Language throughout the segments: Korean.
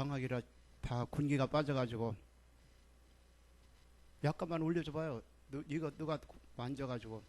방학이라 다 군기가 빠져가지고 약간만 올려줘봐요. 이거 누가 만져가지고.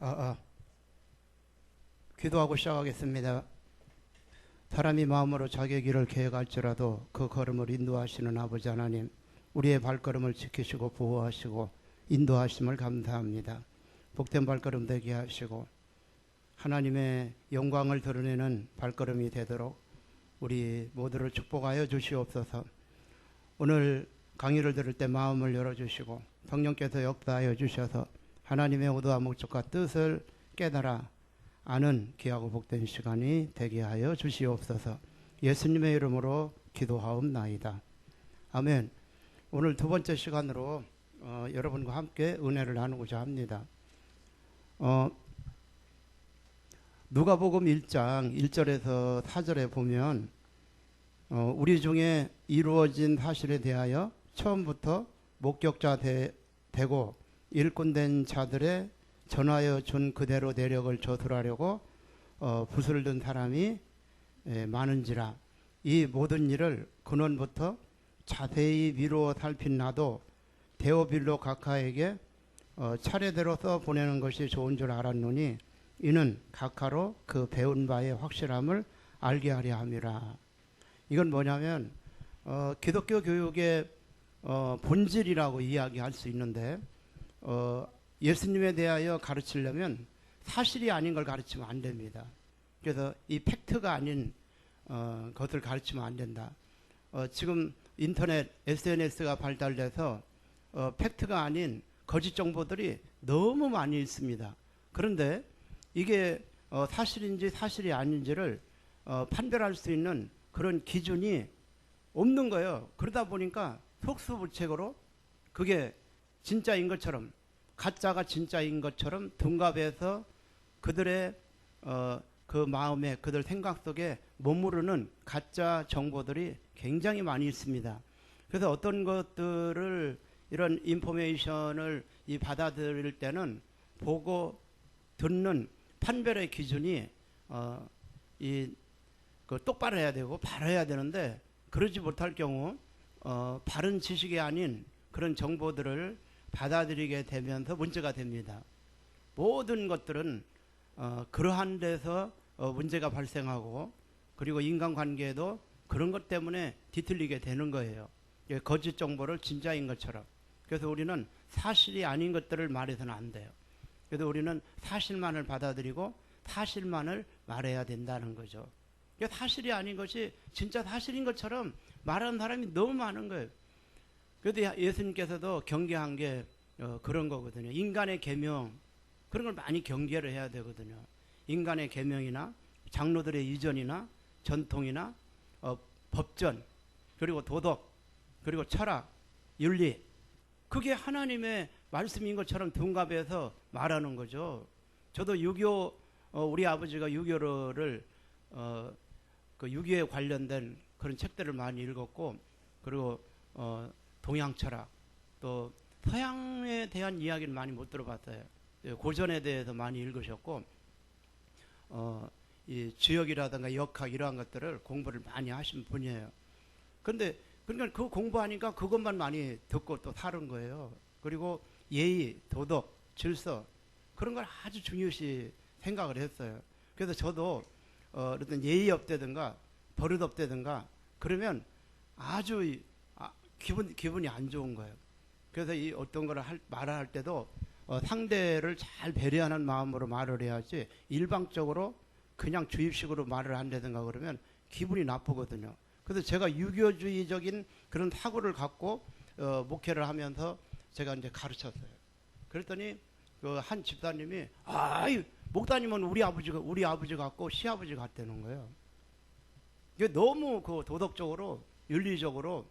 아, 아, 기도하고 시작하겠습니다. 사람이 마음으로 자기의 길을 계획할지라도 그 걸음을 인도하시는 아버지 하나님, 우리의 발걸음을 지키시고 보호하시고 인도하심을 감사합니다. 복된 발걸음 되게 하시고 하나님의 영광을 드러내는 발걸음이 되도록 우리 모두를 축복하여 주시옵소서. 오늘 강의를 들을 때 마음을 열어주시고 성령께서 역사하여 주셔서 하나님의 의도와 목적과 뜻을 깨달아 아는 귀하고 복된 시간이 되게 하여 주시옵소서. 예수님의 이름으로 기도하옵나이다. 아멘. 오늘 두 번째 시간으로 여러분과 함께 은혜를 나누고자 합니다. 누가복음 1장 1절에서 4절에 보면 우리 중에 이루어진 사실에 대하여 처음부터 목격자 되고 일꾼된 자들의 전하여 준 그대로 내력을 저술하려고 붓을 든 사람이 많은지라. 이 모든 일을 근원부터 자세히 미루어 살핀 나도 데오빌로 각하에게 차례대로 써 보내는 것이 좋은 줄 알았노니 이는 각하로 그 배운 바의 확실함을 알게 하려 함이라. 이건 뭐냐면 기독교 교육의 본질이라고 이야기할 수 있는데 예수님에 대하여 가르치려면 사실이 아닌 걸 가르치면 안 됩니다. 그래서 이 팩트가 아닌 것을 가르치면 안 된다. 지금 인터넷 SNS가 발달돼서 팩트가 아닌 거짓 정보들이 너무 많이 있습니다. 그런데 이게 사실인지 사실이 아닌지를 판별할 수 있는 그런 기준이 없는 거예요. 그러다 보니까 속수무책으로 그게 진짜인 것처럼, 가짜가 진짜인 것처럼 둔갑해서 그들의 그 마음에, 그들 생각 속에 머무르는 가짜 정보들이 굉장히 많이 있습니다. 그래서 어떤 것들을, 이런 인포메이션을 받아들일 때는 보고 듣는 판별의 기준이 똑바로 해야 되고 바로 해야 되는데, 그러지 못할 경우 바른 지식이 아닌 그런 정보들을 받아들이게 되면서 문제가 됩니다. 모든 것들은 그러한 데서 문제가 발생하고, 그리고 인간관계에도 그런 것 때문에 뒤틀리게 되는 거예요. 거짓 정보를 진짜인 것처럼. 그래서 우리는 사실이 아닌 것들을 말해서는 안 돼요. 그래서 우리는 사실만을 받아들이고 사실만을 말해야 된다는 거죠. 사실이 아닌 것이 진짜 사실인 것처럼 말하는 사람이 너무 많은 거예요. 그래도 예수님께서도 경계한 게 그런 거거든요. 인간의 계명, 그런 걸 많이 경계를 해야 되거든요. 인간의 계명이나 장로들의 이전이나 전통이나 법전, 그리고 도덕, 그리고 철학, 윤리, 그게 하나님의 말씀인 것처럼 둔갑해서 말하는 거죠. 저도 유교, 우리 아버지가 유교를 그 6.25에 관련된 그런 책들을 많이 읽었고, 그리고 동양 철학, 또 서양에 대한 이야기를 많이 못 들어봤어요. 고전에 대해서 많이 읽으셨고, 이 주역이라든가 역학 이러한 것들을 공부를 많이 하신 분이에요. 그런데 그러니까 그 공부하니까 그것만 많이 듣고 또 사는 거예요. 그리고 예의, 도덕, 질서 그런 걸 아주 중요시 생각을 했어요. 그래서 저도 어떤 예의 없다든가 버릇 없다든가 그러면 아주 기분이 안 좋은 거예요. 그래서 이 어떤 걸 말을 할 때도 상대를 잘 배려하는 마음으로 말을 해야지 일방적으로 그냥 주입식으로 말을 한다든가 그러면 기분이 나쁘거든요. 그래서 제가 유교주의적인 그런 사고를 갖고 목회를 하면서 제가 이제 가르쳤어요. 그랬더니 그 한 집사님이 목사님은 우리 아버지 같고 시아버지 같다는 거예요. 이게 너무 그 도덕적으로 윤리적으로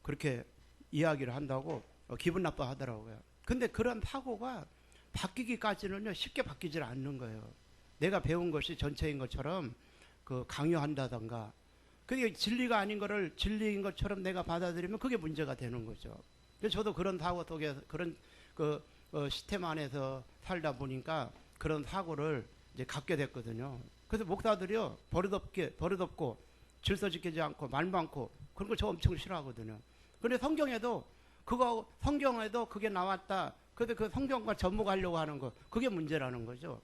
그렇게 이야기를 한다고 기분 나빠하더라고요. 근데 그런 사고가 바뀌기까지는요 쉽게 바뀌질 않는 거예요. 내가 배운 것이 전체인 것처럼 그 강요한다던가 그게 진리가 아닌 거를 진리인 것처럼 내가 받아들이면 그게 문제가 되는 거죠. 그래서 저도 그런 사고 속에서 그런 그 시스템 안에서 살다 보니까 그런 사고를 이제 갖게 됐거든요. 그래서 목사들이요 버릇없고 질서 지키지 않고 말 많고 그런 걸 저 엄청 싫어하거든요. 그런데 성경에도 그게 나왔다. 그런데 그 성경과 접목하려고 하는 거 그게 문제라는 거죠.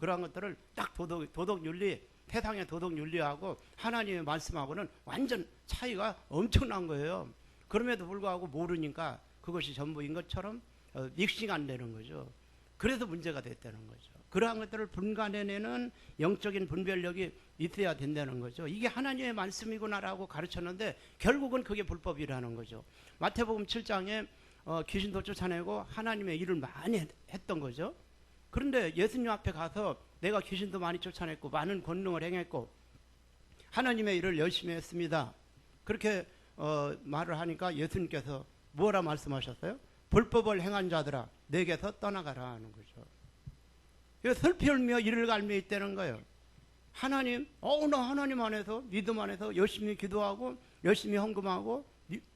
그러한 것들을 딱 도덕 윤리 세상의 도덕 윤리하고 하나님의 말씀하고는 완전 차이가 엄청난 거예요. 그럼에도 불구하고 모르니까 그것이 전부인 것처럼 믹싱 안 되는 거죠. 그래서 문제가 됐다는 거죠. 그러한 것들을 분간해내는 영적인 분별력이 있어야 된다는 거죠. 이게 하나님의 말씀이구나라고 가르쳤는데 결국은 그게 불법이라는 거죠. 마태복음 7장에 귀신도 쫓아내고 하나님의 일을 많이 했던 거죠. 그런데 예수님 앞에 가서 내가 귀신도 많이 쫓아냈고 많은 권능을 행했고 하나님의 일을 열심히 했습니다. 그렇게 말을 하니까 예수님께서 뭐라 말씀하셨어요? 불법을 행한 자들아 내게서 떠나가라 하는 거죠. 슬피 울며 이를 갈며 있다는 거예요. 하나님, 나 하나님 안에서 믿음 안에서 열심히 기도하고 열심히 헌금하고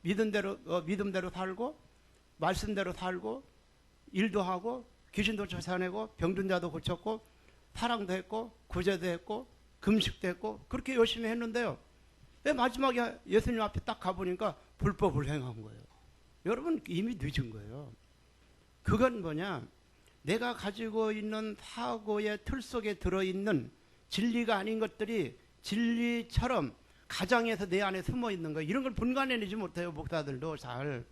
믿음대로 살고 말씀대로 살고 일도 하고 귀신도 쫓아내고 병든 자도 고쳤고 사랑도 했고 구제도 했고 금식도 했고 그렇게 열심히 했는데요. 왜 마지막에 예수님 앞에 딱 가보니까 불법을 행한 거예요. 여러분 이미 늦은 거예요. 그건 뭐냐? 내가 가지고 있는 사고의 틀 속에 들어있는 진리가 아닌 것들이 진리처럼 가정에서 내 안에 숨어 있는 거예요. 이런 걸 분간해내지 못해요. 목사들도 잘.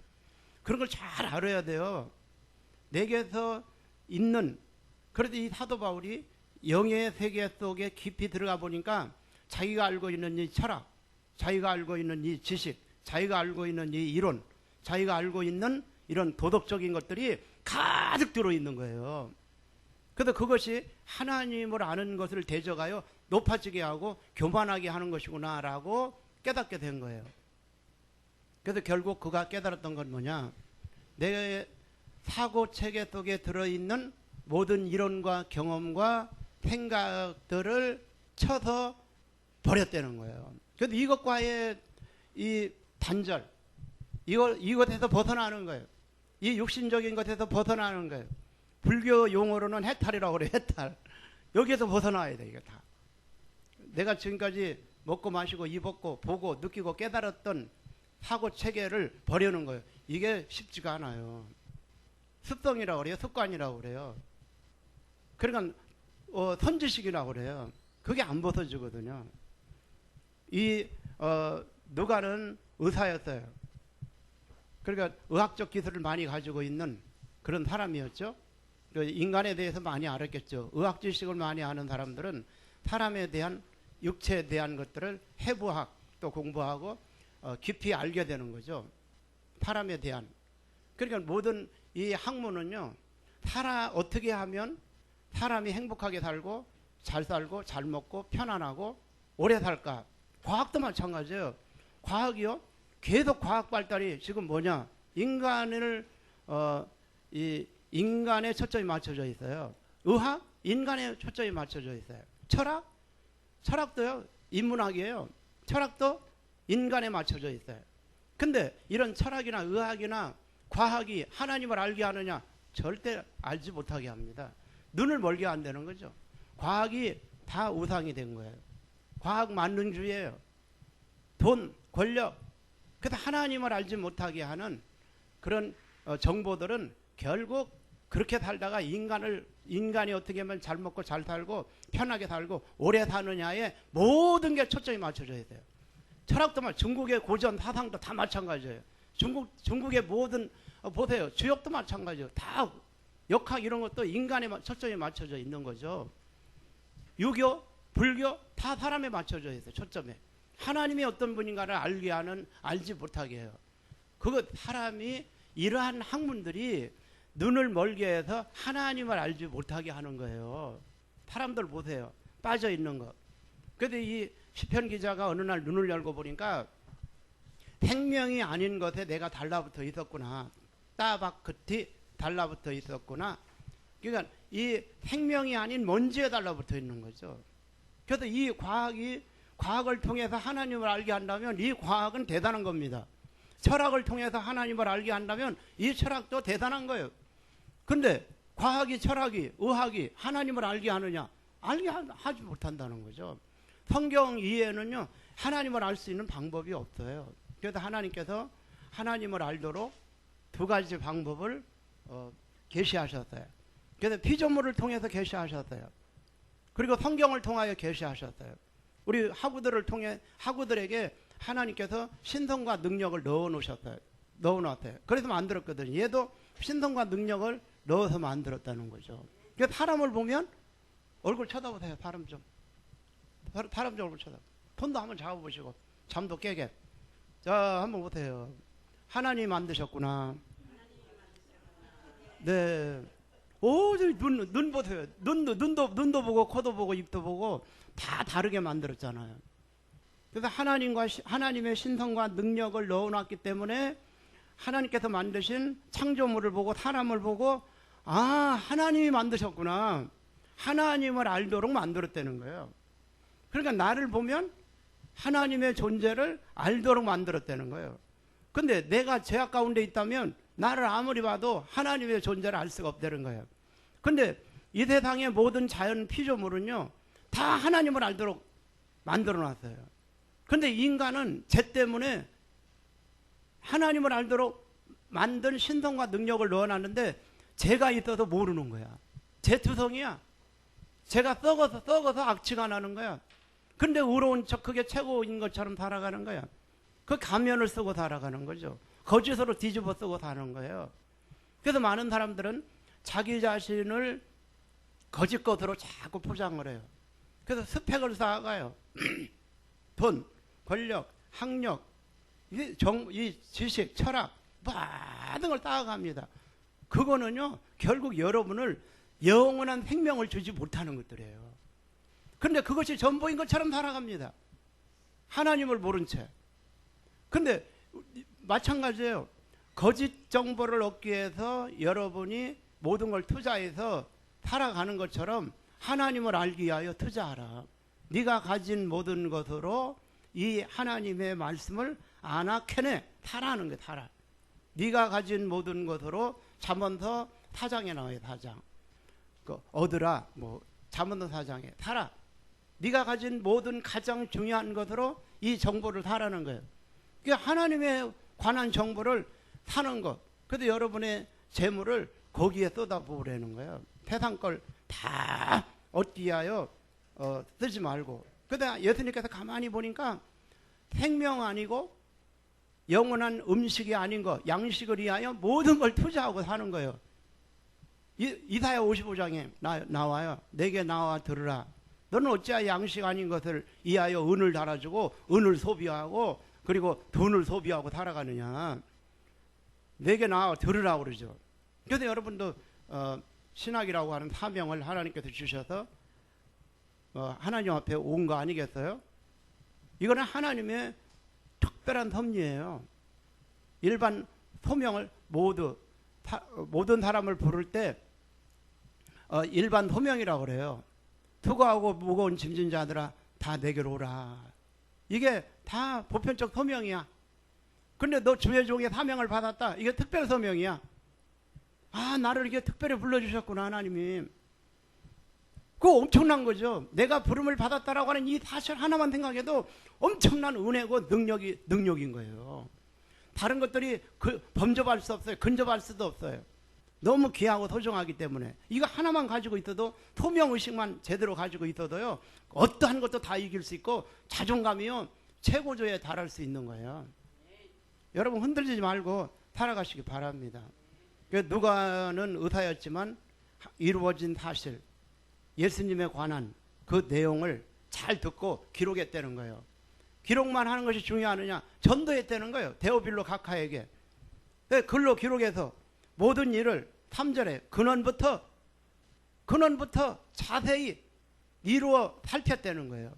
그런 걸 잘 알아야 돼요. 내게서 있는 그래도 이 사도 바울이 영의 세계 속에 깊이 들어가 보니까 자기가 알고 있는 이 철학, 자기가 알고 있는 이 지식, 자기가 알고 있는 이 이론, 자기가 알고 있는 이런 도덕적인 것들이 가득 들어있는 거예요. 그래서 그것이 하나님을 아는 것을 대적하여 높아지게 하고 교만하게 하는 것이구나라고 깨닫게 된 거예요. 그래서 결국 그가 깨달았던 건 뭐냐? 내 사고체계 속에 들어있는 모든 이론과 경험과 생각들을 쳐서 버렸다는 거예요. 그래서 이것과의 이 단절, 이것에서 벗어나는 거예요. 이 육신적인 것에서 벗어나는 거예요. 불교 용어로는 해탈이라고 그래요. 해탈. 여기에서 벗어나야 돼. 이게 다. 내가 지금까지 먹고 마시고 입었고 보고 느끼고 깨달았던 사고체계를 버리는 거예요. 이게 쉽지가 않아요. 습성이라고 그래요. 습관이라고 그래요. 그러니까 선지식이라고 그래요. 그게 안 벗어지거든요. 누가는 의사였어요. 그러니까 의학적 기술을 많이 가지고 있는 그런 사람이었죠. 인간에 대해서 많이 알았겠죠. 의학 지식을 많이 아는 사람들은 사람에 대한 육체에 대한 것들을 해부학도 공부하고 깊이 알게 되는 거죠. 사람에 대한. 그러니까 모든 이 학문은요. 어떻게 하면 사람이 행복하게 살고 잘 먹고 편안하고 오래 살까. 과학도 마찬가지예요. 과학이요. 계속 과학 발달이 지금 뭐냐. 인간의 초점이 맞춰져 있어요. 의학? 인간의 초점이 맞춰져 있어요. 철학? 철학도요, 인문학이에요. 철학도 인간에 맞춰져 있어요. 근데 이런 철학이나 의학이나 과학이 하나님을 알게 하느냐? 절대 알지 못하게 합니다. 눈을 멀게 한다는 거죠. 과학이 다 우상이 된 거예요. 과학 만능주의예요. 돈, 권력, 그래서 하나님을 알지 못하게 하는 그런 정보들은 결국 그렇게 살다가 인간이 어떻게 하면 잘 먹고 잘 살고 편하게 살고 오래 사느냐에 모든 게 초점이 맞춰져 있어요. 철학도 중국의 고전 사상도 다 마찬가지예요. 중국의 모든 보세요. 주역도 마찬가지예요. 다 역학 이런 것도 인간에 초점이 맞춰져 있는 거죠. 유교, 불교 다 사람에 맞춰져 있어요. 초점에. 하나님이 어떤 분인가를 알지 못하게 해요. 그거 사람이 이러한 학문들이 눈을 멀게 해서 하나님을 알지 못하게 하는 거예요. 사람들 보세요. 빠져 있는 거. 그래도 이 시편 기자가 어느 날 눈을 열고 보니까 생명이 아닌 것에 내가 달라붙어 있었구나. 따박끝이 달라붙어 있었구나. 그러니까 이 생명이 아닌 먼지에 달라붙어 있는 거죠. 그래서 이 과학을 통해서 하나님을 알게 한다면 이 과학은 대단한 겁니다. 철학을 통해서 하나님을 알게 한다면 이 철학도 대단한 거예요. 근데 과학이, 철학이, 의학이 하나님을 알게 하느냐? 알게 하지 못한다는 거죠. 성경 이해에는요, 하나님을 알 수 있는 방법이 없어요. 그래서 하나님께서 하나님을 알도록 두 가지 방법을 계시하셨어요. 그래서 피조물을 통해서 계시하셨어요. 그리고 성경을 통하여 계시하셨어요. 우리 하구들에게 하나님께서 신성과 능력을 넣어놓으셨어요. 넣어놨어요. 그래서 만들었거든요. 얘도 신성과 능력을 넣어서 만들었다는 거죠. 그래서 사람을 보면 얼굴 쳐다보세요. 사람 좀 얼굴 쳐다보세요. 손도 한번 잡아보시고 잠도 깨게. 자, 한번 보세요. 하나님 만드셨구나. 네. 오, 눈 보세요. 눈도 보고 코도 보고 입도 보고 다 다르게 만들었잖아요. 그래서 하나님의 신성과 능력을 넣어놨기 때문에 하나님께서 만드신 창조물을 보고 사람을 보고 하나님이 만드셨구나. 하나님을 알도록 만들었다는 거예요. 그러니까 나를 보면 하나님의 존재를 알도록 만들었다는 거예요. 근데 내가 죄악 가운데 있다면 나를 아무리 봐도 하나님의 존재를 알 수가 없다는 거예요. 근데 이 세상의 모든 자연 피조물은요, 다 하나님을 알도록 만들어 놨어요. 근데 인간은 죄 때문에 하나님을 알도록 만든 신성과 능력을 넣어놨는데 죄가 있어서 모르는 거야. 죄 투성이야. 죄가 썩어서 악취가 나는 거야. 근데 의로운 척 그게 최고인 것처럼 살아가는 거야. 그 가면을 쓰고 살아가는 거죠. 거짓으로 뒤집어 쓰고 사는 거예요. 그래서 많은 사람들은 자기 자신을 거짓 것으로 자꾸 포장을 해요. 그래서 스펙을 쌓아가요. 돈, 권력, 학력, 이 지식, 철학 모든 걸 쌓아갑니다. 그거는요, 결국 여러분을 영원한 생명을 주지 못하는 것들이에요. 그런데 그것이 전부인 것처럼 살아갑니다. 하나님을 모른 채. 근데 마찬가지예요. 거짓 정보를 얻기 위해서 여러분이 모든 걸 투자해서 살아가는 것처럼 하나님을 알기 위하여 투자하라. 네가 가진 모든 것으로 이 하나님의 말씀을 아나케네 타라는 거예요. 타라. 네가 가진 모든 것으로 잠언서 4장에 나와요. 4장. 얻으라. 잠언서 4장에 타라. 네가 가진 모든 가장 중요한 것으로 이 정보를 사라는 거예요. 그러니까 하나님에 관한 정보를 사는 것. 그래서 여러분의 재물을 거기에 쏟아부으라는 거예요. 세상 걸 다 얻기 위하여 쓰지 말고. 그러다 예수님께서 가만히 보니까 생명 아니고 영원한 음식이 아닌 것, 양식을 위하여 모든 걸 투자하고 사는 거예요. 이사야 55장에 나와요. 내게 나와 들으라. 너는 어찌하여 양식 아닌 것을 위하여 은을 달아주고 은을 소비하고 그리고 돈을 소비하고 살아가느냐. 내게 나와 들으라고 그러죠. 그래서 여러분도 신학이라고 하는 사명을 하나님께서 주셔서 하나님 앞에 온 거 아니겠어요? 이거는 하나님의 특별한 섭리예요. 일반 소명을 모든 사람을 부를 때 일반 소명이라고 그래요. 수고하고 무거운 짐진 자들아 다 내게로 오라. 이게 다 보편적 소명이야. 근데 너 주의 종의 사명을 받았다. 이게 특별 소명이야. 아, 나를 이게 특별히 불러주셨구나, 하나님이. 그거 엄청난 거죠. 내가 부름을 받았다라고 하는 이 사실 하나만 생각해도 엄청난 은혜고 능력인 거예요. 다른 것들이 범접할 수 없어요. 근접할 수도 없어요. 너무 귀하고 소중하기 때문에 이거 하나만 가지고 있어도, 소명의식만 제대로 가지고 있어도요, 어떠한 것도 다 이길 수 있고 자존감이요 최고조에 달할 수 있는 거예요. 여러분 흔들리지 말고 살아가시기 바랍니다. 누가는 의사였지만 이루어진 사실, 예수님에 관한 그 내용을 잘 듣고 기록했다는 거예요. 기록만 하는 것이 중요하느냐? 전도했다는 거예요. 데오빌로 각하에게. 글로 기록해서 모든 일을 3절에 근원부터 자세히 이루어 살폈다는 거예요.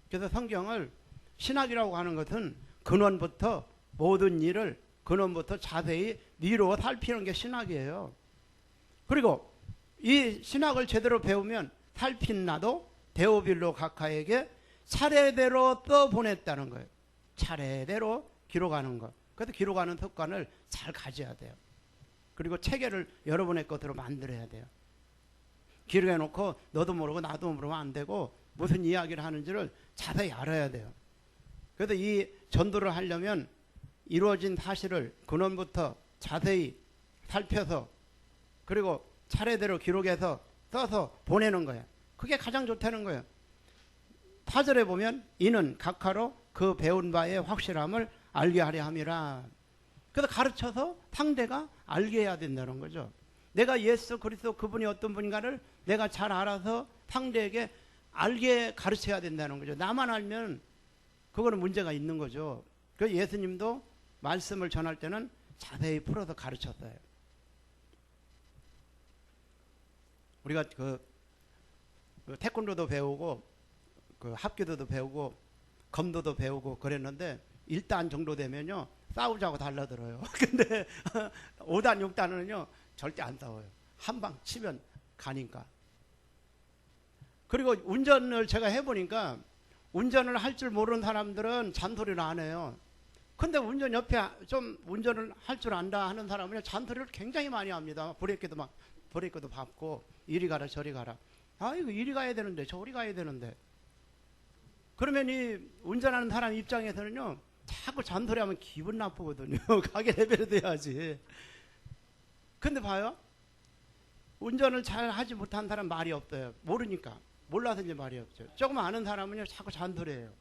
그래서 성경을 신학이라고 하는 것은 근원부터 모든 일을 근원부터 자세히 이루어 살피는 게 신학이에요. 그리고 이 신학을 제대로 배우면 살핀 나도 데오빌로 각하에게 차례대로 떠보냈다는 거예요. 차례대로 기록하는 것. 그래서 기록하는 습관을 잘 가져야 돼요. 그리고 체계를 여러분의 것으로 만들어야 돼요. 기록해놓고 너도 모르고 나도 모르면 안 되고 무슨 이야기를 하는지를 자세히 알아야 돼요. 그래서 이 전도를 하려면 이루어진 사실을 근원부터 자세히 살펴서 그리고 차례대로 기록해서 써서 보내는 거예요. 그게 가장 좋다는 거예요. 4절에 보면 이는 각하로 그 배운 바의 확실함을 알게 하려 함이라. 그래서 가르쳐서 상대가 알게 해야 된다는 거죠. 내가 예수 그리스도 그분이 어떤 분인가를 내가 잘 알아서 상대에게 알게 가르쳐야 된다는 거죠. 나만 알면 그거는 문제가 있는 거죠. 그래서 예수님도 말씀을 전할 때는 자세히 풀어서 가르쳤어요. 우리가 그 태권도도 배우고 합기도도 배우고 검도도 배우고 그랬는데 1단 정도 되면요 싸우자고 달라들어요. 근데 5단 6단은요 절대 안 싸워요. 한 방 치면 가니까. 그리고 운전을 제가 해보니까 운전을 할 줄 모르는 사람들은 잔소리를 안 해요. 근데 운전 옆에 좀 운전을 할 줄 안다 하는 사람은 잔소리를 굉장히 많이 합니다. 브레이크도 밟고 이리 가라 저리 가라. 아 이거 이리 가야 되는데 저리 가야 되는데. 그러면 이 운전하는 사람 입장에서는요 자꾸 잔소리하면 기분 나쁘거든요. 가게 레벨이 돼야지. 근데 봐요, 운전을 잘 하지 못한 사람 말이 없어요. 모르니까. 몰라서 이제 말이 없죠. 조금 아는 사람은요 자꾸 잔소리해요.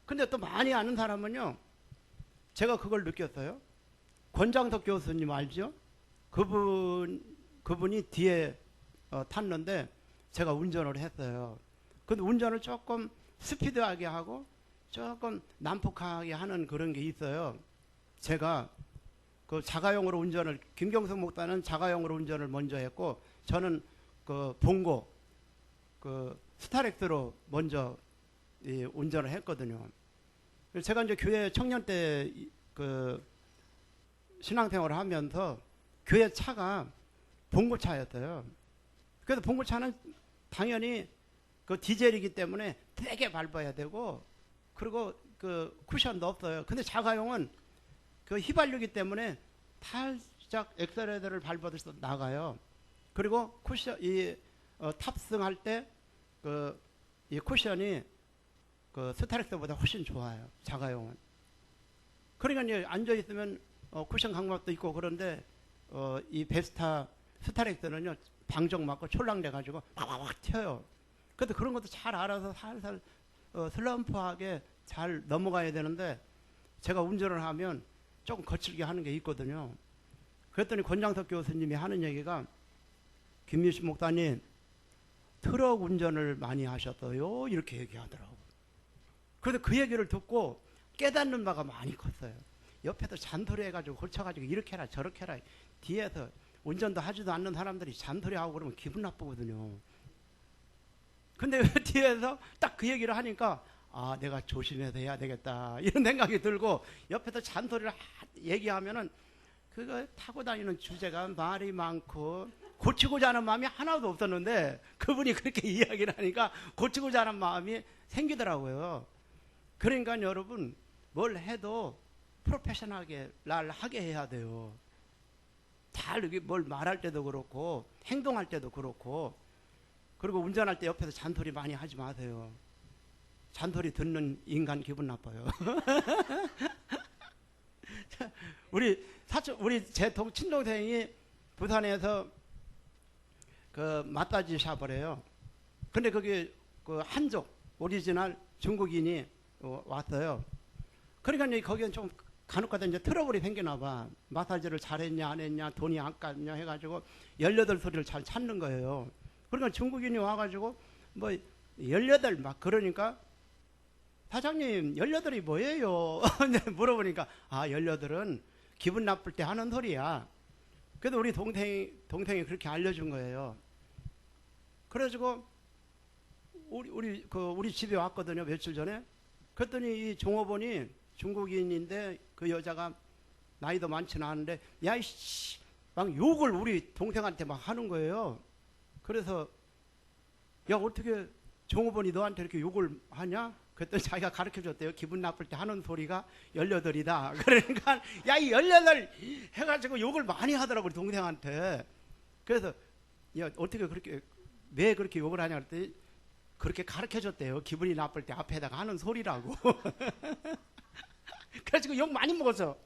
근데 또 많이 아는 사람은요, 제가 그걸 느꼈어요. 권장석 교수님 알죠? 그분이 뒤에 탔는데 제가 운전을 했어요. 근데 운전을 조금 스피드하게 하고 조금 난폭하게 하는 그런 게 있어요. 제가 그 자가용으로 운전을, 김경석 목사는 자가용으로 운전을 먼저 했고 저는 그 봉고 그 스타렉스로 먼저 운전을 했거든요. 제가 이제 교회 청년 때 그 신앙생활을 하면서 교회 차가 봉고차였어요. 그래서 봉고차는 당연히 그 디젤이기 때문에 되게 밟아야 되고 그리고 그 쿠션도 없어요. 근데 자가용은 그 휘발유기 때문에 살짝 엑셀레이터를 밟아서 나가요. 그리고 쿠션 탑승할 때 이 쿠션이 그 스타렉스보다 훨씬 좋아요. 자가용은. 그러니까 이제 앉아 있으면 쿠션 강박도 있고 그런데 이 베스타 스타렉스는요 방정 맞고 촐랑대 가지고 막 튀어요. 그래도 그런 것도 잘 알아서 살살 슬럼프하게 잘 넘어가야 되는데 제가 운전을 하면 조금 거칠게 하는 게 있거든요. 그랬더니 권장석 교수님이 하는 얘기가, 김유신 목사님 트럭 운전을 많이 하셨어요 이렇게 얘기하더라고. 그래서 그 얘기를 듣고 깨닫는 바가 많이 컸어요. 옆에서 잔소리 해가지고 고쳐가지고 이렇게 해라 저렇게 해라, 뒤에서 운전도 하지도 않는 사람들이 잔소리하고 그러면 기분 나쁘거든요. 근데 뒤에서 딱 그 얘기를 하니까 아 내가 조심해서 해야 되겠다 이런 생각이 들고, 옆에서 잔소리를 얘기하면은 그거 타고 다니는 주제가 말이 많고 고치고자 하는 마음이 하나도 없었는데 그분이 그렇게 이야기를 하니까 고치고자 하는 마음이 생기더라고요. 그러니까 여러분 뭘 해도 프로페셔널하게 하게 해야 돼요. 잘 뭘 말할 때도 그렇고 행동할 때도 그렇고. 그리고 운전할 때 옆에서 잔소리 많이 하지 마세요. 잔소리 듣는 인간 기분 나빠요. 우리 제 친동생이 부산에서 그 마사지 샵을 해요. 근데 거기 그 한족 오리지널 중국인이 왔어요. 그러니까 이제 거기는 좀 간혹가다 이제 트러블이 생기나 봐. 마사지를 잘했냐 안 했냐 돈이 아깝냐 해가지고 18소리를 잘 찾는 거예요. 그러니까 중국인이 와가지고 뭐 18 막 그러니까 사장님 18이 뭐예요? 물어보니까 18은 기분 나쁠 때 하는 소리야. 그래도 우리 동생이 그렇게 알려준 거예요. 그래가지고 우리 집에 왔거든요, 며칠 전에. 그랬더니 이 종업원이 중국인인데 그 여자가 나이도 많지는 않은데 야이씨 막 욕을 우리 동생한테 막 하는 거예요. 그래서 야 어떻게 종업원이 너한테 이렇게 욕을 하냐? 그랬더니 자기가 가르쳐줬대요. 기분 나쁠 때 하는 소리가 18이다. 그러니까 야 이 18 해가지고 욕을 많이 하더라고 우리 동생한테. 그래서 야 어떻게 그렇게 왜 그렇게 욕을 하냐 그랬더니 그렇게 가르쳐줬대요. 기분이 나쁠 때 앞에다가 하는 소리라고. 그래가지고 욕 많이 먹었어.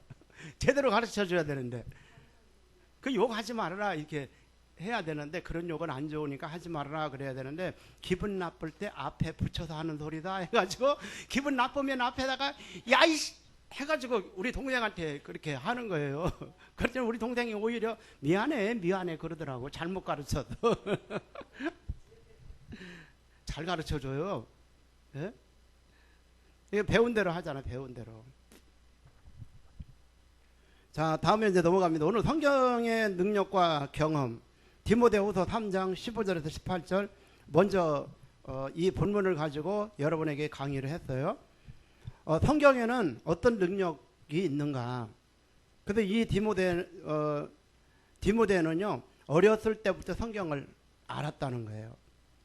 제대로 가르쳐줘야 되는데 그 욕하지 말아라 이렇게 해야 되는데 그런 욕은 안 좋으니까 하지 말아라 그래야 되는데 기분 나쁠 때 앞에 붙여서 하는 소리다 해가지고 기분 나쁘면 앞에다가 야이씨 해가지고 우리 동생한테 그렇게 하는 거예요. 그랬더니 우리 동생이 오히려 미안해 그러더라고. 잘못 가르쳐도. 잘 가르쳐줘요. 예? 이거 배운 대로 하잖아. 배운 대로. 자 다음에 이제 넘어갑니다. 오늘 성경의 능력과 경험 디모데후서 3장 15절에서 18절 먼저 이 본문을 가지고 여러분에게 강의를 했어요. 성경에는 어떤 능력이 있는가. 그래서 이 디모데는요 어렸을 때부터 성경을 알았다는 거예요.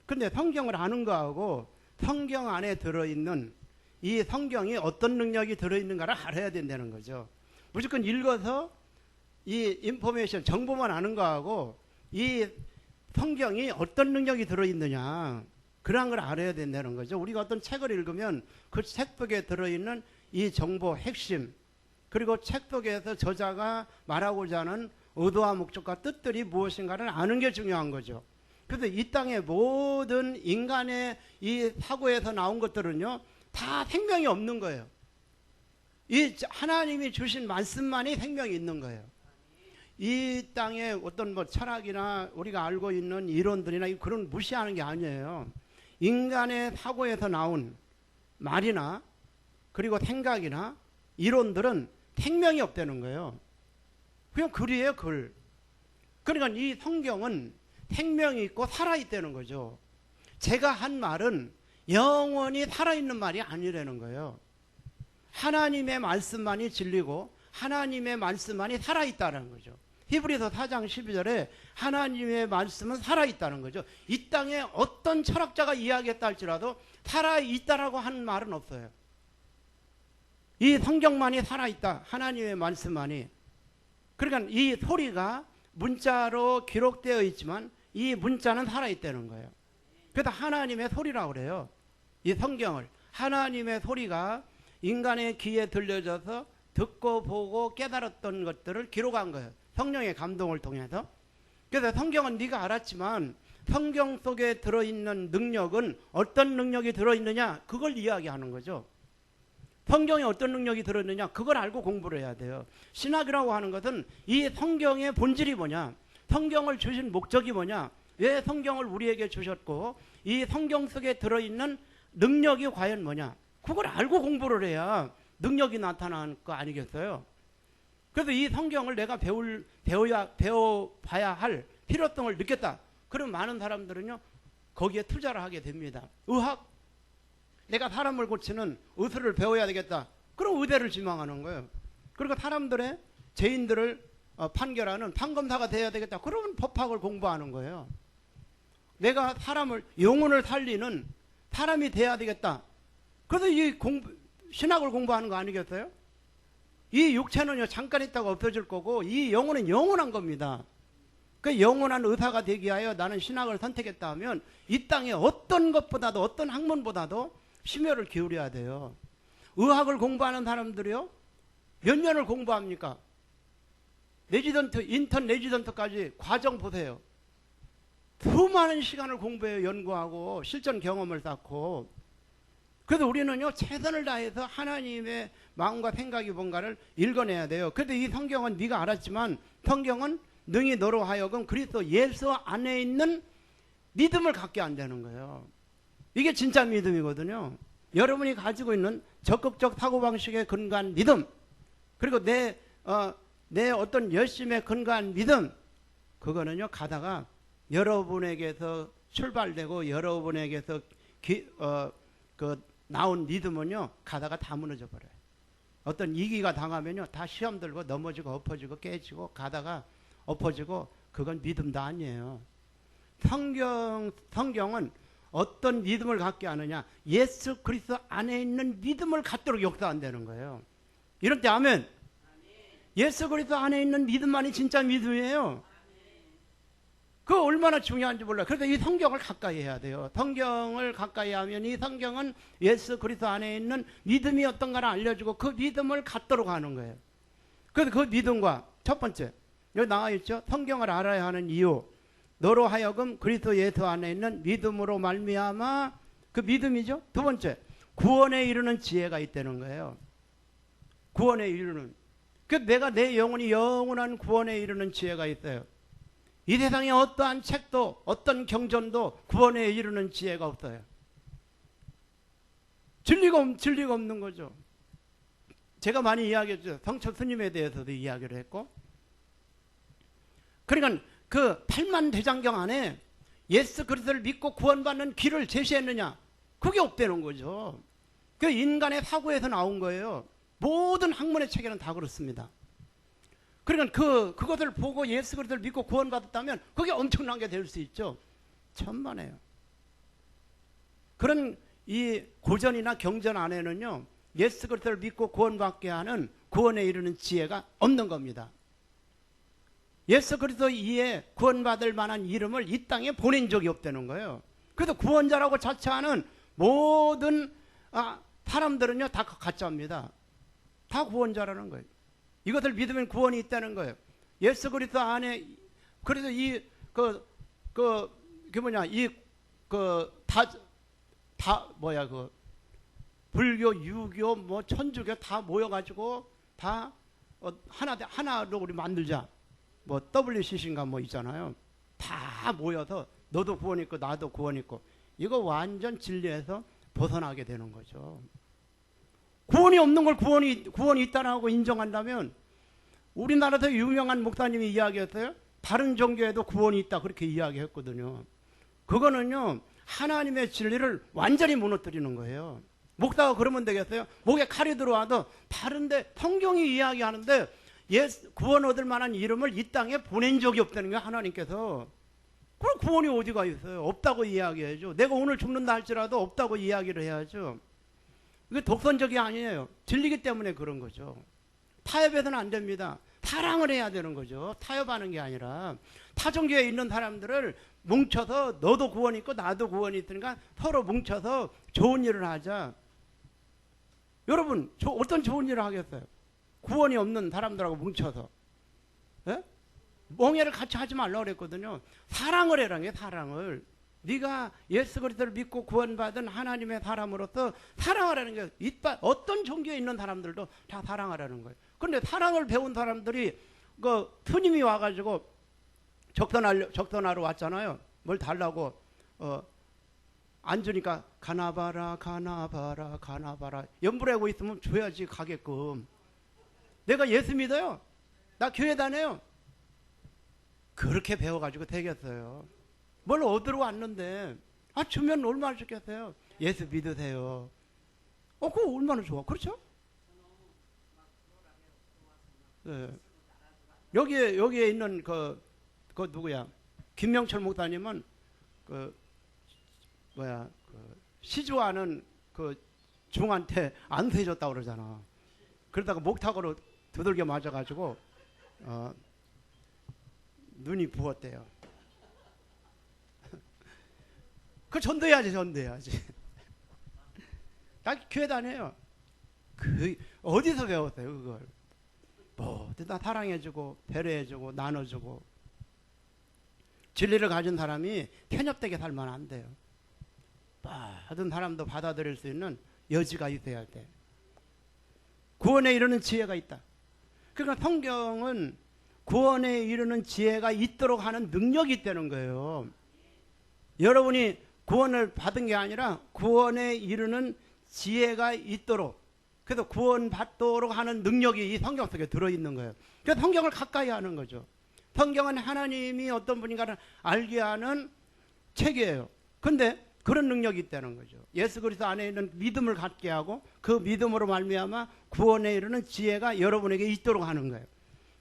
근데 성경을 아는 거하고 성경 안에 들어있는 이 성경이 어떤 능력이 들어있는가를 알아야 된다는 거죠. 무조건 읽어서 이 인포메이션 정보만 아는 거하고 이 성경이 어떤 능력이 들어있느냐 그런 걸 알아야 된다는 거죠. 우리가 어떤 책을 읽으면 그 책 속에 들어있는 이 정보 핵심 그리고 책 속에서 저자가 말하고자 하는 의도와 목적과 뜻들이 무엇인가를 아는 게 중요한 거죠. 그래서 이 땅의 모든 인간의 이 사고에서 나온 것들은요 다 생명이 없는 거예요. 이 하나님이 주신 말씀만이 생명이 있는 거예요. 이 땅에 어떤 뭐 철학이나 우리가 알고 있는 이론들이나 그런 무시하는 게 아니에요. 인간의 사고에서 나온 말이나 그리고 생각이나 이론들은 생명이 없다는 거예요. 그냥 글이에요, 글. 그러니까 이 성경은 생명이 있고 살아있다는 거죠. 제가 한 말은 영원히 살아있는 말이 아니라는 거예요. 하나님의 말씀만이 진리고 하나님의 말씀만이 살아있다는 거죠. 히브리서 4장 12절에 하나님의 말씀은 살아있다는 거죠. 이 땅에 어떤 철학자가 이야기했다 할지라도 살아있다라고 하는 말은 없어요. 이 성경만이 살아있다. 하나님의 말씀만이. 그러니까 이 소리가 문자로 기록되어 있지만 이 문자는 살아있다는 거예요. 그래서 하나님의 소리라고 그래요. 이 성경을. 하나님의 소리가 인간의 귀에 들려져서 듣고 보고 깨달았던 것들을 기록한 거예요. 성령의 감동을 통해서. 그래서 성경은 네가 알았지만 성경 속에 들어있는 능력은 어떤 능력이 들어있느냐 그걸 이야기하는 거죠. 성경에 어떤 능력이 들어있느냐 그걸 알고 공부를 해야 돼요. 신학이라고 하는 것은 이 성경의 본질이 뭐냐, 성경을 주신 목적이 뭐냐, 왜 성경을 우리에게 주셨고 이 성경 속에 들어있는 능력이 과연 뭐냐 그걸 알고 공부를 해야 능력이 나타나는 거 아니겠어요? 그래서 이 성경을 내가 배워봐야 할 필요성을 느꼈다. 그럼 많은 사람들은요 거기에 투자를 하게 됩니다. 의학, 내가 사람을 고치는 의술을 배워야 되겠다. 그럼 의대를 지망하는 거예요. 그리고 사람들의 죄인들을 판결하는 판검사가 돼야 되겠다. 그러면 법학을 공부하는 거예요. 내가 사람을 영혼을 살리는 사람이 돼야 되겠다. 그래서 이 신학을 공부하는 거 아니겠어요? 이 육체는요 잠깐 있다가 없어질 거고 이 영혼은 영원한 겁니다. 그 영원한 의사가 되기 위하여 나는 신학을 선택했다 하면 이 땅에 어떤 것보다도 어떤 학문보다도 심혈을 기울여야 돼요. 의학을 공부하는 사람들이요 몇 년을 공부합니까? 레지던트, 인턴 레지던트까지 과정 보세요. 수많은 시간을 공부해요. 연구하고 실전 경험을 쌓고. 그래서 우리는요 최선을 다해서 하나님의 마음과 생각이 뭔가를 읽어내야 돼요. 그래도 이 성경은 네가 알았지만 성경은 능히 너로 하여금 그리스도 예수 안에 있는 믿음을 갖게 한다는 거예요. 이게 진짜 믿음이거든요. 여러분이 가지고 있는 적극적 사고방식에 근거한 믿음, 그리고 내 어떤 열심에 근거한 믿음, 그거는요 가다가 여러분에게서 출발되고 여러분에게서 나온 믿음은요 가다가 다 무너져 버려요. 어떤 위기가 당하면요 다 시험 들고 넘어지고 엎어지고 깨지고 가다가 엎어지고, 그건 믿음도 아니에요. 성경은 어떤 믿음을 갖게 하느냐, 예수 그리스도 안에 있는 믿음을 갖도록 역사한다는 거예요. 이럴 때 아멘. 예수 그리스도 안에 있는 믿음만이 진짜 믿음이에요. 그거 얼마나 중요한지 몰라요. 그래서 이 성경을 가까이 해야 돼요. 성경을 가까이 하면 이 성경은 예수 그리스도 안에 있는 믿음이 어떤가를 알려주고 그 믿음을 갖도록 하는 거예요. 그래서 그 믿음과 첫 번째, 여기 나와 있죠. 성경을 알아야 하는 이유. 너로 하여금 그리스도 예수 안에 있는 믿음으로 말미암아, 그 믿음이죠. 두 번째, 구원에 이르는 지혜가 있다는 거예요. 구원에 이르는. 그 내가 내 영혼이 영원한 구원에 이르는 지혜가 있어요. 이 세상에 어떠한 책도 어떤 경전도 구원에 이르는 지혜가 없어요. 진리가 없는 거죠. 제가 많이 이야기했죠. 성철 스님에 대해서도 이야기를 했고. 그러니까 그 8만 대장경 안에 예수 그리스도를 믿고 구원받는 길을 제시했느냐? 그게 없다는 거죠. 그 인간의 사고에서 나온 거예요. 모든 학문의 책에는 다 그렇습니다. 그러니까 그것을 보고 예수 그리스도를 믿고 구원받았다면 그게 엄청난 게 될 수 있죠. 천만에요. 그런 이 고전이나 경전 안에는요 예수 그리스도를 믿고 구원받게 하는 구원에 이르는 지혜가 없는 겁니다. 예수 그리스도 이에 구원받을 만한 이름을 이 땅에 보낸 적이 없다는 거예요. 그래서 구원자라고 자처하는 모든 사람들은요 다 가짜입니다. 다 구원자라는 거예요. 이것을 믿으면 구원이 있다는 거예요. 예수 그리스도 안에, 그래서 불교, 유교, 뭐 천주교 다 모여가지고 다 하나로 우리 만들자. 뭐 WCC인가 뭐 있잖아요. 다 모여서 너도 구원 있고 나도 구원 있고, 이거 완전 진리에서 벗어나게 되는 거죠. 구원이 없는 걸 구원이 있다라고 인정한다면, 우리나라에서 유명한 목사님이 이야기했어요. 다른 종교에도 구원이 있다 그렇게 이야기했거든요. 그거는요 하나님의 진리를 완전히 무너뜨리는 거예요. 목사가 그러면 되겠어요? 목에 칼이 들어와도 다른데 성경이 이야기하는데 구원 얻을 만한 이름을 이 땅에 보낸 적이 없다는 거예요. 하나님께서. 그럼 구원이 어디가 있어요? 없다고 이야기해야죠. 내가 오늘 죽는다 할지라도 없다고 이야기를 해야죠. 이게 독선적이 아니에요. 진리기 때문에 그런 거죠. 타협해서는 안 됩니다. 사랑을 해야 되는 거죠. 타협하는 게 아니라. 타종교에 있는 사람들을 뭉쳐서 너도 구원이 있고 나도 구원이 있으니까 서로 뭉쳐서 좋은 일을 하자. 여러분 어떤 좋은 일을 하겠어요? 구원이 없는 사람들하고 뭉쳐서. 예? 멍해를 같이 하지 말라고 그랬거든요. 사랑을 해라는 게 사랑을. 네가 예수 그리스도를 믿고 구원받은 하나님의 사람으로서 사랑하라는 게, 어떤 종교에 있는 사람들도 다 사랑하라는 거예요. 그런데 사랑을 배운 사람들이 스님이 와가지고 적선하러 왔잖아요. 뭘 달라고 안 주니까 가나봐라 연불하고 있으면 줘야지 가게끔. 내가 예수 믿어요. 나 교회 다녀요. 그렇게 배워가지고 되겠어요. 뭘 얻으러 왔는데 주면 얼마나 좋겠어요. 예수 믿으세요. 그거 얼마나 좋아. 그렇죠? 네. 여기에 있는 그 누구야? 김명철 목사님은 그 시주하는 그 중한테 안수해줬다고 그러잖아. 그러다가 목탁으로 두들겨 맞아가지고 눈이 부었대요. 그 전도해야지. 나 교회 다녀요. 그 어디서 배웠어요 그걸? 뭐 다 사랑해주고 배려해주고 나눠주고. 진리를 가진 사람이 편협되게 살면 안 돼요. 모든 사람도 받아들일 수 있는 여지가 있어야 돼. 구원에 이르는 지혜가 있다. 그러니까 성경은 구원에 이르는 지혜가 있도록 하는 능력이 있다는 거예요. 여러분이 구원을 받은 게 아니라 구원에 이르는 지혜가 있도록, 그래서 구원받도록 하는 능력이 이 성경 속에 들어있는 거예요. 그래서 성경을 가까이 하는 거죠. 성경은 하나님이 어떤 분인가를 알게 하는 책이에요. 근데 그런 능력이 있다는 거죠. 예수 그리스도 안에 있는 믿음을 갖게 하고 그 믿음으로 말미암아 구원에 이르는 지혜가 여러분에게 있도록 하는 거예요.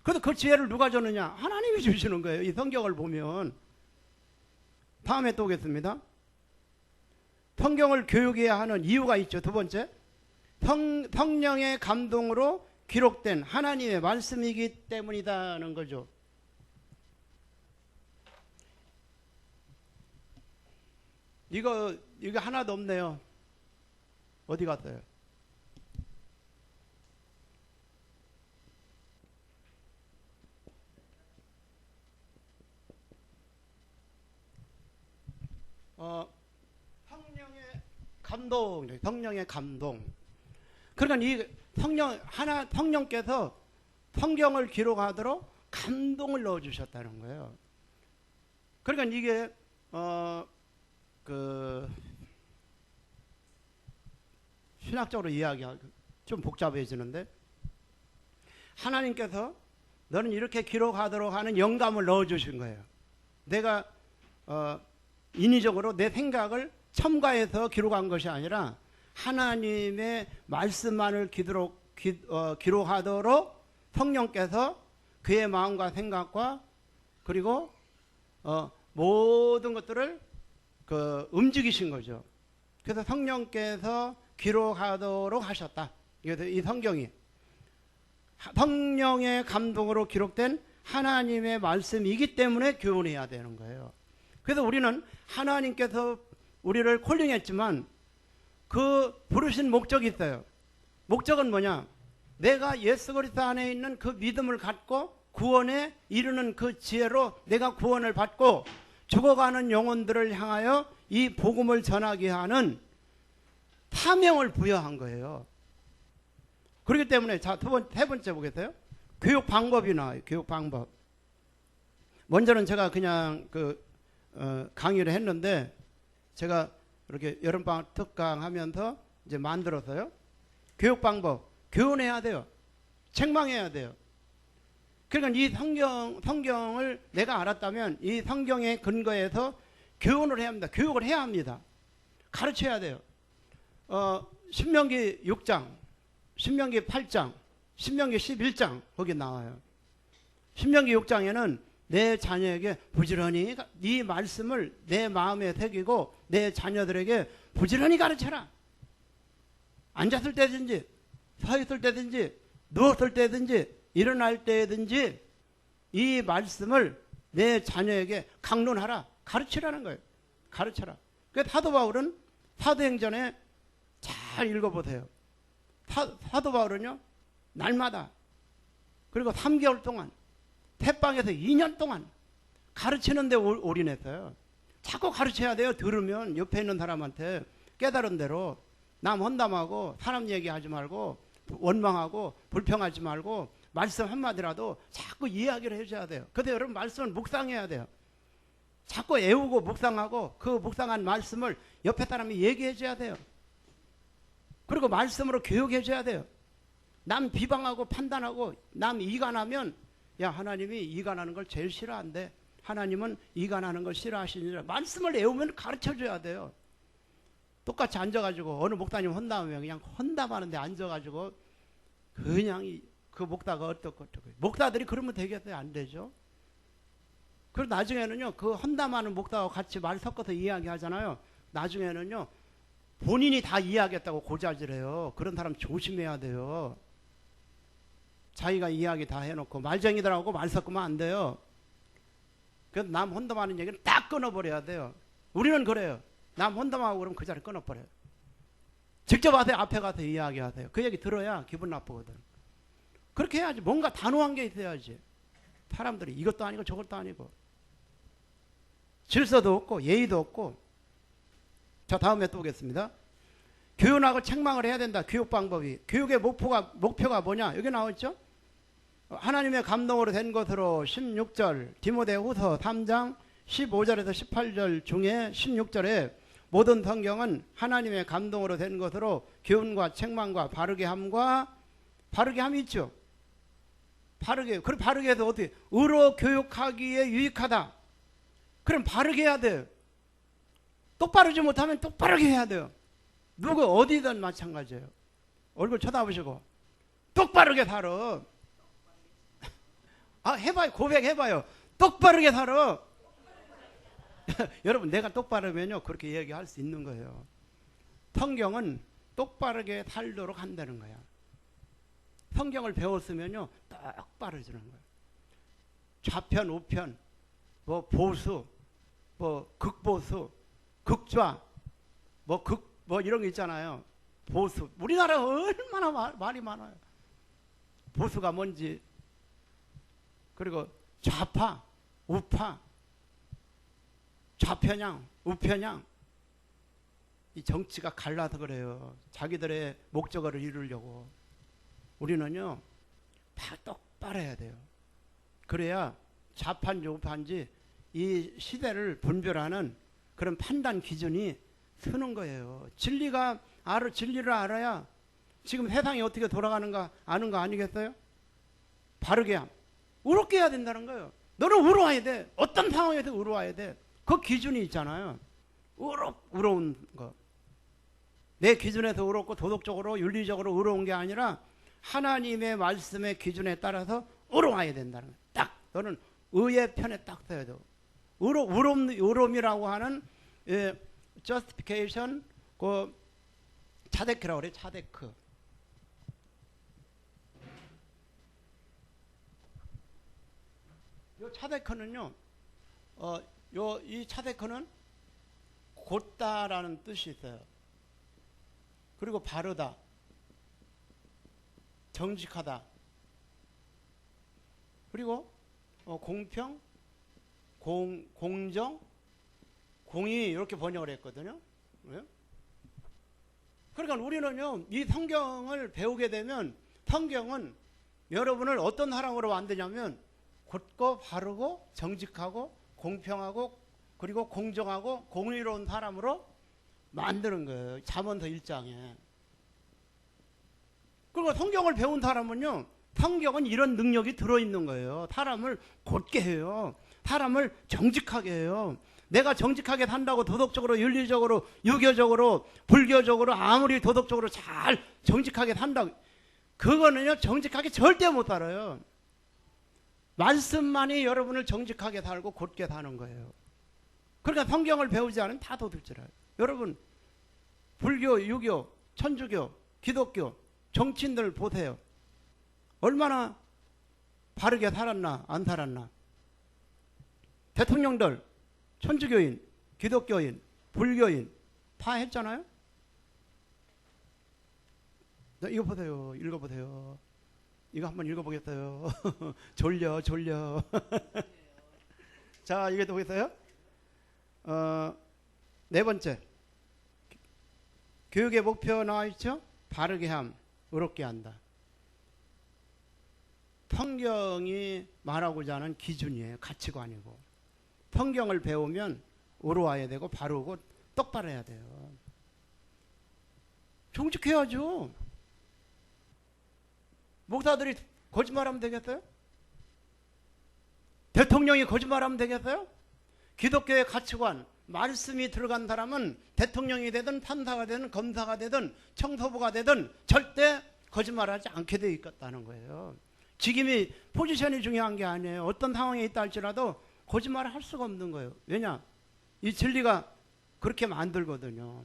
그래서 그 지혜를 누가 줬느냐? 하나님이 주시는 거예요. 이 성경을 보면. 다음에 또 오겠습니다. 성경을 교육해야 하는 이유가 있죠. 두 번째, 성령의 감동으로 기록된 하나님의 말씀이기 때문이다는 거죠. 이거 하나도 없네요. 어디 갔어요? 성령의 감동. 그러니까 이 성령께서 성경을 기록하도록 감동을 넣어주셨다는 거예요. 그러니까 이게 신학적으로 이야기하기 좀 복잡해지는데, 하나님께서 너는 이렇게 기록하도록 하는 영감을 넣어주신 거예요. 내가 인위적으로 내 생각을 첨가해서 기록한 것이 아니라 하나님의 말씀만을 기록하도록 성령께서 그의 마음과 생각과 그리고 모든 것들을 움직이신 거죠. 그래서 성령께서 기록하도록 하셨다. 그래서 이 성경이 성령의 감동으로 기록된 하나님의 말씀이기 때문에 교훈해야 되는 거예요. 그래서 우리는 하나님께서 우리를 콜링했지만 그 부르신 목적이 있어요. 목적은 뭐냐? 내가 예수 그리스도 안에 있는 그 믿음을 갖고 구원에 이르는 그 지혜로 내가 구원을 받고 죽어가는 영혼들을 향하여 이 복음을 전하게 하는 사명을 부여한 거예요. 그렇기 때문에 세 번째 보겠어요? 교육 방법이 나와요. 교육 방법. 먼저는 제가 그냥 강의를 했는데, 제가 이렇게 여름방학 특강 하면서 이제 만들었어요. 교육 방법. 교훈해야 돼요. 책망해야 돼요. 그러니까 이 성경을 내가 알았다면 이 성경의 근거에서 교훈을 해야 합니다. 교육을 해야 합니다. 가르쳐야 돼요. 신명기 6장, 신명기 8장, 신명기 11장 거기 나와요. 신명기 6장에는 내 자녀에게 부지런히 네 말씀을 내 마음에 새기고 내 자녀들에게 부지런히 가르쳐라. 앉았을 때든지 서 있을 때든지 누웠을 때든지 일어날 때든지 이 말씀을 내 자녀에게 강론하라. 가르치라는 거예요. 가르쳐라. 그래서 사도 바울은 사도행전에 잘 읽어보세요. 사도 바울은요, 날마다 그리고 3개월 동안 태방에서 2년 동안 가르치는데 올인했어요. 자꾸 가르쳐야 돼요. 들으면 옆에 있는 사람한테 깨달은 대로 남 헌담하고 사람 얘기하지 말고 원망하고 불평하지 말고 말씀 한마디라도 자꾸 이야기를 해줘야 돼요. 근데 여러분 말씀을 묵상해야 돼요. 자꾸 애우고 묵상하고 그 묵상한 말씀을 옆에 사람이 얘기해 줘야 돼요. 그리고 말씀으로 교육해 줘야 돼요. 남 비방하고 판단하고 남 이간하면, 야, 하나님이 이간하는 걸 제일 싫어한대. 하나님은 이간하는 걸 싫어하시니라. 말씀을 애우면 가르쳐 줘야 돼요. 똑같이 앉아가지고 어느 목사님 헌담하면 그냥 헌담하는데 앉아가지고 그냥 그 목사가 어떻고 목사들이 그러면 되겠어요? 안 되죠. 그리고 나중에는요, 그 헌담하는 목사와 같이 말 섞어서 이야기하잖아요. 나중에는요, 본인이 다 이야기했다고 고자질해요. 그런 사람 조심해야 돼요. 자기가 이야기 다 해놓고 말쟁이들하고 말 섞으면 안 돼요. 그래서 남 헌담하는 얘기는 딱 끊어버려야 돼요. 우리는 그래요. 남 헌담하고 그러면 그 자리 끊어버려요. 직접 하세요. 앞에 가서 이야기하세요. 그 얘기 들어야 기분 나쁘거든. 그렇게 해야지. 뭔가 단호한 게 있어야지. 사람들이 이것도 아니고 저것도 아니고. 질서도 없고 예의도 없고. 자, 다음에 또 보겠습니다. 교훈하고 책망을 해야 된다. 교육 방법이. 교육의 목표가 뭐냐? 여기 나왔죠? 하나님의 감동으로 된 것으로 16절 디모데후서 3장 15절에서 18절 중에 16절에 모든 성경은 하나님의 감동으로 된 것으로 교훈과 책망과 바르게 함이 있죠. 그럼 바르게 해서 어떻게? 의로 교육하기에 유익하다. 그럼 바르게 해야 돼요. 똑바르지 못하면 똑바르게 해야 돼요. 누구 어디든 마찬가지예요. 얼굴 쳐다보시고 똑바르게 살아. 해봐요. 고백해봐요. 똑바르게 살아. 여러분, 내가 똑바르면요 그렇게 얘기할 수 있는 거예요. 성경은 똑바르게 살도록 한다는 거야. 성경을 배웠으면요 똑바르지는 거예요. 좌편 우편 뭐 보수 뭐 극보수 극좌 뭐 이런 거 있잖아요. 보수. 우리나라 얼마나 말이 많아요. 보수가 뭔지. 그리고 좌파 우파 좌편향 우편향. 이 정치가 갈라서 그래요. 자기들의 목적어를 이루려고. 우리는요 다 똑바로 해야 돼요. 그래야 좌판지 우판지 이 시대를 분별하는 그런 판단 기준이 서는 거예요. 진리를 알아야 지금 세상이 어떻게 돌아가는가 아는 거 아니겠어요? 바르게 함. 의롭게 해야 된다는 거예요. 너는 의로워야 돼. 어떤 상황에서 의로워야 돼. 그 기준이 있잖아요. 의로운 거. 내 기준에서 의롭고 도덕적으로 윤리적으로 의로운 게 아니라 하나님의 말씀의 기준에 따라서 의로워야 된다는 거예요. 딱 너는 의의 편에 딱 서야 돼요. 의로움이라고 하는 justification 그 차데크라고 그래요. 차데크. 이 차데크는요. 이 차데크는 곧다라는 뜻이 있어요. 그리고 바르다, 정직하다, 그리고 공평, 공정, 공의 이렇게 번역을 했거든요. 왜? 그러니까 우리는요 이 성경을 배우게 되면 성경은 여러분을 어떤 사람으로 만드냐면 곧고 바르고 정직하고 공평하고 그리고 공정하고 공의로운 사람으로 만드는 거예요. 잠언서 1장에. 그리고 성경을 배운 사람은요 성경은 이런 능력이 들어있는 거예요. 사람을 곧게 해요. 사람을 정직하게 해요. 내가 정직하게 산다고 도덕적으로 윤리적으로 유교적으로 불교적으로 아무리 도덕적으로 잘 정직하게 산다고 그거는요 정직하게 절대 못 살아요. 말씀만이 여러분을 정직하게 살고 곧게 사는 거예요. 그러니까 성경을 배우지 않으면 다 도둑질해요. 여러분 불교, 유교, 천주교, 기독교 정치인들 보세요. 얼마나 바르게 살았나 안 살았나. 대통령들 천주교인, 기독교인, 불교인 다 했잖아요. 이거 보세요. 읽어보세요. 이거 한번 읽어보겠어요. 졸려. 자, 이게 또 보겠어요? 네 번째. 교육의 목표 나와 있죠? 바르게 함, 의롭게 한다. 성경이 말하고자 하는 기준이에요. 가치관이고. 성경을 배우면 의로워야 되고 바르고 똑바로 해야 돼요. 정직해야죠. 목사들이 거짓말하면 되겠어요? 대통령이 거짓말하면 되겠어요? 기독교의 가치관, 말씀이 들어간 사람은 대통령이 되든 판사가 되든 검사가 되든 청소부가 되든 절대 거짓말하지 않게 돼 있다는 거예요. 직임이 포지션이 중요한 게 아니에요. 어떤 상황에 있다 할지라도 거짓말을 할 수가 없는 거예요. 왜냐? 이 진리가 그렇게 만들거든요.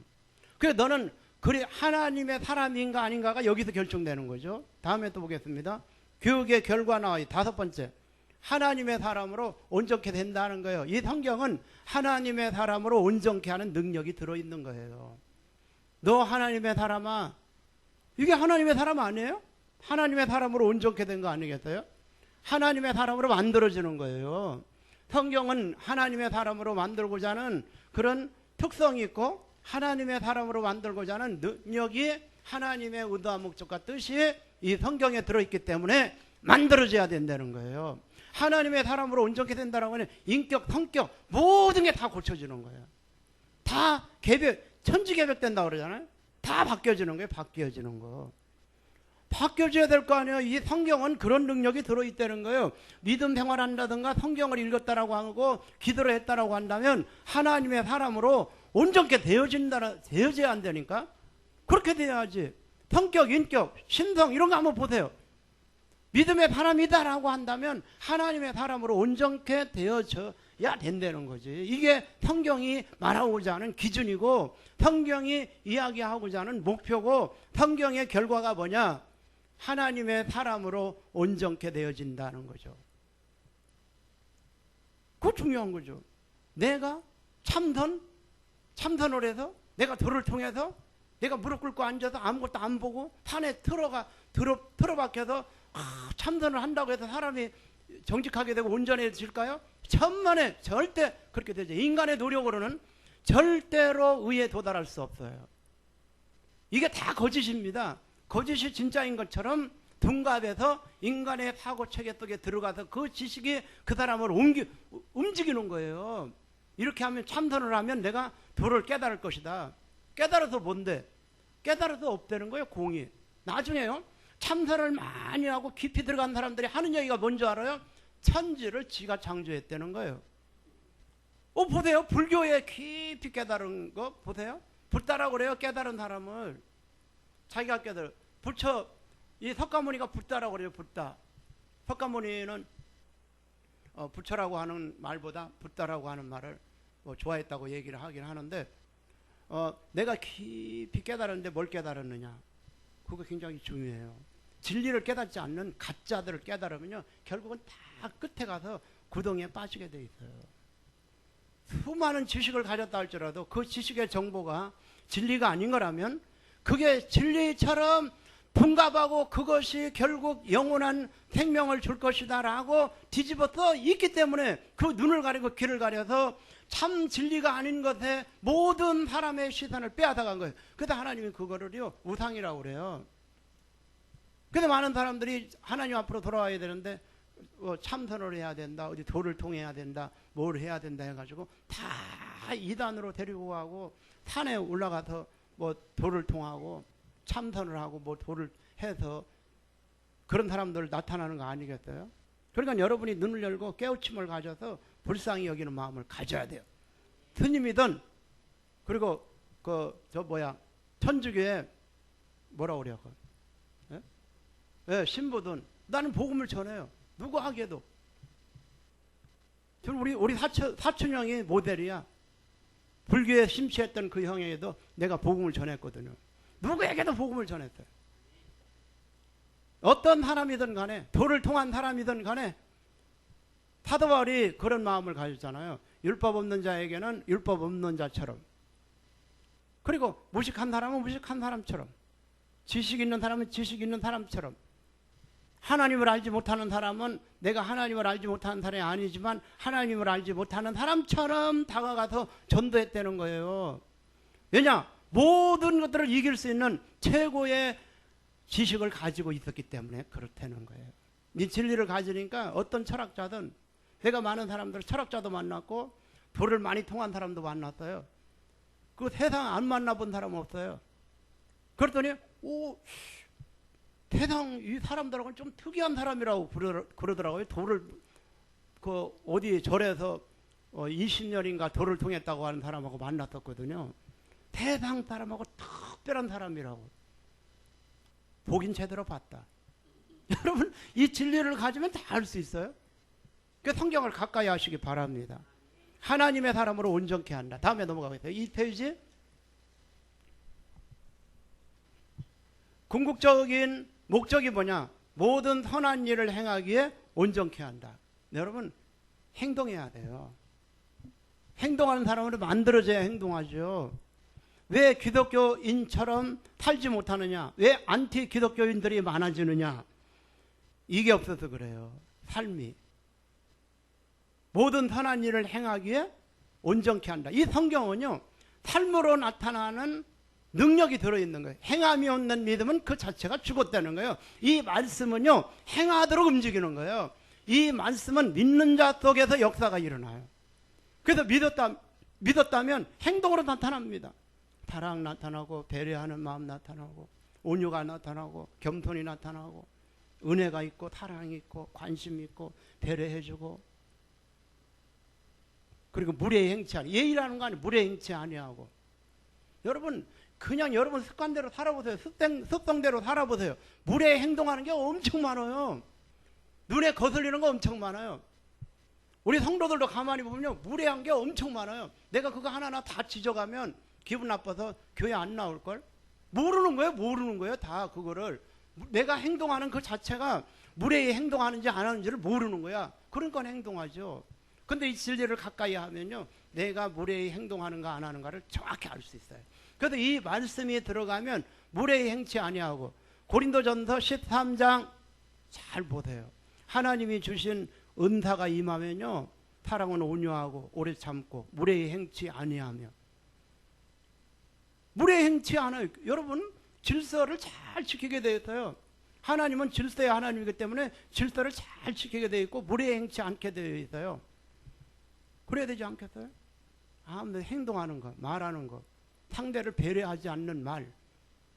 그래서 너는 그래 하나님의 사람인가 아닌가가 여기서 결정되는 거죠. 다음에 또 보겠습니다. 교육의 결과 나와요. 5번째. 하나님의 사람으로 온전케 된다는 거예요. 이 성경은 하나님의 사람으로 온전케 하는 능력이 들어있는 거예요. 너 하나님의 사람아. 이게 하나님의 사람 아니에요? 하나님의 사람으로 온전케 된 거 아니겠어요? 하나님의 사람으로 만들어지는 거예요. 성경은 하나님의 사람으로 만들고자 하는 그런 특성이 있고 하나님의 사람으로 만들고자 하는 능력이 하나님의 의도와 목적과 뜻이 이 성경에 들어있기 때문에 만들어져야 된다는 거예요. 하나님의 사람으로 온전케 된다는 건 인격, 성격 모든 게 다 고쳐지는 거예요. 다 개별, 천지개벽된다고 그러잖아요. 다 바뀌어지는 거예요. 바뀌어지는 거. 바뀌어져야 될 거 아니에요. 이 성경은 그런 능력이 들어있다는 거예요. 믿음 생활한다든가 성경을 읽었다라고 하고 기도를 했다라고 한다면 하나님의 사람으로 온전케 되어져야 한다니까. 그렇게 돼야지. 성격, 인격, 신성 이런 거 한번 보세요. 믿음의 사람이다라고 한다면 하나님의 사람으로 온전케 되어져야 된다는 거지. 이게 성경이 말하고자 하는 기준이고 성경이 이야기하고자 하는 목표고 성경의 결과가 뭐냐? 하나님의 사람으로 온전케 되어진다는 거죠. 그거 중요한 거죠. 내가 참선을 해서 내가 도를 통해서 내가 무릎 꿇고 앉아서 아무것도 안 보고 산에 틀어박혀서 참선을 한다고 해서 사람이 정직하게 되고 온전해질까요? 천만에 절대 그렇게 되죠. 인간의 노력으로는 절대로 의에 도달할 수 없어요. 이게 다 거짓입니다. 거짓이 진짜인 것처럼 둔갑해서 인간의 사고체계 속에 들어가서 그 지식이 그 사람을 움직이는 거예요. 이렇게 하면 참선을 하면 내가 도를 깨달을 것이다. 깨달아서 뭔데? 깨달아서 없다는 거예요. 공이. 나중에요. 참선을 많이 하고 깊이 들어간 사람들이 하는 얘기가 뭔지 알아요? 천지를 지가 창조했다는 거예요. 보세요. 불교에 깊이 깨달은 거 보세요. 붓다라고 그래요. 깨달은 사람을. 자기가 깨달아. 부처, 이 석가모니가 붓다라고 그래요. 붓다. 석가모니는 부처라고 하는 말보다 붓다라고 하는 말을 좋아했다고 얘기를 하긴 하는데 내가 깊이 깨달았는데 뭘 깨달았느냐. 그거 굉장히 중요해요. 진리를 깨닫지 않는 가짜들을 깨달으면요. 결국은 다 끝에 가서 구덩이에 빠지게 돼 있어요. 수많은 지식을 가졌다 할지라도 그 지식의 정보가 진리가 아닌 거라면 그게 진리처럼 둔갑하고 그것이 결국 영원한 생명을 줄 것이다 라고 뒤집어서 있기 때문에 그 눈을 가리고 귀를 가려서 참 진리가 아닌 것에 모든 사람의 시선을 빼앗아간 거예요. 그래서 하나님이 그거를요 우상이라고 그래요. 그래서 많은 사람들이 하나님 앞으로 돌아와야 되는데 참선을 해야 된다, 어디 도를 통해야 된다, 뭘 해야 된다 해가지고 다 이단으로 데리고 가고 산에 올라가서 도를 통하고 참선을 하고 도를 해서 그런 사람들 나타나는 거 아니겠어요? 그러니까 여러분이 눈을 열고 깨우침을 가져서 불쌍히 여기는 마음을 가져야 돼요. 스님이든 그리고 천주교에 뭐라고 그래요? 신부든 나는 복음을 전해요. 누구에게도. 우리 사촌 형이 모델이야. 불교에 심취했던 그 형에게도 내가 복음을 전했거든요. 누구에게도 복음을 전했어요. 어떤 사람이든 간에 도를 통한 사람이든 간에 사도 바울이 그런 마음을 가졌잖아요. 율법 없는 자에게는 율법 없는 자처럼, 그리고 무식한 사람은 무식한 사람처럼, 지식 있는 사람은 지식 있는 사람처럼, 하나님을 알지 못하는 사람은 내가 하나님을 알지 못하는 사람이 아니지만 하나님을 알지 못하는 사람처럼 다가가서 전도했다는 거예요. 왜냐? 모든 것들을 이길 수 있는 최고의 지식을 가지고 있었기 때문에 그렇다는 거예요. 이 진리를 가지니까 어떤 철학자든, 내가 많은 사람들 철학자도 만났고 도를 많이 통한 사람도 만났어요. 그 세상 안 만나본 사람은 없어요. 그랬더니 세상 이 사람들하고는 좀 특이한 사람이라고 그러더라고요. 도를 어디 절에서 20년인가 도를 통했다고 하는 사람하고 만났었거든요. 세상 사람하고 특별한 사람이라고. 보긴 제대로 봤다. 여러분 이 진리를 가지면 다 알 수 있어요. 그 성경을 가까이 하시기 바랍니다. 하나님의 사람으로 온전케 한다. 다음에 넘어가겠습니다. 이 페이지. 궁극적인 목적이 뭐냐? 모든 선한 일을 행하기에 온전케 한다. 여러분 행동해야 돼요. 행동하는 사람으로 만들어져야 행동하죠. 왜 기독교인처럼 살지 못하느냐? 왜 안티 기독교인들이 많아지느냐? 이게 없어서 그래요. 삶이. 모든 선한 일을 행하기에 온전케 한다. 이 성경은요, 삶으로 나타나는 능력이 들어있는 거예요. 행함이 없는 믿음은 그 자체가 죽었다는 거예요. 이 말씀은요, 행하도록 움직이는 거예요. 이 말씀은 믿는 자 속에서 역사가 일어나요. 그래서 믿었다면 행동으로 나타납니다. 사랑 나타나고, 배려하는 마음 나타나고, 온유가 나타나고, 겸손이 나타나고, 은혜가 있고, 사랑이 있고, 관심이 있고, 배려해주고, 그리고 무례히 행치 아니, 예의라는 거 아니에요. 무례히 행치 아니하고. 여러분 그냥 여러분 습관대로 살아보세요. 습성대로 살아보세요. 무례히 행동하는 게 엄청 많아요. 눈에 거슬리는 거 엄청 많아요. 우리 성도들도 가만히 보면요, 무례한 게 엄청 많아요. 내가 그거 하나하나 다 지적하면 기분 나빠서 교회 안 나올걸? 모르는 거예요. 다 그거를. 내가 행동하는 그 자체가 무례히 행동하는지 안 하는지를 모르는 거야. 그러니까 행동하죠. 근데 이 진리를 가까이 하면요, 내가 무례히 행동하는가 안 하는가를 정확히 알 수 있어요. 그래서 이 말씀이 들어가면 무례히 행치 아니하고, 고린도전서 13장 잘 보세요. 하나님이 주신 은사가 임하면요, 사랑은 온유하고 오래 참고 무례히 행치 아니하며. 무례히 행치 않아요. 여러분 질서를 잘 지키게 되어 있어요. 하나님은 질서의 하나님이기 때문에 질서를 잘 지키게 되어 있고 무례히 행치 않게 되어 있어요. 그래야 되지 않겠어요? 아무튼 행동하는 것, 말하는 것, 상대를 배려하지 않는 말,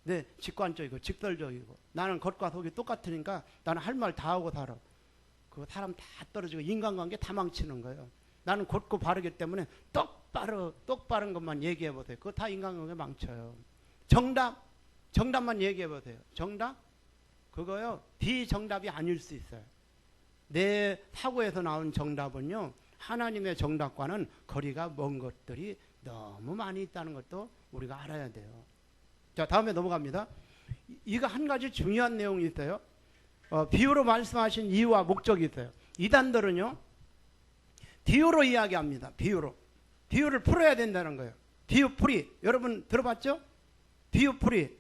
네, 직관적이고 직설적이고, 나는 겉과 속이 똑같으니까 나는 할 말 다 하고 살아. 그 사람 다 떨어지고 인간관계 다 망치는 거예요. 나는 곧고 바르기 때문에 똑바른 것만 얘기해 보세요. 그거 다 인간관계 망쳐요. 정답만 얘기해 보세요. 정답? 그거요, 비정답이 아닐 수 있어요. 내 사고에서 나온 정답은요, 하나님의 정답과는 거리가 먼 것들이 너무 많이 있다는 것도 우리가 알아야 돼요. 자, 다음에 넘어갑니다. 이거 한 가지 중요한 내용이 있어요. 비유로 말씀하신 이유와 목적이 있어요. 이단들은요, 비유로 이야기합니다. 비유를 풀어야 된다는 거예요. 비유풀이. 여러분 들어봤죠? 비유풀이.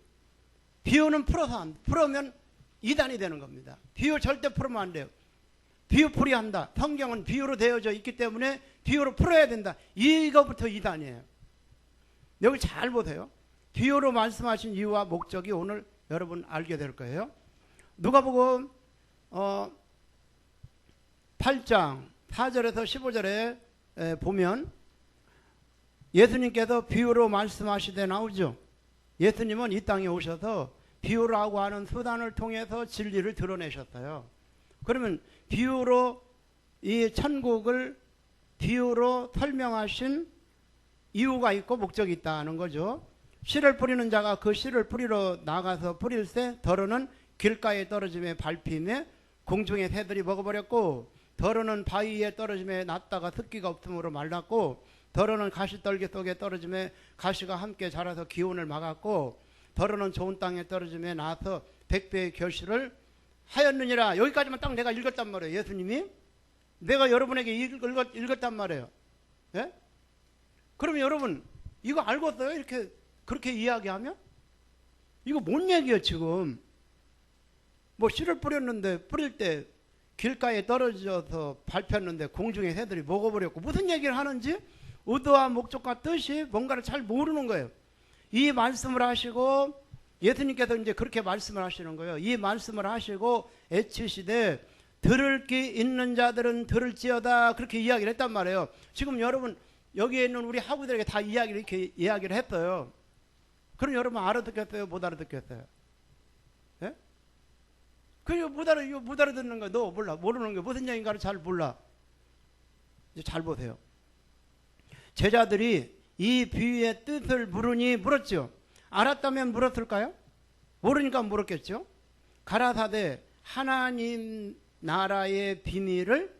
비유는 풀으면 이단이 되는 겁니다. 비유 절대 풀으면 안 돼요. 비유풀이 한다. 성경은 비유로 되어져 있기 때문에 비유로 풀어야 된다. 이거부터 이단이에요. 여기 잘 보세요. 비유로 말씀하신 이유와 목적이 오늘 여러분 알게 될 거예요. 누가복음 8장 4절에서 15절에 보면 예수님께서 비유로 말씀하시되 나오죠. 예수님은 이 땅에 오셔서 비유라고 하는 수단을 통해서 진리를 드러내셨어요. 그러면 비유로 이 천국을 비유로 설명하신 이유가 있고 목적이 있다는 거죠. 씨를 뿌리는 자가 그 씨를 뿌리러 나가서 뿌릴새 더러는 길가에 떨어짐에 밟힘에 공중의 새들이 먹어버렸고, 더러는 바위에 떨어짐에 났다가 습기가 없음으로 말랐고, 더러는 가시떨기 속에 떨어짐에 가시가 함께 자라서 기온을 막았고, 더러는 좋은 땅에 떨어짐에 나서 100배의 결실을 하였느니라. 여기까지만 딱 내가 읽었단 말이에요. 예수님이 내가 여러분에게 읽었단 말이에요. 예? 그러면 여러분 이거 알겠어요? 이렇게 그렇게 이야기하면 이거 뭔 얘기예요? 지금 뭐 씨를 뿌렸는데 뿌릴 때 길가에 떨어져서 밟혔는데 공중에 새들이 먹어버렸고, 무슨 얘기를 하는지 의도와 목적과 뜻이 뭔가를 잘 모르는 거예요. 이 말씀을 하시고 예수님께서 이제 그렇게 말씀을 하시는 거예요. 이 말씀을 하시고 애치시되 들을 귀 있는 자들은 들을지어다, 그렇게 이야기를 했단 말이에요. 지금 여러분 여기에 있는 우리 학우들에게 다 이렇게 이야기를 했어요. 그럼 여러분 알아듣겠어요? 못 알아듣겠어요? 예? 그리고 못 알아듣는 거 너 몰라. 모르는 게 무슨 얘기인가를 잘 몰라. 이제 잘 보세요. 제자들이 이 비유의 뜻을 물으니 물었죠. 알았다면 물었을까요? 모르니까 물었겠죠. 가라사대 하나님 나라의 비밀을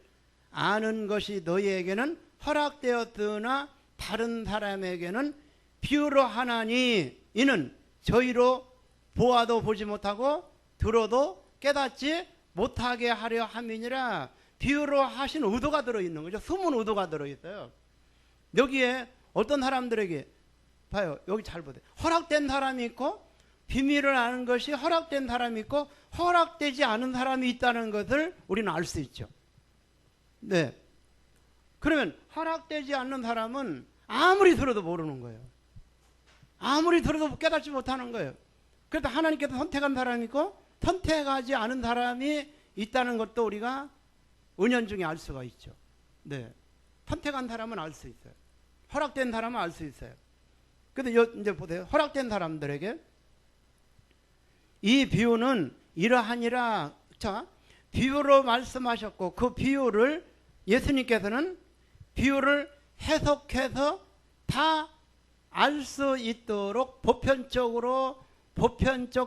아는 것이 너희에게는 허락되었으나 다른 사람에게는 비유로 하나니 이는 저희로 보아도 보지 못하고 들어도 깨닫지 못하게 하려 함이니라. 비유로 하신 의도가 들어있는 거죠. 숨은 의도가 들어있어요. 여기에 어떤 사람들에게 봐요. 여기 잘 보세요. 허락된 사람이 있고 비밀을 아는 것이 허락된 사람이 있고 허락되지 않은 사람이 있다는 것을 우리는 알 수 있죠. 네. 그러면 허락되지 않는 사람은 아무리 들어도 모르는 거예요. 아무리 들어도 깨닫지 못하는 거예요. 그래서 하나님께서 선택한 사람이 있고 선택하지 않은 사람이 있다는 것도 우리가 은연중에 알 수가 있죠. 네. 선택한 사람은 알 수 있어요. 허락된 사람은 알 수 있어요. 그런데 이제 보세요. 허락된 사람들에게 이 비유는 이러하니라. 자, 비유로 말씀하셨고 그 비유를 예수님께서는 비유를 해석해서 다 알 수 있도록 보편적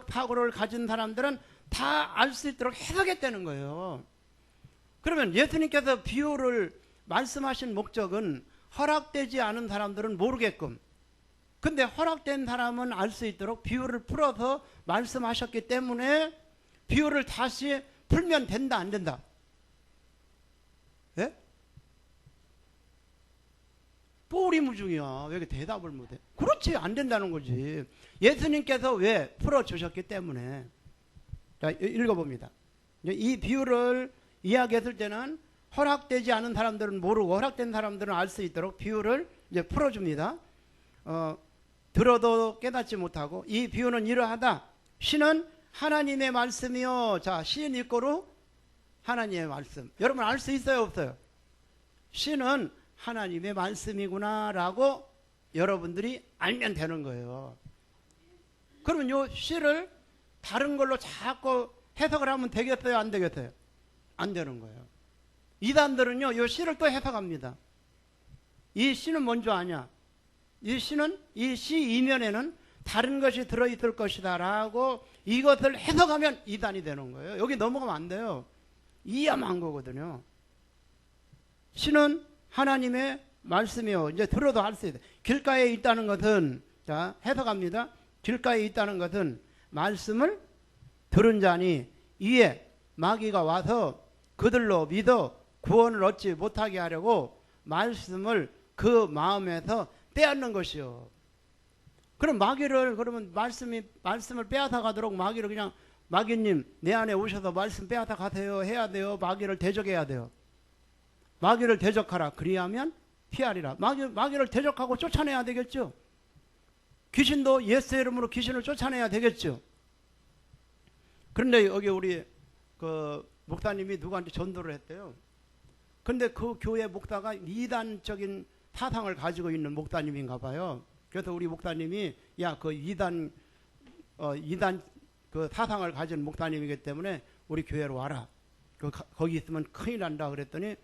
사고를 가진 사람들은 다 알 수 있도록 해석했다는 거예요. 그러면 예수님께서 비유를 말씀하신 목적은 허락되지 않은 사람들은 모르게끔, 근데 허락된 사람은 알 수 있도록 비유를 풀어서 말씀하셨기 때문에 비유를 다시 풀면 된다 안 된다? 예? 뽀리무중이야. 왜 이렇게 대답을 못해? 그렇지, 안 된다는 거지. 예수님께서 왜 풀어주셨기 때문에. 자, 읽어봅니다. 이 비유를 이야기했을 때는 허락되지 않은 사람들은 모르고 허락된 사람들은 알 수 있도록 비유를 이제 풀어줍니다. 들어도 깨닫지 못하고 이 비유는 이러하다. 시는 하나님의 말씀이요. 자, 시인 일고로 하나님의 말씀. 여러분 알 수 있어요, 없어요? 시는 하나님의 말씀이구나 라고 여러분들이 알면 되는 거예요. 그러면 요 시를 다른 걸로 자꾸 해석을 하면 되겠어요, 안 되겠어요? 안 되는 거예요. 이단들은요, 요 시를 또 해석합니다. 이 시는 뭔지 아냐? 이 시는, 이 시 이면에는 다른 것이 들어있을 것이다 라고 이것을 해석하면 이단이 되는 거예요. 여기 넘어가면 안 돼요. 이해만 거거든요. 시는 하나님의 말씀이요. 이제 들어도 할 수 있어요. 길가에 있다는 것은, 자, 해석합니다. 길가에 있다는 것은 말씀을 들은 자니 이에 마귀가 와서 그들로 믿어 구원을 얻지 못하게 하려고 말씀을 그 마음에서 빼앗는 것이요. 그럼 마귀를, 그러면 말씀을 빼앗아 가도록 마귀를 그냥, 마귀님 내 안에 오셔서 말씀 빼앗아 가세요 해야 돼요? 마귀를 대적해야 돼요? 마귀를 대적하라. 그리하면 피하리라. 마귀를 대적하고 쫓아내야 되겠죠. 귀신도 예수의 이름으로 귀신을 쫓아내야 되겠죠. 그런데 여기 우리 그 목사님이 누구한테 전도를 했대요. 근데 그 교회 목사가 이단적인 사상을 가지고 있는 목사님인가 봐요. 그래서 우리 목사님이 야, 그 이단 그 사상을 가진 목사님이기 때문에 우리 교회로 와라. 거기 있으면 큰일 난다 그랬더니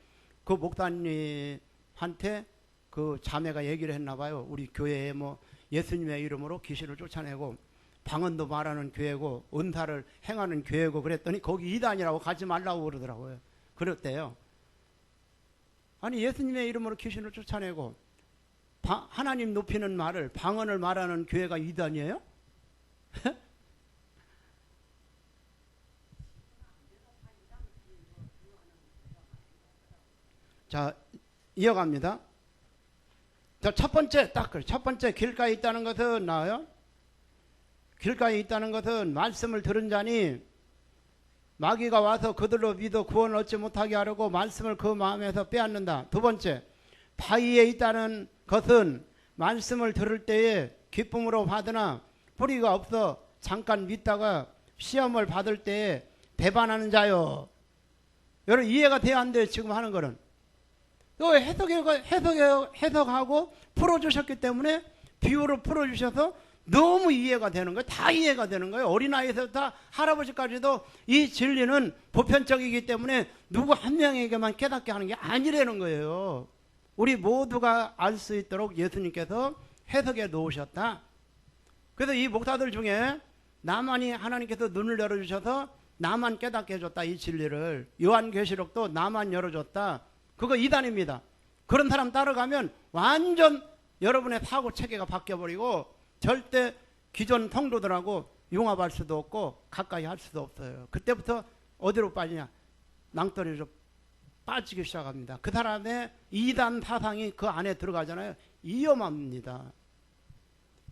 그 목사님한테 그 자매가 얘기를 했나 봐요. 우리 교회에 뭐 예수님의 이름으로 귀신을 쫓아내고 방언도 말하는 교회고 은사를 행하는 교회고 그랬더니 거기 이단이라고 가지 말라고 그러더라고요. 그랬대요. 아니, 예수님의 이름으로 귀신을 쫓아내고 하나님 높이는 말을, 방언을 말하는 교회가 이단이에요? 자, 이어갑니다. 자, 첫 번째, 첫 번째, 길가에 있다는 것은 나와요. 길가에 있다는 것은 말씀을 들은 자니 마귀가 와서 그들로 믿어 구원을 얻지 못하게 하려고 말씀을 그 마음에서 빼앗는다. 두 번째, 바위에 있다는 것은 말씀을 들을 때에 기쁨으로 받으나 뿌리가 없어 잠깐 믿다가 시험을 받을 때에 배반하는 자요. 여러분 이해가 돼야 안 돼요, 지금 하는 거는. 또 해석하고 풀어주셨기 때문에 비유로 풀어주셔서 너무 이해가 되는 거예요. 다 이해가 되는 거예요. 어린아이에서 다 할아버지까지도 이 진리는 보편적이기 때문에 누구 한 명에게만 깨닫게 하는 게 아니라는 거예요. 우리 모두가 알 수 있도록 예수님께서 해석해 놓으셨다. 그래서 이 목사들 중에 나만이 하나님께서 눈을 열어주셔서 나만 깨닫게 해줬다. 이 진리를. 요한계시록도 나만 열어줬다. 그거 이단입니다. 그런 사람 따라가면 완전 여러분의 사고 체계가 바뀌어버리고 절대 기존 통도들하고 융합할 수도 없고 가까이 할 수도 없어요. 그때부터 어디로 빠지냐? 낭떠러지로 빠지기 시작합니다. 그 사람의 이단 사상이 그 안에 들어가잖아요. 위험합니다.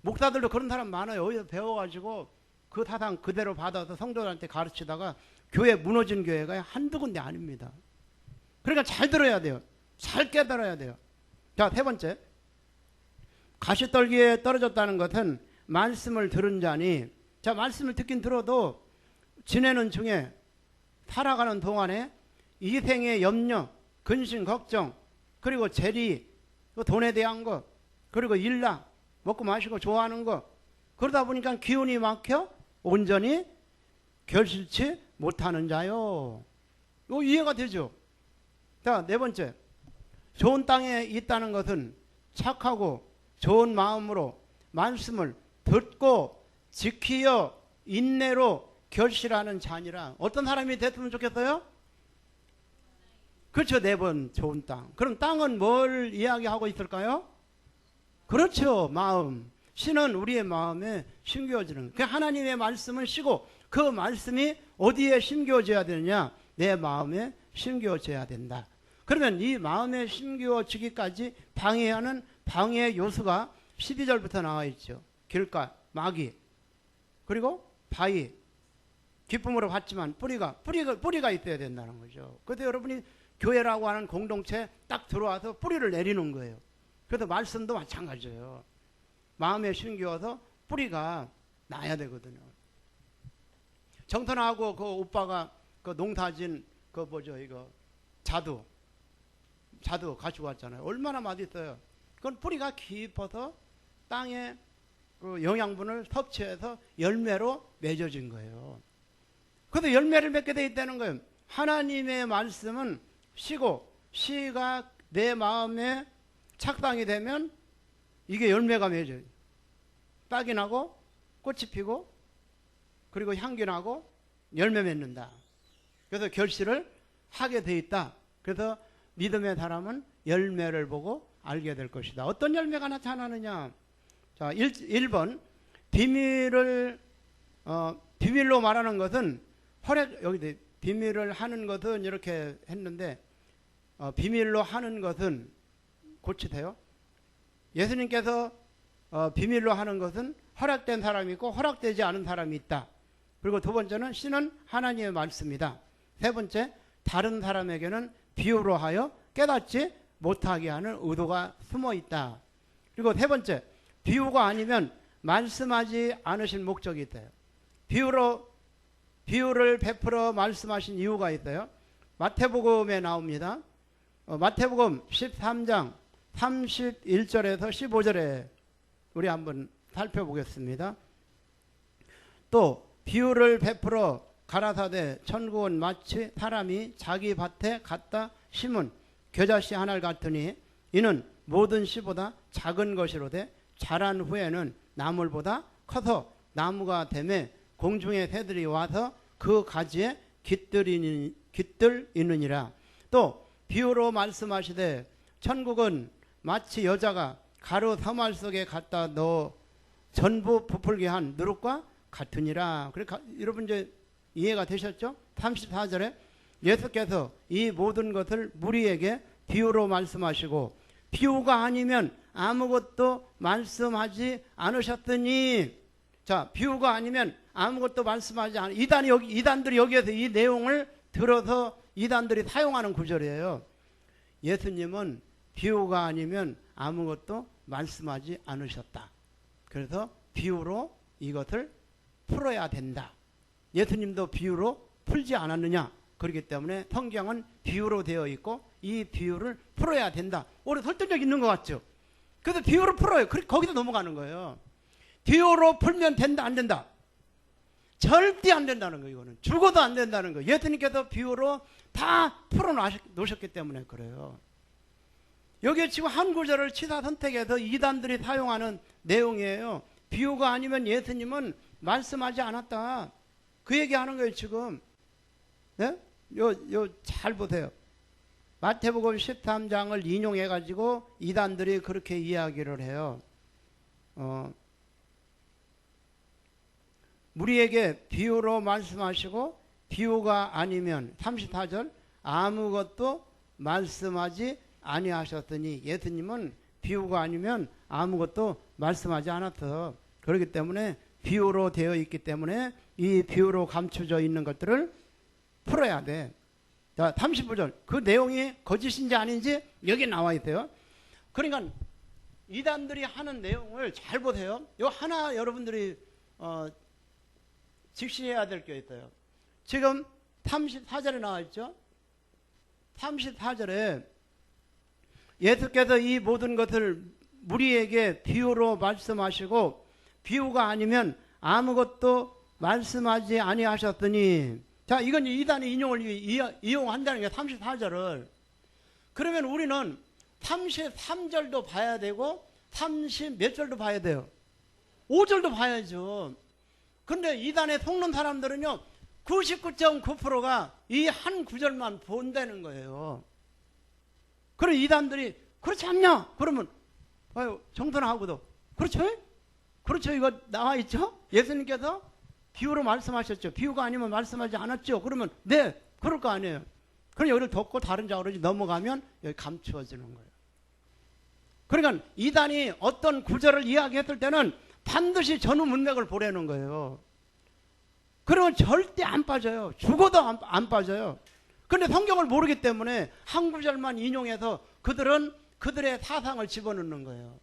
목사들도 그런 사람 많아요. 어디서 배워가지고 그 사상 그대로 받아서 성도들한테 가르치다가 교회 무너진 교회가 한두 군데 아닙니다. 그러니까 잘 들어야 돼요. 잘 깨달아야 돼요. 자, 세 번째. 가시떨기에 떨어졌다는 것은 말씀을 들은 자니, 자, 말씀을 듣긴 들어도 지내는 중에 살아가는 동안에 이생의 염려, 근심, 걱정, 그리고 재리, 돈에 대한 거, 그리고 일나, 먹고 마시고 좋아하는 거, 그러다 보니까 기운이 막혀 온전히 결실치 못하는 자요. 이거 이해가 되죠? 자, 네 번째. 좋은 땅에 있다는 것은 착하고 좋은 마음으로 말씀을 듣고 지키어 인내로 결실하는 자니라. 어떤 사람이 됐으면 좋겠어요? 그렇죠. 네 번 좋은 땅. 그럼 땅은 뭘 이야기하고 있을까요? 그렇죠. 마음. 신은 우리의 마음에 심겨지는. 그 하나님의 말씀은 시고 그 말씀이 어디에 심겨져야 되느냐? 내 마음에 심겨져야 된다. 그러면 이 마음에 심겨지기까지 방해하는 방해 요소가 12절부터 나와 있죠. 길가, 마귀, 그리고 바위. 기쁨으로 받지만 뿌리가 있어야 된다는 거죠. 그래서 여러분이 교회라고 하는 공동체에 딱 들어와서 뿌리를 내리는 거예요. 그래서 말씀도 마찬가지예요. 마음에 심겨서 뿌리가 나야 되거든요. 정선하고 그 오빠가 그 농사진 그 뭐죠, 이거 자두 가지고 왔잖아요. 얼마나 맛있어요. 그건 뿌리가 깊어서 땅에 그 영양분을 섭취해서 열매로 맺어진 거예요. 그래서 열매를 맺게 돼 있다는 거예요. 하나님의 말씀은 시고 시가 내 마음에 착상이 되면 이게 열매가 맺어요. 딱이 나고 꽃이 피고 그리고 향기 나고 열매 맺는다. 그래서 결실을 하게 돼 있다. 그래서 믿음의 사람은 열매를 보고 알게 될 것이다. 어떤 열매가 나타나느냐? 자, 1번 비밀로 말하는 것은 여기 비밀을 하는 것은 이렇게 했는데 비밀로 하는 것은 고치세요. 예수님께서 비밀로 하는 것은 허락된 사람이 있고 허락되지 않은 사람이 있다. 그리고 두 번째는 신은 하나님의 말씀이다. 세 번째, 다른 사람에게는 비유로 하여 깨닫지 못하게 하는 의도가 숨어 있다. 그리고 세 번째, 비유가 아니면 말씀하지 않으신 목적이 있어요. 비유를 베풀어 말씀하신 이유가 있어요. 마태복음에 나옵니다. 마태복음 13장 31절에서 15절에 우리 한번 살펴보겠습니다. 또 비유를 베풀어 가라사대 천국은 마치 사람이 자기 밭에 갖다 심은 겨자씨 하나 같으니 이는 모든 씨보다 작은 것이로되 자란 후에는 나물보다 커서 나무가 되매 공중의 새들이 와서 그 가지에 깃들이느니라. 또 비유로 말씀하시되 천국은 마치 여자가 가루 서말 속에 갖다 넣어 전부 부풀게 한 누룩과 같으니라. 여러분 이제 이해가 되셨죠? 34절에 예수께서 이 모든 것을 무리에게 비유로 말씀하시고 비유가 아니면 아무것도 말씀하지 않으셨더니, 자, 비유가 아니면 아무것도 말씀하지 않은 이단들이 여기에서 이 내용을 들어서 이단들이 사용하는 구절이에요. 예수님은 비유가 아니면 아무것도 말씀하지 않으셨다. 그래서 비유로 이것을 풀어야 된다. 예수님도 비유로 풀지 않았느냐? 그렇기 때문에 성경은 비유로 되어 있고 이 비유를 풀어야 된다. 오히려 설득력 있는 것 같죠? 그래서 비유로 풀어요. 거기서 넘어가는 거예요. 비유로 풀면 된다, 안 된다? 절대 안 된다는 거예요. 이거는 죽어도 안 된다는 거예요. 예수님께서 비유로 다 풀어 놓으셨기 때문에 그래요. 여기에 지금 한 구절을 치사 선택해서 이단들이 사용하는 내용이에요. 비유가 아니면 예수님은 말씀하지 않았다. 그 얘기하는 거예요. 지금 네? 요 잘 보세요. 마태복음 13장을 인용해 가지고 이단들이 그렇게 이야기를 해요. 우리에게 비유로 말씀하시고 비유가 아니면 34절 아무것도 말씀하지 아니하셨더니, 예수님은 비유가 아니면 아무것도 말씀하지 않았어. 그렇기 때문에 비유로 되어 있기 때문에 이 비유로 감춰져 있는 것들을 풀어야 돼. 자, 35절 그 내용이 거짓인지 아닌지 여기 나와 있어요. 그러니까 이단들이 하는 내용을 잘 보세요. 요 하나 여러분들이 직시해야 될 게 있어요. 지금 34절에 나와 있죠. 34절에 예수께서 이 모든 것을 우리에게 비유로 말씀하시고 비유가 아니면 아무것도 말씀하지 아니하셨더니, 자, 이건 이단의 인용을 이용한다는 게 34절을. 그러면 우리는 33절도 봐야 되고 30 몇 절도 봐야 돼요. 5절도 봐야죠. 근데 이단에 속는 사람들은요 99.9%가 이 한 구절만 본다는 거예요. 그럼 이단들이 그렇지 않냐? 그러면 아유, 정선하고도 그렇죠? 그렇죠. 이거 나와 있죠? 예수님께서 비유로 말씀하셨죠. 비유가 아니면 말씀하지 않았죠. 그러면 네, 그럴 거 아니에요. 그럼 여기를 덮고 다른 자로 넘어가면 여기 감추어지는 거예요. 그러니까 이단이 어떤 구절을 이야기했을 때는 반드시 전후 문맥을 보려는 거예요. 그러면 절대 안 빠져요. 죽어도 안 빠져요. 그런데 성경을 모르기 때문에 한 구절만 인용해서 그들은 그들의 사상을 집어넣는 거예요.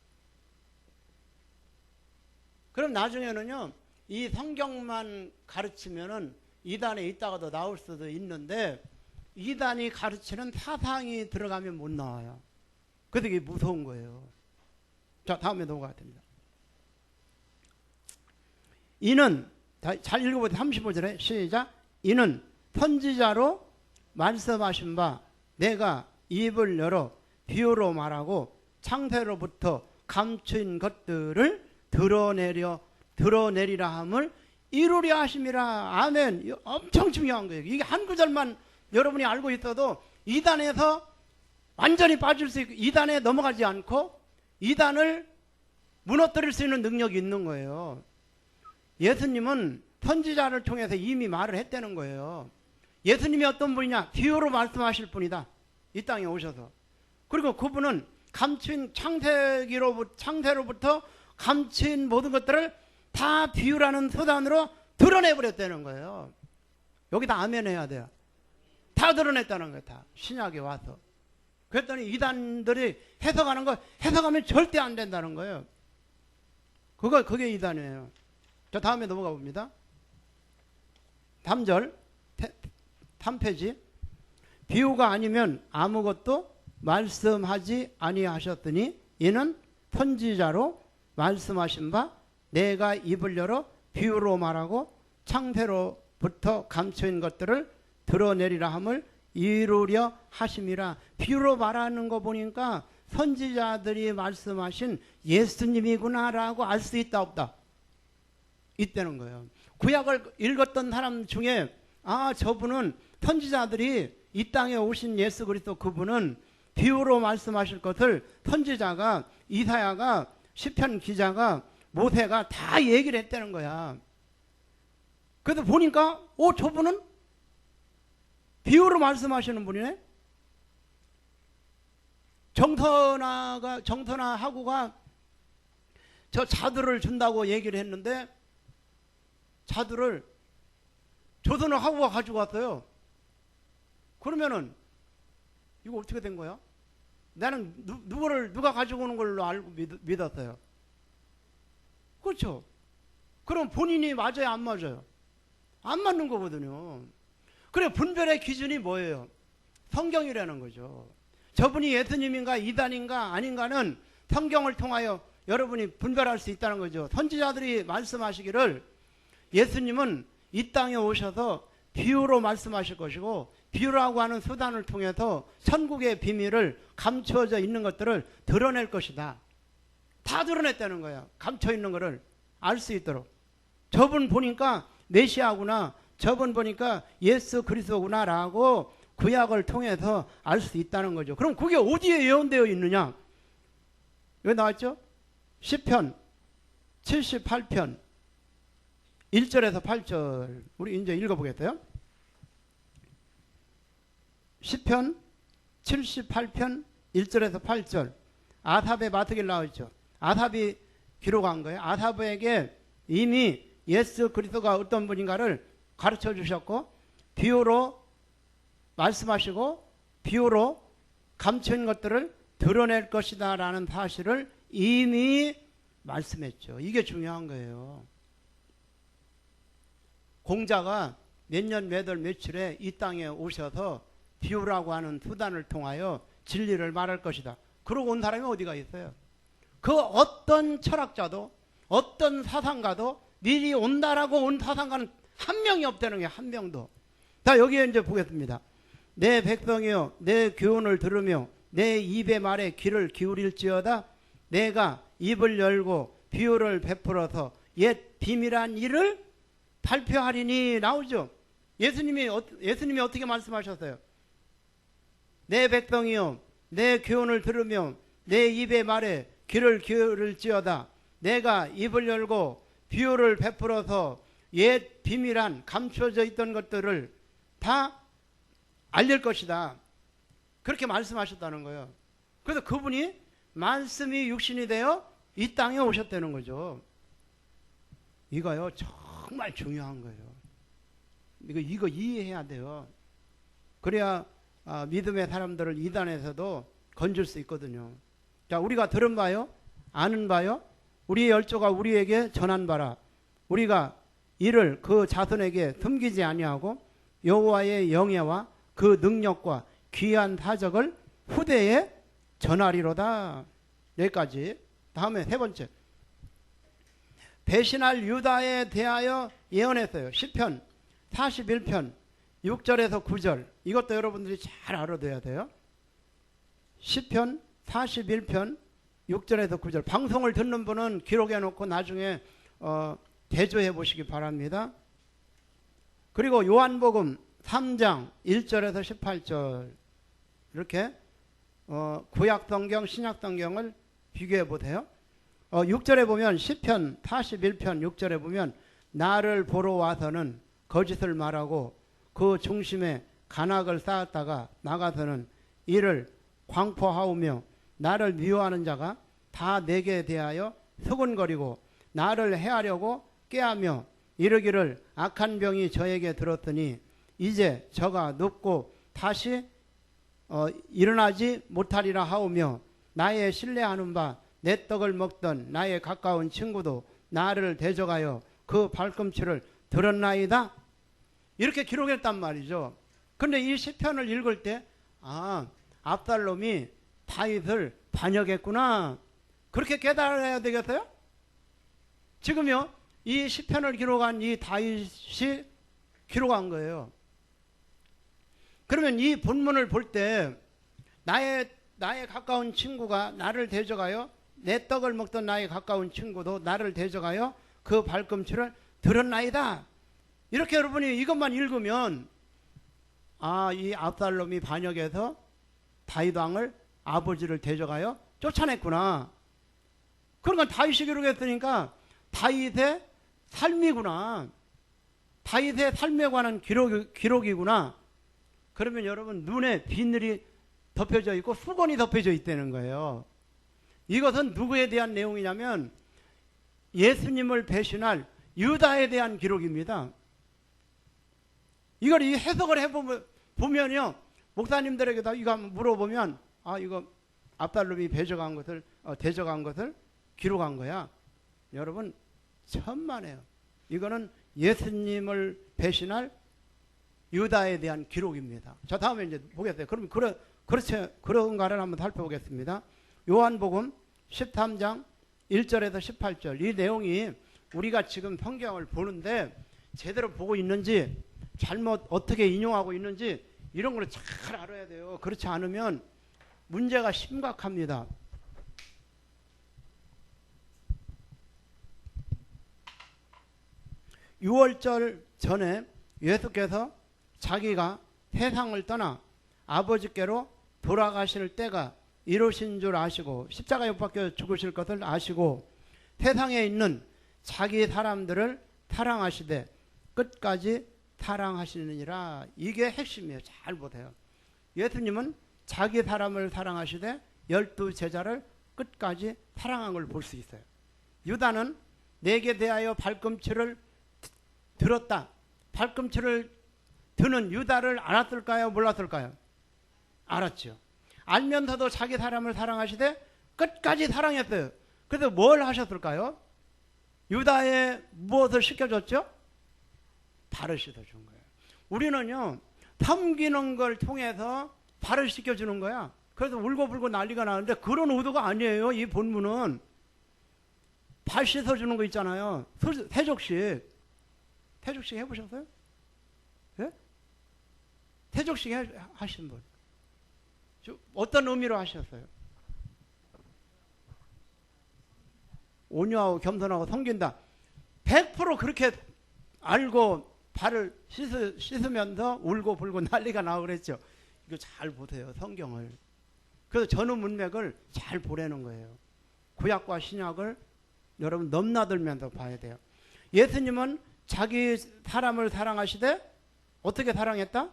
그럼 나중에는요 이 성경만 가르치면은 이단에 있다가도 나올 수도 있는데, 이단이 가르치는 사상이 들어가면 못 나와요. 그래서 이게 무서운 거예요. 자, 다음에 넘어가겠습니다. 이는, 잘 읽어보세요. 35절에 시작. 이는 선지자로 말씀하신 바 내가 입을 열어 비유로 말하고 창세로부터 감추인 것들을 드러내리라 함을 이루려 하심이라. 아멘. 엄청 중요한 거예요. 이게 한 구절만 여러분이 알고 있어도 이단에서 완전히 빠질 수 있고 이단에 넘어가지 않고 이단을 무너뜨릴 수 있는 능력이 있는 거예요. 예수님은 선지자를 통해서 이미 말을 했다는 거예요. 예수님이 어떤 분이냐? 비유로 말씀하실 분이다. 이 땅에 오셔서. 그리고 그분은 감춘 창세로부터 감춘 모든 것들을 다 비유라는 수단으로 드러내버렸다는 거예요. 여기다 아멘 해야 돼요. 다 드러냈다는 거예요. 다 신약에 와서. 그랬더니 이단들이 해석하는 거 해석하면 절대 안 된다는 거예요. 그게 이단이에요. 자, 다음에 넘어가 봅니다. 3절 3페이지. 비유가 아니면 아무것도 말씀하지 아니하셨더니 이는 선지자로 말씀하신 바 내가 입을 열어 비유로 말하고 창세로부터 감춰인 것들을 드러내리라 함을 이루려 하심이라. 비유로 말하는 거 보니까 선지자들이 말씀하신 예수님이구나라고 알 수 있다 없다? 있다는 거예요. 구약을 읽었던 사람 중에 저분은 선지자들이 이 땅에 오신 예수 그리스도 그분은 비유로 말씀하실 것을 선지자가 이사야가 시편 기자가 모세가 다 얘기를 했다는 거야. 그래서 보니까 저분은 비유로 말씀하시는 분이네. 정선아하고가 저 자두를 준다고 얘기를 했는데 자두를 조선하고가 가지고 왔어요. 그러면은 이거 어떻게 된 거야? 나는 누가 가지고 오는 걸로 알고 믿었어요. 그렇죠? 그럼 본인이 맞아요, 안 맞아요? 안 맞는 거거든요. 그래, 분별의 기준이 뭐예요? 성경이라는 거죠. 저분이 예수님인가 이단인가 아닌가는 성경을 통하여 여러분이 분별할 수 있다는 거죠. 선지자들이 말씀하시기를 예수님은 이 땅에 오셔서 비유로 말씀하실 것이고 비유라고 하는 수단을 통해서 천국의 비밀을 감추어져 있는 것들을 드러낼 것이다. 다 드러냈다는 거야. 감춰 있는 것을 알 수 있도록. 저분 보니까 메시아구나, 저분 보니까 예수 그리스도구나라고 구약을 통해서 알 수 있다는 거죠. 그럼 그게 어디에 예언되어 있느냐? 여기 나왔죠? 시편 78편 1절에서 8절 우리 이제 읽어보겠어요. 시편 78편 1절에서 8절 아삽의 마트길 나와있죠. 아삽이 기록한 거예요. 아삽에게 이미 예수 그리스도가 어떤 분인가를 가르쳐 주셨고 비유로 말씀하시고 비유로 감춘 것들을 드러낼 것이다 라는 사실을 이미 말씀했죠. 이게 중요한 거예요. 공자가 몇 년 몇 월 며칠에 이 땅에 오셔서 비유라고 하는 수단을 통하여 진리를 말할 것이다. 그러고 온 사람이 어디가 있어요? 그 어떤 철학자도 어떤 사상가도 미리 온다라고 온 사상가는 한 명이 없다는 게 한 명도. 자, 여기에 이제 보겠습니다. 내 백성이여 내 교훈을 들으며 내 입의 말에 귀를 기울일지어다. 내가 입을 열고 비유를 베풀어서 옛 비밀한 일을 발표하리니 나오죠. 예수님이 어떻게 말씀하셨어요? 내 백성이여 내 교훈을 들으며 내 입의 말에 귀를 기울일지어다. 내가 입을 열고 비유를 베풀어서 옛 비밀한 감춰져 있던 것들을 다 알릴 것이다. 그렇게 말씀하셨다는 거예요. 그래서 그분이 말씀이 육신이 되어 이 땅에 오셨다는 거죠. 이거요 정말 중요한 거예요. 이거 이해해야 돼요. 그래야 믿음의 사람들을 이단에서도 건질 수 있거든요. 자, 우리가 들은 바요, 아는 바요, 우리의 열조가 우리에게 전한 바라. 우리가 이를 그 자손에게 숨기지 아니하고 여호와의 영예와 그 능력과 귀한 사적을 후대에 전하리로다. 여기까지. 다음에 세 번째. 배신할 유다에 대하여 예언했어요. 시편 41편 6절에서 9절. 이것도 여러분들이 잘 알아둬야 돼요. 시편 41편 6절에서 9절. 방송을 듣는 분은 기록해 놓고 나중에 대조해 보시기 바랍니다. 그리고 요한복음 3장 1절에서 18절. 이렇게 구약성경 신약성경을 비교해 보세요. 6절에 보면 시편 41편 6절에 보면 나를 보러 와서는 거짓을 말하고 그 중심에 간악을 쌓았다가 나가서는 이를 광포하오며 나를 미워하는 자가 다 내게 대하여 수군거리고 나를 해하려고 꾀하며 이르기를 악한 병이 저에게 들었더니 이제 저가 눕고 다시 일어나지 못하리라 하오며 나의 신뢰하는 바 내 떡을 먹던 나의 가까운 친구도 나를 대적하여 그 발꿈치를 들었나이다. 이렇게 기록했단 말이죠. 그런데 이 시편을 읽을 때 압살롬이 다윗을 반역했구나. 그렇게 깨달아야 되겠어요? 지금요 이 시편을 기록한 이 다윗이 기록한 거예요. 그러면 이 본문을 볼 때 나의 가까운 친구가 나를 대적하여 내 떡을 먹던 나의 가까운 친구도 나를 대적하여 그 발꿈치를 들었나이다. 이렇게 여러분이 이것만 읽으면 이 압살롬이 반역해서 다윗 왕을 아버지를 대적하여 쫓아냈구나. 그런 건 다윗이 기록했으니까 다윗의 삶이구나. 다윗의 삶에 관한 기록이구나. 그러면 여러분 눈에 비늘이 덮여져 있고 수건이 덮여져 있다는 거예요. 이것은 누구에 대한 내용이냐면 예수님을 배신할 유다에 대한 기록입니다. 이걸 이 해석을 해보면요 목사님들에게도 이거 한번 물어보면 이거 압살롬이 대적한 것을 기록한 거야. 여러분 천만에요. 이거는 예수님을 배신할 유다에 대한 기록입니다. 자, 다음에 이제 보겠어요. 그럼 그런가를 한번 살펴보겠습니다. 요한복음 13장 1절에서 18절. 이 내용이 우리가 지금 성경을 보는데 제대로 보고 있는지 잘못 어떻게 인용하고 있는지 이런 걸 잘 알아야 돼요. 그렇지 않으면 문제가 심각합니다. 6월절 전에 예수께서 자기가 세상을 떠나 아버지께로 돌아가실 때가 이루신 줄 아시고 십자가에 못 박혀 죽으실 것을 아시고 세상에 있는 자기 사람들을 사랑하시되 끝까지 사랑하시느니라. 이게 핵심이에요. 잘 보세요. 예수님은 자기 사람을 사랑하시되 12제자를 끝까지 사랑한 걸 볼 수 있어요. 유다는 내게 대하여 발꿈치를 들었다. 발꿈치를 드는 유다를 알았을까요? 몰랐을까요? 알았죠. 알면서도 자기 사람을 사랑하시되 끝까지 사랑했어요. 그래서 뭘 하셨을까요? 유다에 무엇을 시켜줬죠? 발을 씻어준 거예요. 우리는요, 섬기는 걸 통해서 발을 씻겨주는 거야. 그래서 울고불고 난리가 나는데 그런 의도가 아니에요. 이 본문은 발 씻어주는 거 있잖아요. 태족식 해보셨어요? 예? 태족식 하신 분 어떤 의미로 하셨어요? 온유하고 겸손하고 섬긴다. 100% 그렇게 알고 발을 씻으면서 울고 불고 난리가 나고 그랬죠. 이거 잘 보세요. 성경을. 그래서 전후 문맥을 잘 보라는 거예요. 구약과 신약을 여러분 넘나들면서 봐야 돼요. 예수님은 자기 사람을 사랑하시되 어떻게 사랑했다?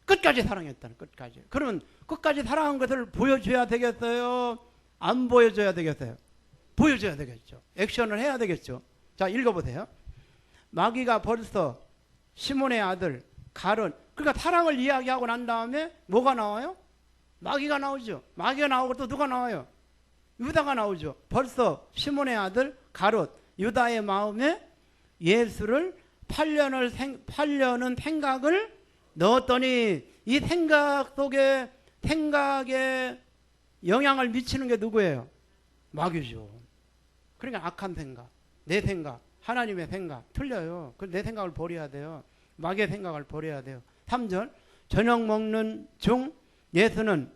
끝까지 사랑했다. 끝까지. 그러면 끝까지 사랑한 것을 보여줘야 되겠어요? 안 보여줘야 되겠어요? 보여줘야 되겠죠. 액션을 해야 되겠죠. 자, 읽어보세요. 마귀가 벌써 시몬의 아들 가룟, 그러니까 사랑을 이야기하고 난 다음에 뭐가 나와요? 마귀가 나오죠. 마귀가 나오고 또 누가 나와요? 유다가 나오죠. 벌써 시몬의 아들 가룟, 유다의 마음에 예수를 팔려는 생각을 넣었더니 이 생각 속에 생각에 영향을 미치는 게 누구예요? 마귀죠. 그러니까 악한 생각, 내 생각, 하나님의 생각 틀려요. 그래서 내 생각을 버려야 돼요. 마귀의 생각을 버려야 돼요. 3절 저녁 먹는 중 예수는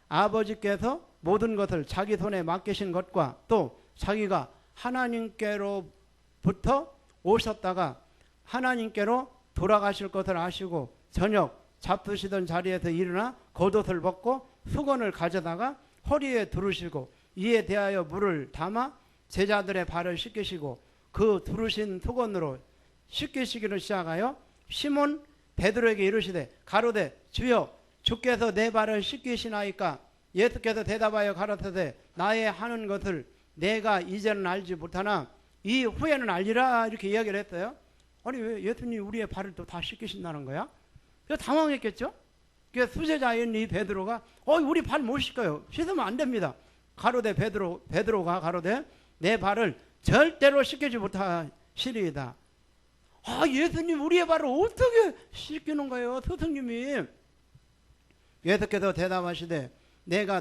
아버지께서 모든 것을 자기 손에 맡기신 것과 또 자기가 하나님께로부터 오셨다가 하나님께로 돌아가실 것을 아시고 저녁 잡수시던 자리에서 일어나 겉옷을 벗고 수건을 가져다가 허리에 두르시고 이에 대하여 물을 담아 제자들의 발을 씻기시고 그 두르신 수건으로 씻기시기를 시작하여 시몬 베드로에게 이르시되 가로되 주여 주께서 내 발을 씻기시나이까. 예수께서 대답하여 가라사대 나의 하는 것을 내가 이제는 알지 못하나 이 후에는 알리라. 이렇게 이야기를 했어요. 아니 왜 예수님이 우리의 발을 또 다 씻기신다는 거야? 그래서 당황했겠죠. 그래서 수제자인 이 베드로가 우리 발 못 씻어요. 씻으면 안 됩니다. 가로되 베드로가 가로되 내 발을 절대로 씻기지 못하시리이다. 예수님 우리의 발을 어떻게 씻기는 거예요? 스승님이. 예수께서 대답하시되 내가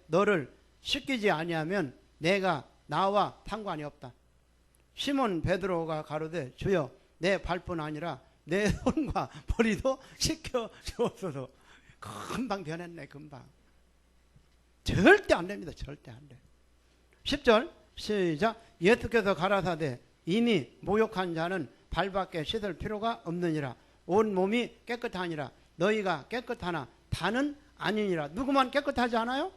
너를 씻기지 아니하면 내가 나와 상관이 없다. 시몬 베드로가 가로되 주여 내 발뿐 아니라 내 손과 머리도 씻겨 주옵소서. 금방 변했네. 금방. 절대 안 됩니다. 절대 안 돼. 10절 시작. 예수께서 가라사대 이미 모욕한 자는 발밖에 씻을 필요가 없느니라. 온 몸이 깨끗하니라. 너희가 깨끗하나 다는 아니니라. 누구만 깨끗하지 않아요?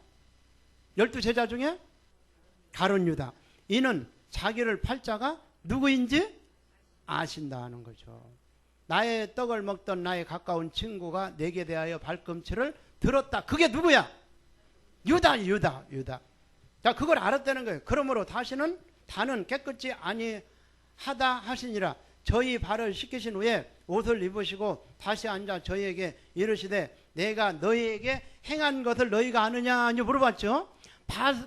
12제자 중에 가룟 유다. 이는 자기를 팔 자가 누구인지 아신다는 거죠. 나의 떡을 먹던 나의 가까운 친구가 내게 대하여 발꿈치를 들었다. 그게 누구야? 유다. 자, 그걸 알았다는 거예요. 그러므로 다시는 다는 깨끗이 아니하다 하시니라. 저희 발을 씻기신 후에 옷을 입으시고 다시 앉아 저희에게 이르시되 내가 너희에게 행한 것을 너희가 아느냐 물어봤죠.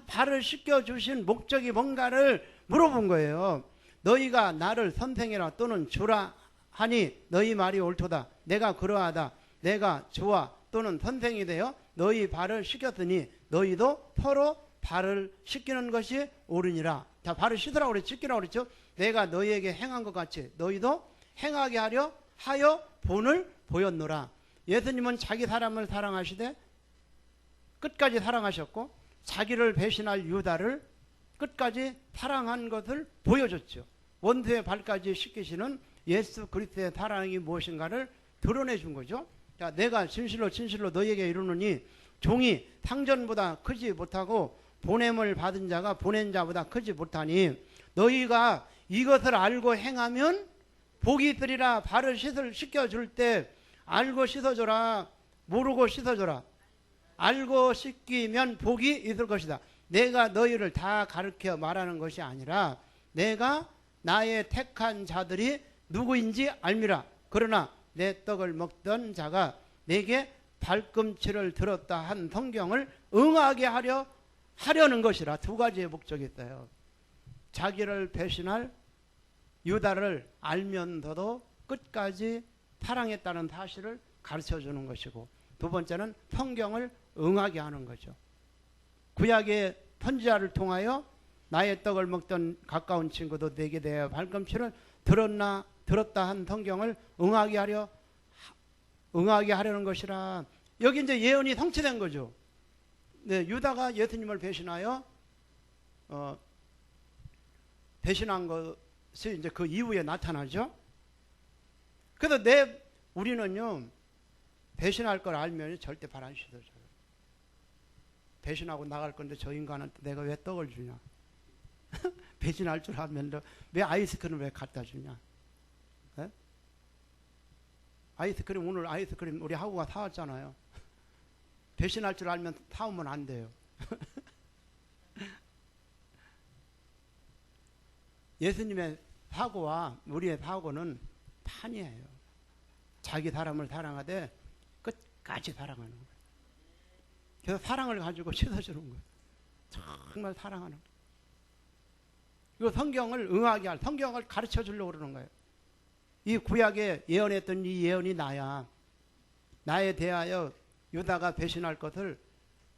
발을 씻겨주신 목적이 뭔가를 물어본 거예요. 너희가 나를 선생이라 또는 주라 하니 너희 말이 옳도다. 내가 그러하다. 내가 주와 또는 선생이 되어 너희 발을 씻겼으니 너희도 서로 발을 씻기는 것이 옳으니라. 자, 발을 씻으라고 그랬죠. 씻기라고 그랬죠. 내가 너희에게 행한 것 같이 너희도 행하게 하여 본을 보였노라. 예수님은 자기 사람을 사랑하시되 끝까지 사랑하셨고 자기를 배신할 유다를 끝까지 사랑한 것을 보여줬죠. 원수의 발까지 씻기시는 예수 그리스도의 사랑이 무엇인가를 드러내 준 거죠. 자, 내가 진실로 진실로 너희에게 이르노니 종이 상전보다 크지 못하고 보냄을 받은 자가 보낸 자보다 크지 못하니 너희가 이것을 알고 행하면 복이 있으리라. 발을 씻겨줄 때 알고 씻어줘라. 모르고 씻어줘라. 알고 씻기면 복이 있을 것이다. 내가 너희를 다 가르쳐 말하는 것이 아니라 내가 나의 택한 자들이 누구인지 알미라. 그러나 내 떡을 먹던 자가 내게 발꿈치를 들었다 한 성경을 응하게 하려는 것이라. 두 가지의 목적이 있어요. 자기를 배신할 유다를 알면서도 끝까지 사랑했다는 사실을 가르쳐주는 것이고, 두 번째는 성경을 응하게 하는 거죠. 구약의 선지자를 통하여 나의 떡을 먹던 가까운 친구도 내게 내 발꿈치를 들었다 한 성경을 응하게 하려는 것이라. 여기 이제 예언이 성취된 거죠. 네, 유다가 예수님을 배신하여 배신한 것이 이제 그 이후에 나타나죠. 그래서 우리는요, 배신할 걸 알면 절대 발 안 씻어줘요. 배신하고 나갈 건데 저 인간한테 내가 왜 떡을 주냐. 배신할 줄 알면 왜 아이스크림을 왜 갖다 주냐. 네? 아이스크림, 오늘 아이스크림 우리 하구가 사왔잖아요. 배신할 줄 알면 사오면 안 돼요. 예수님의 사고와 우리의 사고는 판이에요. 자기 사람을 사랑하되 끝까지 사랑하는 거예요. 그래서 사랑을 가지고 씻어주는 거예요. 정말 사랑하는 거예요. 이거 성경을 응하게 성경을 가르쳐 주려고 그러는 거예요. 이 구약에 예언했던 이 예언이 나야. 나에 대하여 유다가 배신할 것을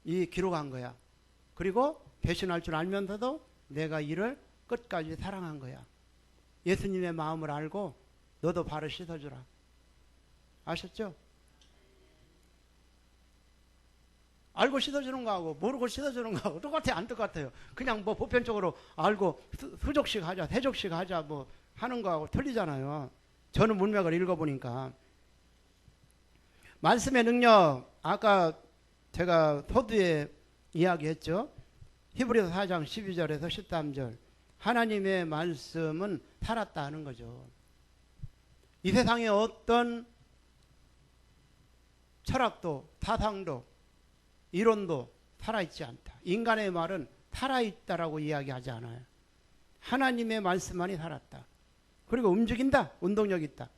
기록한 거야. 그리고 배신할 줄 알면서도 내가 이를 끝까지 사랑한 거야. 예수님의 마음을 알고 너도 발을 씻어주라. 아셨죠? 알고 씻어주는 거하고 모르고 씻어주는 거하고 똑같아요? 안 똑같아요? 그냥 뭐 보편적으로 알고 수족식 하자, 세족식 하자 뭐 하는 거하고 틀리잖아요. 저는 문맥을 읽어보니까 말씀의 능력, 아까 제가 서두에 이야기했죠. 히브리서 4장 12절에서 13절. 하나님의 말씀은 살았다 하는 거죠. 이 세상에 어떤 철학도 사상도 이론도 살아있지 않다. 인간의 말은 살아있다라고 이야기하지 않아요. 하나님의 말씀만이 살았다. 그리고 움직인다. 운동력 있다.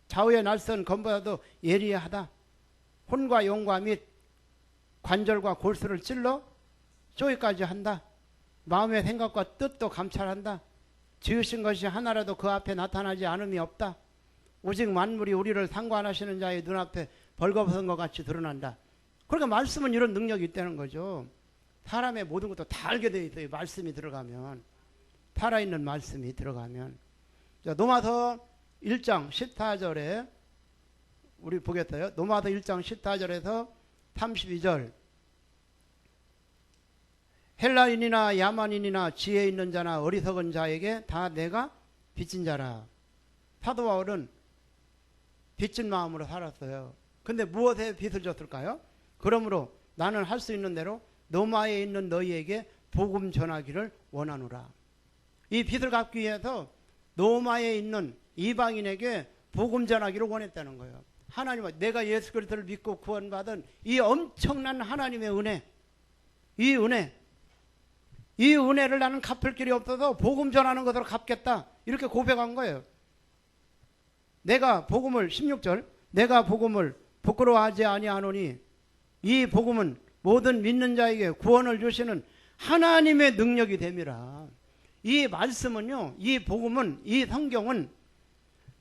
좌우의 날선 검보다도 예리하다. 혼과 영과 및 관절과 골수를 찔러 쪼기까지 한다. 마음의 생각과 뜻도 감찰한다. 지으신 것이 하나라도 그 앞에 나타나지 않음이 없다. 오직 만물이 우리를 상관하시는 자의 눈앞에 벌거벗은 것 같이 드러난다. 그러니까 말씀은 이런 능력이 있다는 거죠. 사람의 모든 것도 다 알게 되어 있어요. 말씀이 들어가면. 살아있는 말씀이 들어가면. 자, 로마서 1장 14절에 우리 보겠어요. 로마서 1장 14절에서 32절. 헬라인이나 야만인이나 지혜 있는 자나 어리석은 자에게 다 내가 빚진 자라. 사도 바울은 빚진 마음으로 살았어요. 근데 무엇에 빚을 졌을까요? 그러므로 나는 할 수 있는 대로 로마에 있는 너희에게 복음 전하기를 원하노라. 이 빚을 갚기 위해서 로마에 있는 이방인에게 복음 전하기를 원했다는 거예요. 하나님은 내가 예수 그리스도를 믿고 구원받은 이 엄청난 하나님의 은혜, 이 은혜를 나는 갚을 길이 없어서 복음 전하는 것으로 갚겠다. 이렇게 고백한 거예요. 내가 복음을 16절 내가 복음을 부끄러워하지 아니하노니 이 복음은 모든 믿는 자에게 구원을 주시는 하나님의 능력이 됨이라. 이 말씀은요, 이 복음은, 이 성경은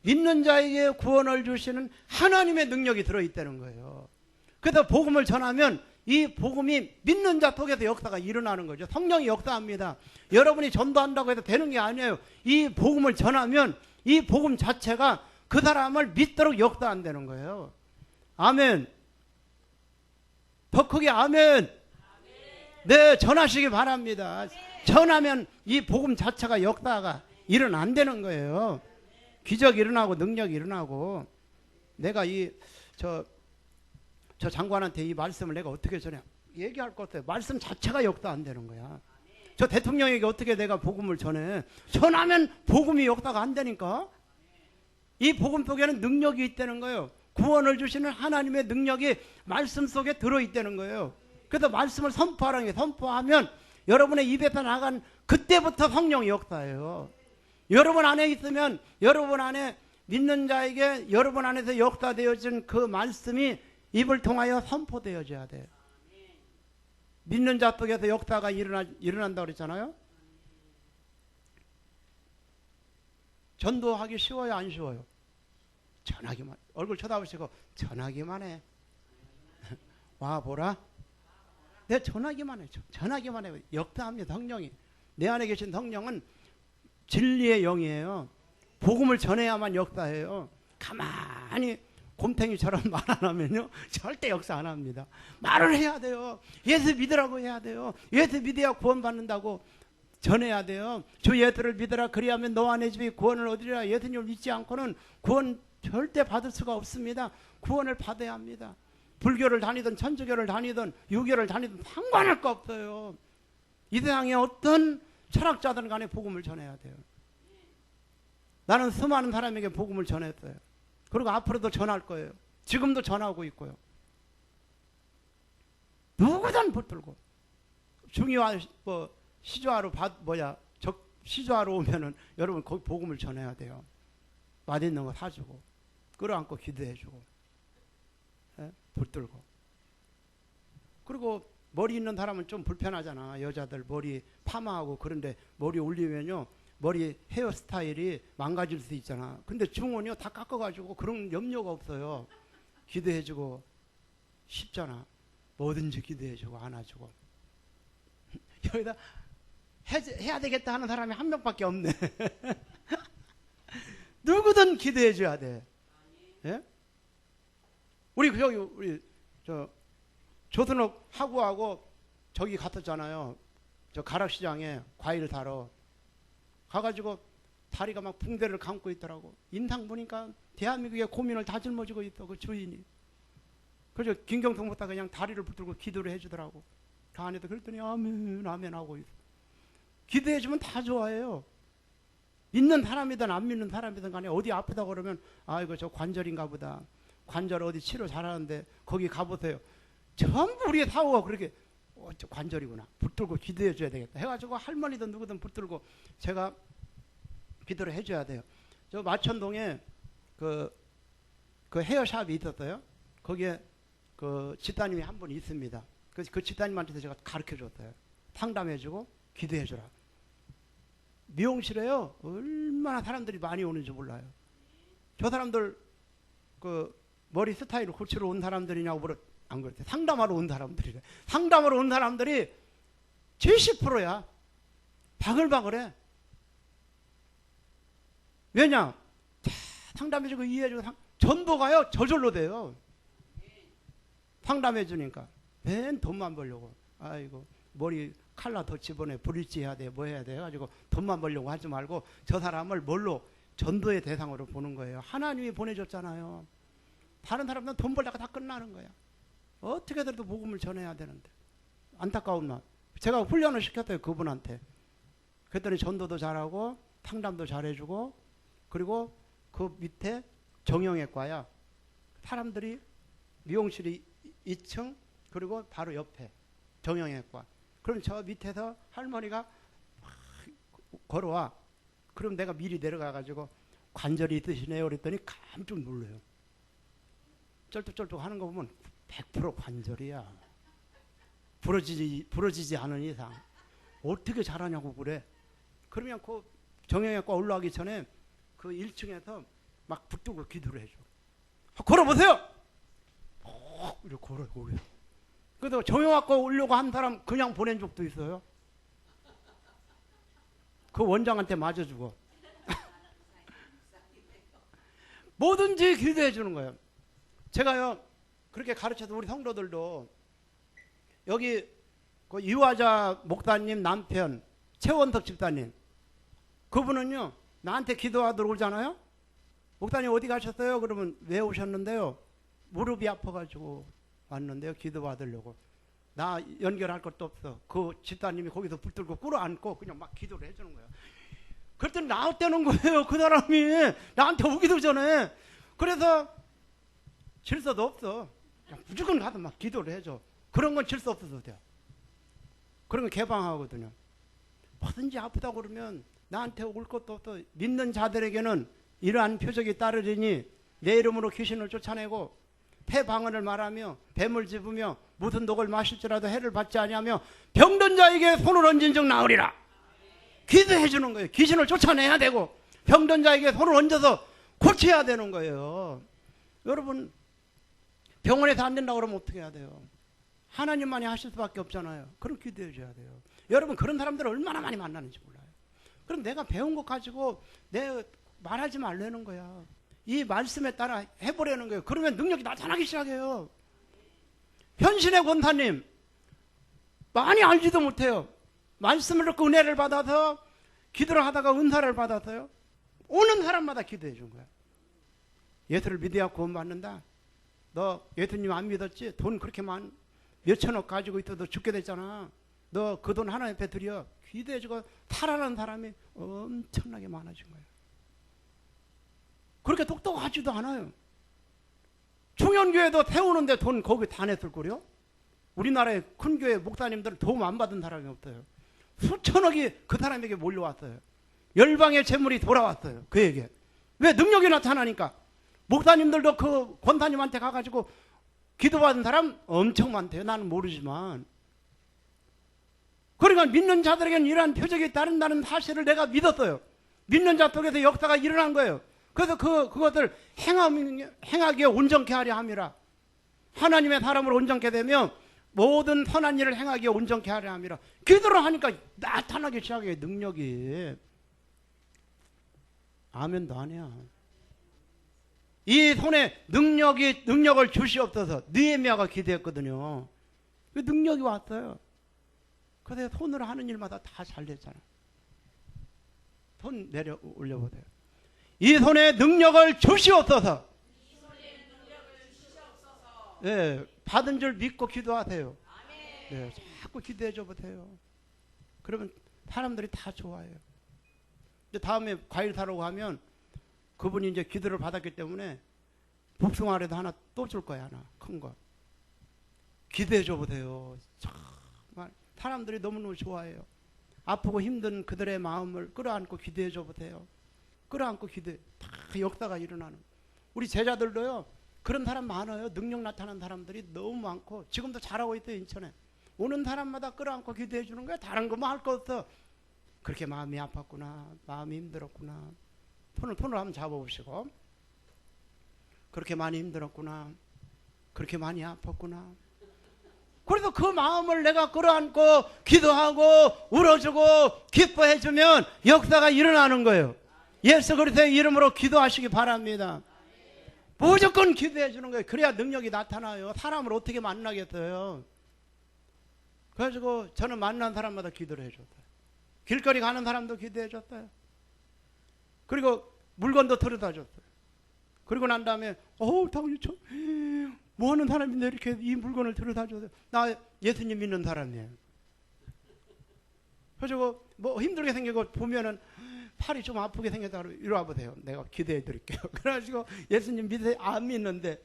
믿는 자에게 구원을 주시는 하나님의 능력이 들어있다는 거예요. 그래서 복음을 전하면 이 복음이 믿는 자 속에서 역사가 일어나는 거죠. 성령이 역사합니다. 여러분이 전도한다고 해서 되는 게 아니에요. 이 복음을 전하면 이 복음 자체가 그 사람을 믿도록 역사한다는 거예요. 아멘. 더 크게 아멘. 네, 전하시기 바랍니다. 전하면 이 복음 자체가 역사가 일은 안 되는 거예요. 기적이 일어나고 능력이 일어나고. 내가 저 장관한테 이 말씀을 내가 어떻게 전해 얘기할 것 같아요. 말씀 자체가 역도 안 되는 거야. 저 대통령에게 어떻게 내가 복음을 전해? 전하면 복음이 역다가 안 되니까. 이 복음 속에는 능력이 있다는 거예요. 구원을 주시는 하나님의 능력이 말씀 속에 들어있다는 거예요. 그래서 말씀을 선포하라는 게, 선포하면 여러분의 입에서 나간 그때부터 성령이 역사예요. 여러분 안에 있으면 여러분 안에 믿는 자에게 여러분 안에서 역사되어진 그 말씀이 입을 통하여 선포되어져야 돼요. 믿는 자 속에서 역사가 일어난다고 그랬잖아요. 전도하기 쉬워요, 안 쉬워요? 전하기만, 얼굴 쳐다보시고 전하기만 해. 와 보라. 내 전하기만 해. 전하기만 해. 역사합니다. 성령이. 내 안에 계신 성령은 진리의 영이에요. 복음을 전해야만 역사해요. 가만히 곰탱이처럼 말 안 하면요 절대 역사 안 합니다. 말을 해야 돼요. 예수 믿으라고 해야 돼요. 예수 믿어야 구원받는다고 전해야 돼요. 주 예수를 믿으라 그리하면 너와 내 집이 구원을 얻으리라. 예수님을 믿지 않고는 구원 절대 받을 수가 없습니다. 구원을 받아야 합니다. 불교를 다니든 천주교를 다니든 유교를 다니든 상관할 거 없어요. 이 세상에 어떤 철학자든 간에 복음을 전해야 돼요. 나는 수많은 사람에게 복음을 전했어요. 그리고 앞으로도 전할 거예요. 지금도 전하고 있고요. 누구든 붙들고 중요한 시조하러 시조하러 오면은 여러분 거기 복음을 전해야 돼요. 맛있는 거 사주고 끌어안고 기도해주고 붙들고. 그리고 머리 있는 사람은 좀 불편하잖아. 여자들 머리 파마하고 그런데 머리 올리면요 머리 헤어스타일이 망가질 수 있잖아. 근데 중원이요 다 깎아가지고 그런 염려가 없어요. 기도해주고 쉽잖아. 뭐든지 기도해주고 안아주고. 여기다 해야 되겠다 하는 사람이 한 명밖에 없네. 누구든 기도해줘야 돼. 예? 우리 조선옥 하구하고 저기 갔었잖아요. 저 가락시장에 과일 사러 가가지고 다리가 막 붕대를 감고 있더라고. 인상 보니까 대한민국의 고민을 다 짊어지고 있어 그 주인이. 그래서 김경통 보다 그냥 다리를 붙들고 기도를 해주더라고. 그 안에도 그랬더니 아멘 아멘 하고 있어. 기도해주면 다 좋아해요. 믿는 사람이든 안 믿는 사람이든 간에 어디 아프다고 그러면 아이고 저 관절인가 보다. 관절 어디 치료 잘하는데 거기 가보세요. 전부 우리의 사고가 그렇게 저 관절이구나. 붙들고 기도해줘야 되겠다 해가지고 할머니든 누구든 붙들고 제가 기도를 해줘야 돼요. 저 마천동에 그 헤어샵이 있었어요. 거기에 그 집사님이 한 분 있습니다. 그래서 그 집사님한테 제가 가르쳐 줬어요. 상담해주고 기도해주라. 미용실에요 얼마나 사람들이 많이 오는지 몰라요. 저 사람들 그 머리 스타일을 고치러 온 사람들이냐고 물어. 안 그랬대. 상담하러 온 사람들이래. 상담하러 온 사람들이 70%야. 바글바글해. 왜냐? 상담해주고 이해해주고 전도가요 저절로 돼요. 상담해주니까 맨 돈만 벌려고. 아이고 머리 칼라 더 집어내 브릿지 해야 돼 뭐 해야 돼 해가지고 돈만 벌려고 하지 말고 저 사람을 뭘로 전도의 대상으로 보는 거예요. 하나님이 보내줬잖아요. 다른 사람들은 돈 벌다가 다 끝나는 거야. 어떻게든 복음을 전해야 되는데 안타까운 마음. 제가 훈련을 시켰어요 그분한테. 그랬더니 전도도 잘하고 상담도 잘해주고 그리고 그 밑에 정형외과야. 사람들이 미용실이 2층 그리고 바로 옆에 정형외과. 그럼 저 밑에서 할머니가 걸어와. 그럼 내가 미리 내려가가지고 관절이 있으시네요 그랬더니 깜짝 놀라요. 쩔뚝쩔뚝 하는 거 보면 100% 관절이야. 부러지지 않은 이상 어떻게 잘하냐고 그래. 그러면 그 정형외과 올라가기 전에 그 1층에서 막 붙들고 기도를 해줘. 걸어보세요. 이렇게 걸어요 거기서. 그래서 정형외과 오려고 한 사람 그냥 보낸 적도 있어요. 그 원장한테 맞아주고. 뭐든지 기도해 주는 거예요. 제가요 그렇게 가르쳐서 우리 성도들도 여기 그 유화자 목사님 남편 최원덕 집사님 그분은요, 나한테 기도하러 오잖아요. 목사님 어디 가셨어요? 그러면 왜 오셨는데요? 무릎이 아파가지고 왔는데요. 기도받으려고. 나 연결할 것도 없어. 그 집사님이 거기서 붙들고 끌어안고 그냥 막 기도를 해주는 거예요. 그랬더니 나왔다는 거예요. 그 사람이 나한테 오기도 전에. 그래서 질서도 없어. 그냥 무조건 가서 막 기도를 해줘. 그런 건 질서 없어도 돼요. 그런 건 개방하거든요. 뭐든지 아프다고 그러면 나한테 올 것도 없어. 믿는 자들에게는 이러한 표적이 따르리니 내 이름으로 귀신을 쫓아내고 폐방언을 말하며 뱀을 집으며 무슨 독을 마실지라도 해를 받지 아니하며 병든 자에게 손을 얹은 적 나으리라. 기도해 주는 거예요. 귀신을 쫓아내야 되고 병든 자에게 손을 얹어서 고쳐야 되는 거예요. 여러분, 병원에서 안 된다고 그러면 어떻게 해야 돼요? 하나님만이 하실 수밖에 없잖아요. 그럼 기도해 줘야 돼요. 여러분, 그런 사람들을 얼마나 많이 만나는지 몰라요. 그럼 내가 배운 것 가지고 내 말하지 말라는 거야. 이 말씀에 따라 해보려는 거예요. 그러면 능력이 나타나기 시작해요. 현신의 권사님 많이 알지도 못해요. 말씀을 듣고 은혜를 받아서 기도를 하다가 은사를 받아서요. 오는 사람마다 기도해 준 거야. 예수를 믿어야 구원 받는다. 너 예수님 안 믿었지? 돈 그렇게 몇천억 가지고 있어도 죽게 됐잖아. 너 그 돈 하나님 앞에 드려. 기도해 주고 살아난 사람이 엄청나게 많아진 거예요. 그렇게 똑똑하지도 않아요. 충현교회도 세우는데 돈 거기 다 냈을 거요. 우리나라의 큰 교회 목사님들은 도움 안 받은 사람이 없어요. 수천억이 그 사람에게 몰려왔어요. 열방의 재물이 돌아왔어요. 그에게. 왜? 능력이 나타나니까. 목사님들도 그 권사님한테 가가지고 기도받은 사람 엄청 많대요. 나는 모르지만. 그러니까 믿는 자들에게는 이러한 표적이 따른다는 사실을 내가 믿었어요. 믿는 자 속에서 역사가 일어난 거예요. 그래서 그것을 행하기에 온전케 하려 함이라. 하나님의 사람으로 온전케 되면 모든 선한 일을 행하기에 온전케 하려 함이라. 기도를 하니까 나타나기 시작해요. 능력이. 아멘도 안 해요. 이 손에 능력을 주시옵소서. 느헤미야가 기도했거든요. 그 능력이 왔어요. 그래서 손으로 하는 일마다 다 잘 됐잖아요. 손 내려 올려보세요. 이 손에 능력을 주시옵소서. 네, 받은 줄 믿고 기도하세요. 네, 자꾸 기도해 줘 보세요. 그러면 사람들이 다 좋아해요. 이제 다음에 과일 사러 가면 그분이 이제 기도를 받았기 때문에 복숭아라도 하나 또 줄 거야. 하나 큰 거. 기도해 줘 보세요. 정말 사람들이 너무너무 좋아해요. 아프고 힘든 그들의 마음을 끌어안고 기도해 줘 보세요. 끌어안고 기도해. 다 역사가 일어나는. 우리 제자들도요. 그런 사람 많아요. 능력 나타난 사람들이 너무 많고 지금도 잘하고 있어요. 인천에. 오는 사람마다 끌어안고 기도해 주는 거야. 다른 거 뭐 할 거 없어. 그렇게 마음이 아팠구나. 마음이 힘들었구나. 손을 한번 잡아보시고. 그렇게 많이 힘들었구나. 그렇게 많이 아팠구나. 그래서 그 마음을 내가 끌어안고 기도하고 울어주고 기뻐해주면 역사가 일어나는 거예요. 예수 그리스도의 이름으로 기도하시기 바랍니다. 무조건 기도해 주는 거예요. 그래야 능력이 나타나요. 사람을 어떻게 만나겠어요. 그래가지고 저는 만난 사람마다 기도를 해줬어요. 길거리 가는 사람도 기도해 줬어요. 그리고 물건도 들여다 줬어요. 그리고 난 다음에 당연히 뭐 하는 사람인데 이렇게 이 물건을 들여다 줘서 나 예수님 믿는 사람이에요. 그래서 뭐 힘들게 생기고 보면은 팔이 좀 아프게 생겼다 그러면 이리 와보세요. 내가 기도해 드릴게요. 그래가지고 예수님 믿으세요? 안 믿는데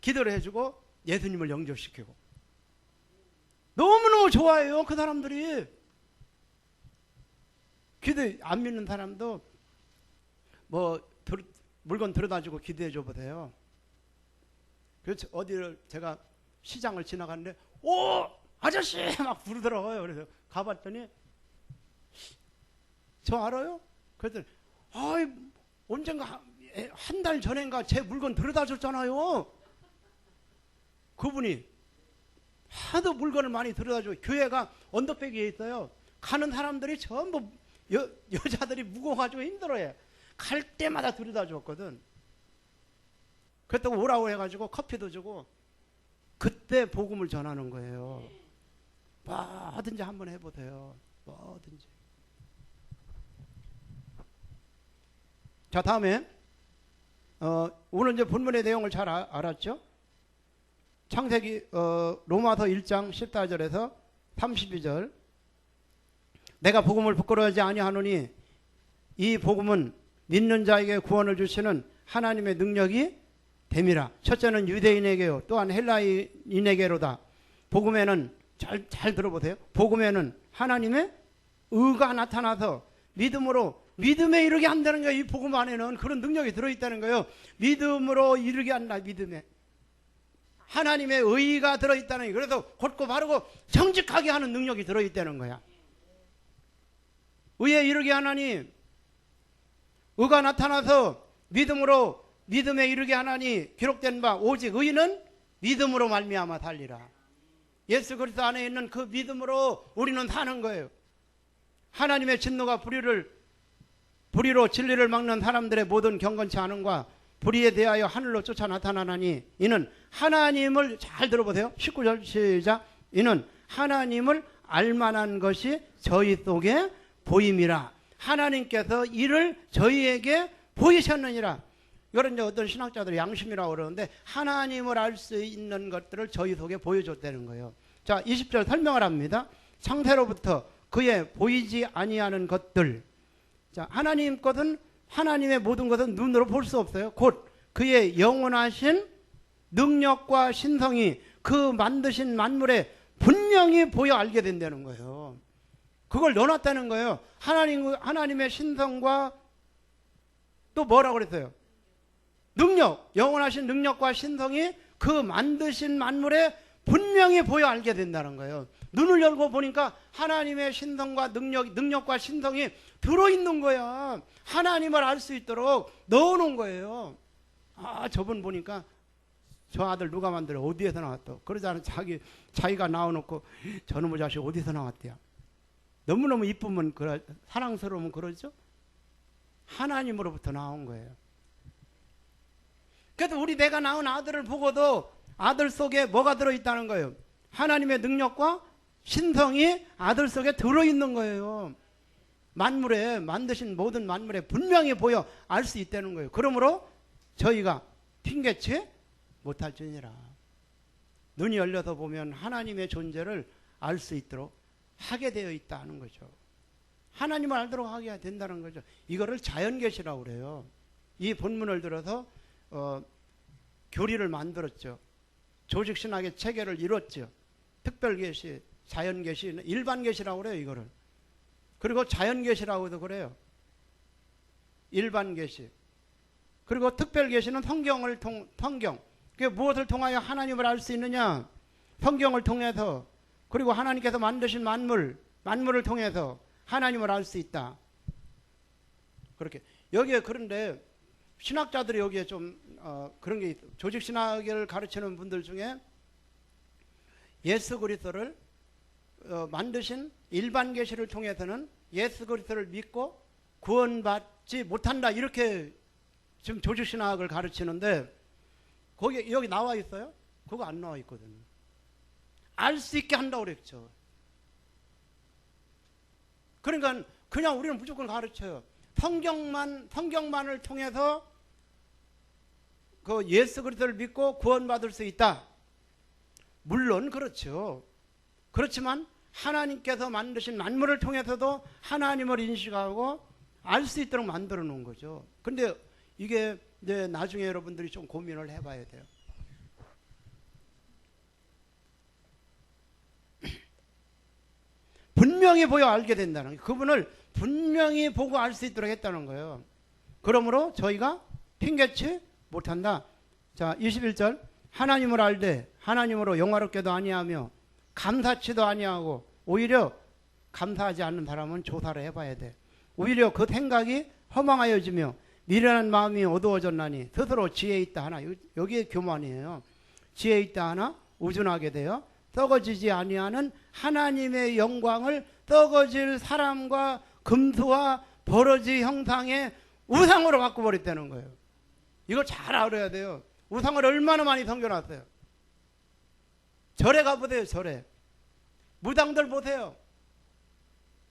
기도를 해주고 예수님을 영접시키고 너무너무 좋아해요. 그 사람들이. 기도 안 믿는 사람도 뭐 물건 들여다주고 기도해 줘 보세요. 그래서 어디를 제가 시장을 지나갔는데 오 아저씨 막 부르더라고요. 그래서 가봤더니 저 알아요? 그랬더니 언젠가 한 달 전인가 제 물건 들여다 줬잖아요. 그분이 하도 물건을 많이 들여다 줘. 교회가 언덕배기에 있어요. 가는 사람들이 전부 여자들이 무거워가지고 힘들어해. 갈 때마다 들여다 줬거든. 그랬다고 오라고 해가지고 커피도 주고 그때 복음을 전하는 거예요. 뭐든지 한번 해보세요. 뭐든지. 자, 다음에 오늘 이제 본문의 내용을 잘 알았죠? 창세기 로마서 1장 14절에서 32절. 내가 복음을 부끄러워하지 아니하노니 이 복음은 믿는 자에게 구원을 주시는 하나님의 능력이 됨이라. 첫째는 유대인에게요, 또한 헬라인에게로다. 복음에는 잘 들어보세요. 복음에는 하나님의 의가 나타나서 믿음으로 믿음에 이르게 한다는 거예요. 이 복음 안에는 그런 능력이 들어있다는 거예요. 믿음으로 이르게 한다. 믿음에 하나님의 의가 들어있다는 거예요. 그래서 곧고 바르고 정직하게 하는 능력이 들어있다는 거야. 의에 이르게 하나니, 의가 나타나서 믿음으로 믿음에 이르게 하나니 기록된 바 오직 의는 믿음으로 말미암아 살리라. 예수 그리스도 안에 있는 그 믿음으로 우리는 사는 거예요. 하나님의 진노가 불의로 진리를 막는 사람들의 모든 경건치 않음과 불의에 대하여 하늘로 쫓아 나타나나니 이는 하나님을, 잘 들어보세요. 19절 시작. 이는 하나님을 알만한 것이 저희 속에 보임이라. 하나님께서 이를 저희에게 보이셨느니라. 이런 이제 어떤 신학자들이 양심이라고 그러는데 하나님을 알 수 있는 것들을 저희 속에 보여줬다는 거예요. 자, 20절 설명을 합니다. 창세로부터 그의 보이지 아니하는 것들. 자, 하나님 것은, 하나님의 모든 것은 눈으로 볼 수 없어요. 곧 그의 영원하신 능력과 신성이 그 만드신 만물에 분명히 보여 알게 된다는 거예요. 그걸 넣어놨다는 거예요. 하나님의 신성과 또 뭐라고 그랬어요? 능력, 영원하신 능력과 신성이 그 만드신 만물에 분명히 보여 알게 된다는 거예요. 눈을 열고 보니까 하나님의 신성과 능력과 신성이 들어있는 거야. 하나님을 알 수 있도록 넣어놓은 거예요. 아, 저분 보니까 저 아들 누가 만들어? 어디에서 나왔어? 그러자는 자기가 나와놓고 저놈의 자식 어디서 나왔대요? 너무너무 이쁘면 사랑스러우면 그러죠? 하나님으로부터 나온 거예요. 그래도 내가 낳은 아들을 보고도 아들 속에 뭐가 들어있다는 거예요? 하나님의 능력과 신성이 아들 속에 들어있는 거예요. 만물에, 만드신 모든 만물에 분명히 보여 알 수 있다는 거예요. 그러므로 저희가 핑계치 못할지니라. 눈이 열려서 보면 하나님의 존재를 알 수 있도록 하게 되어 있다는 거죠. 하나님을 알도록 하게 된다는 거죠. 이거를 자연계시라고 그래요. 이 본문을 들어서 교리를 만들었죠. 조직신학의 체계를 이뤘죠. 특별계시, 자연계시, 일반계시라고 그래요. 이거를. 그리고 자연계시라고도 그래요. 일반계시. 그리고 특별계시는 성경. 그게 무엇을 통하여 하나님을 알 수 있느냐? 성경을 통해서, 그리고 하나님께서 만드신 만물을 통해서 하나님을 알 수 있다. 그렇게. 여기에 그런데 신학자들이 여기에 좀 그런 게 있어요. 조직신학을 가르치는 분들 중에 예수 그리스도를 만드신 일반 계시를 통해서는 예수 그리스도를 믿고 구원받지 못한다, 이렇게 지금 조직신학을 가르치는데 거기 여기 나와 있어요? 그거 안 나와 있거든요. 알 수 있게 한다고 그랬죠. 그러니까 그냥 우리는 무조건 가르쳐요. 성경만을 통해서 그 예수 그리스도를 믿고 구원받을 수 있다. 물론 그렇죠. 그렇지만 하나님께서 만드신 만물을 통해서도 하나님을 인식하고 알 수 있도록 만들어 놓은 거죠. 근데 이게 이제 나중에 여러분들이 좀 고민을 해봐야 돼요. 분명히 보여 알게 된다는 거예요. 그분을 분명히 보고 알 수 있도록 했다는 거예요. 그러므로 저희가 핑계치 못한다. 자, 21절. 하나님을 알되 하나님으로 영화롭게도 아니하며 감사치도 아니하고, 오히려 감사하지 않는 사람은 조사를 해봐야 돼. 오히려 그 생각이 허망하여지며 미련한 마음이 어두워졌나니 스스로 지혜 있다 하나, 여기에 교만이에요. 지혜 있다 하나 우준하게 되어 썩어지지 아니하는 하나님의 영광을 썩어질 사람과 금수와 버러지 형상의 우상으로 바꿔버렸다는 거예요. 이거 잘 알아야 돼요. 우상을 얼마나 많이 섬겨놨어요. 절에 가보세요. 절에 무당들 보세요.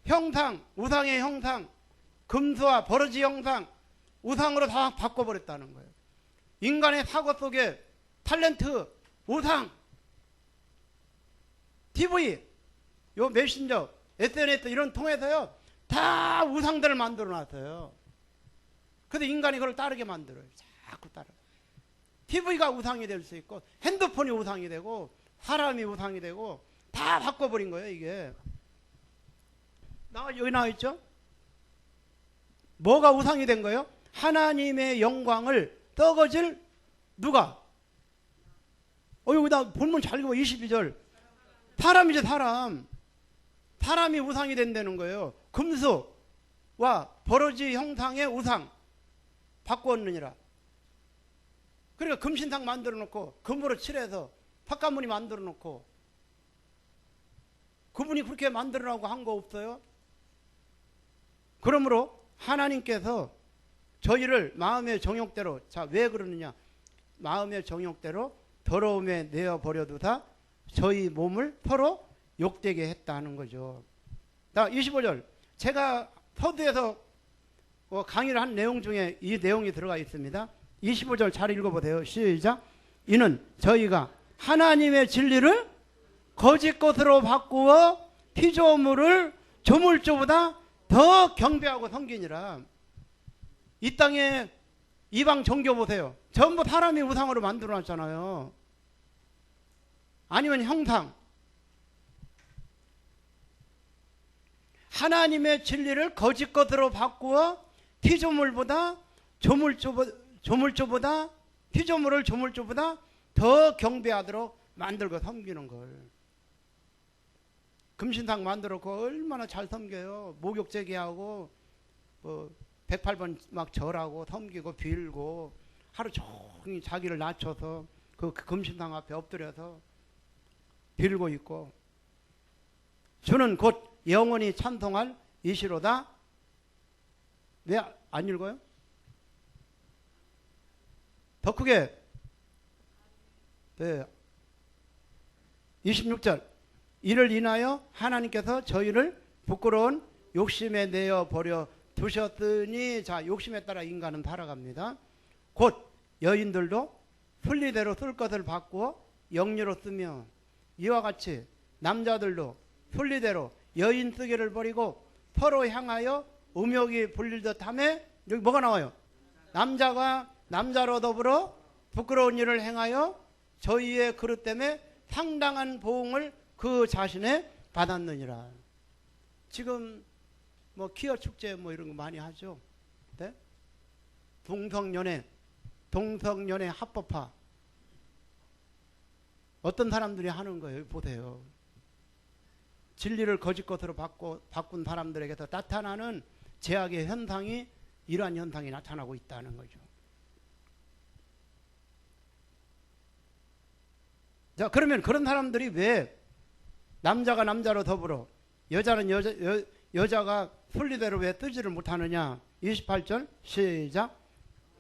형상, 우상의 형상, 금수와 버러지 형상, 우상으로 다 바꿔버렸다는 거예요. 인간의 사고 속에 탤런트, 우상, TV, 요 메신저, SNS 이런 통해서요 다 우상들을 만들어 놨어요. 그래서 인간이 그걸 따르게 만들어요. 자꾸 따라. TV가 우상이 될 수 있고 핸드폰이 우상이 되고 사람이 우상이 되고 다 바꿔버린 거예요. 이게 여기 나와 있죠. 뭐가 우상이 된 거예요? 하나님의 영광을 떡어질 누가? 여기다 본문 잘 읽어. 22절. 사람이죠. 사람이 우상이 된다는 거예요. 금수와 버러지 형상의 우상 바꾸었느니라. 그러니까 금신상 만들어 놓고 금으로 칠해서 팥가무늬 만들어 놓고 그분이 그렇게 만들어라고 한 거 없어요? 그러므로 하나님께서 저희를 마음의 정욕대로, 자, 왜 그러느냐? 마음의 정욕대로 더러움에 내어버려두다 저희 몸을 서로 욕되게 했다는 거죠. 자, 25절. 제가 서두에서 강의를 한 내용 중에 이 내용이 들어가 있습니다. 25절 잘 읽어보세요. 시작. 이는 저희가 하나님의 진리를 거짓 것으로 바꾸어 피조물을 조물주보다 더 경배하고 섬기니라. 이 땅에 이방 종교 보세요. 전부 사람이 우상으로 만들어놨잖아요. 아니면 형상. 하나님의 진리를 거짓 것으로 바꾸어 피조물보다 조물주보다 피조물을 조물주보다 더 경배하도록 만들고 섬기는 걸. 금신상 만들었고 얼마나 잘 섬겨요. 목욕 제기하고 108번 막 절하고 섬기고 빌고 하루 종일 자기를 낮춰서 그 금신상 앞에 엎드려서 빌고 있고, 주는 곧 영원히 찬송할 이시로다. 왜 안 읽어요? 더 크게. 네. 26절. 이를 인하여 하나님께서 저희를 부끄러운 욕심에 내어 버려 두셨으니. 자, 욕심에 따라 인간은 살아갑니다. 곧 여인들도 순리대로 쓸 것을 바꾸어 영리로 쓰며, 이와 같이 남자들도 순리대로 여인 쓰기를 버리고 서로 향하여 음욕이 불릴듯 하며. 여기 뭐가 나와요? 남자가 남자로 더불어 부끄러운 일을 행하여 저희의 그릇 때문에 상당한 보응을 그 자신에 받았느니라. 지금 퀴어 축제 이런 거 많이 하죠. 네? 동성연애 합법화. 어떤 사람들이 하는 거예요. 보세요. 진리를 거짓 것으로 바꾼 사람들에게서 나타나는 제약의 현상이 이러한 현상이 나타나고 있다는 거죠. 자, 그러면 그런 사람들이 왜 남자가 남자로 더불어 여자는 여자가 순리대로 왜 뜨지를 못하느냐? 28절 시작.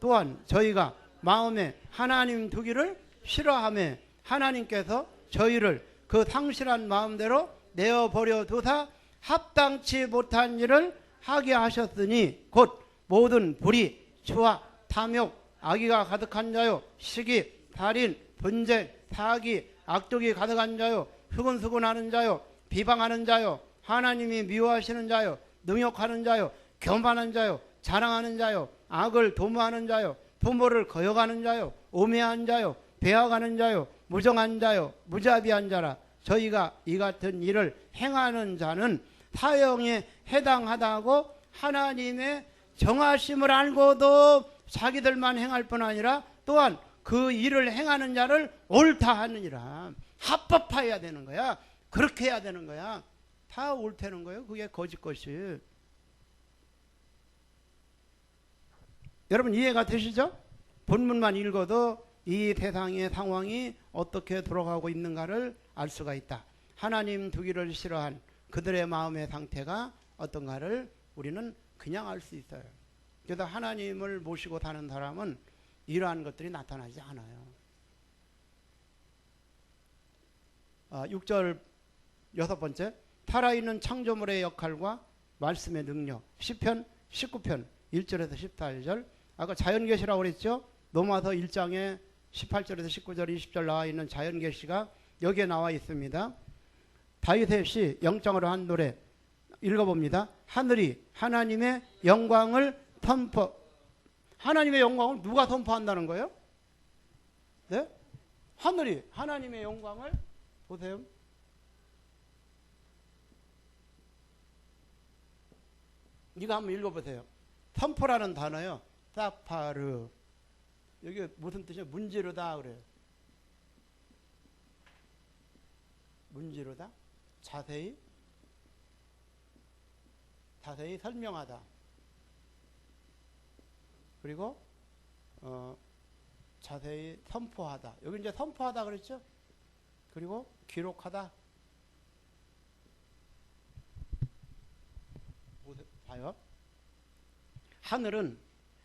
또한 저희가 마음에 하나님 두기를 싫어하며 하나님께서 저희를 그 상실한 마음대로 내어버려 두사 합당치 못한 일을 하게 하셨으니 곧 모든 불의, 추와, 탐욕, 악의가 가득한 자요, 시기, 살인, 분쟁, 사기, 악독이 가득한 자요, 수근수근하는 자요, 비방하는 자요, 하나님이 미워하시는 자요, 능욕하는 자요, 교만한 자요, 자랑하는 자요, 악을 도모하는 자요, 부모를 거역하는 자요, 오매한 자요, 배워가는 자요, 무정한 자요, 무자비한 자라. 저희가 이 같은 일을 행하는 자는 사형에 해당하다고 하나님의 정하심을 알고도 자기들만 행할 뿐 아니라 또한 그 일을 행하는 자를 옳다 하느니라. 합법화해야 되는 거야. 그렇게 해야 되는 거야. 다 옳다는 거예요. 그게 거짓 것이. 여러분 이해가 되시죠? 본문만 읽어도 이 세상의 상황이 어떻게 돌아가고 있는가를 알 수가 있다. 하나님 두기를 싫어한 그들의 마음의 상태가 어떤가를 우리는 그냥 알 수 있어요. 그래서 하나님을 모시고 사는 사람은 이러한 것들이 나타나지 않아요. 6절 6번째, 살아있는 창조물의 역할과 말씀의 능력. 시편 19편 1절에서 14절. 아까 자연계시라고 그랬죠? 로마서 1장에 18절에서 19절 20절 나와 있는 자연계시가 여기에 나와 있습니다. 다윗의 시 영장으로 한 노래 읽어봅니다. 하늘이 하나님의 영광을 하나님의 영광을 누가 선포한다는 거예요? 네? 하늘이 하나님의 영광을 보세요. 이거 한번 읽어보세요. 선포라는 단어요. 사파르. 여기 무슨 뜻이에요? 문지르다 그래요. 문지르다. 자세히 설명하다. 그리고 자세히 선포하다. 여기 이제 선포하다 그랬죠? 그리고 기록하다. 봐요. 하늘은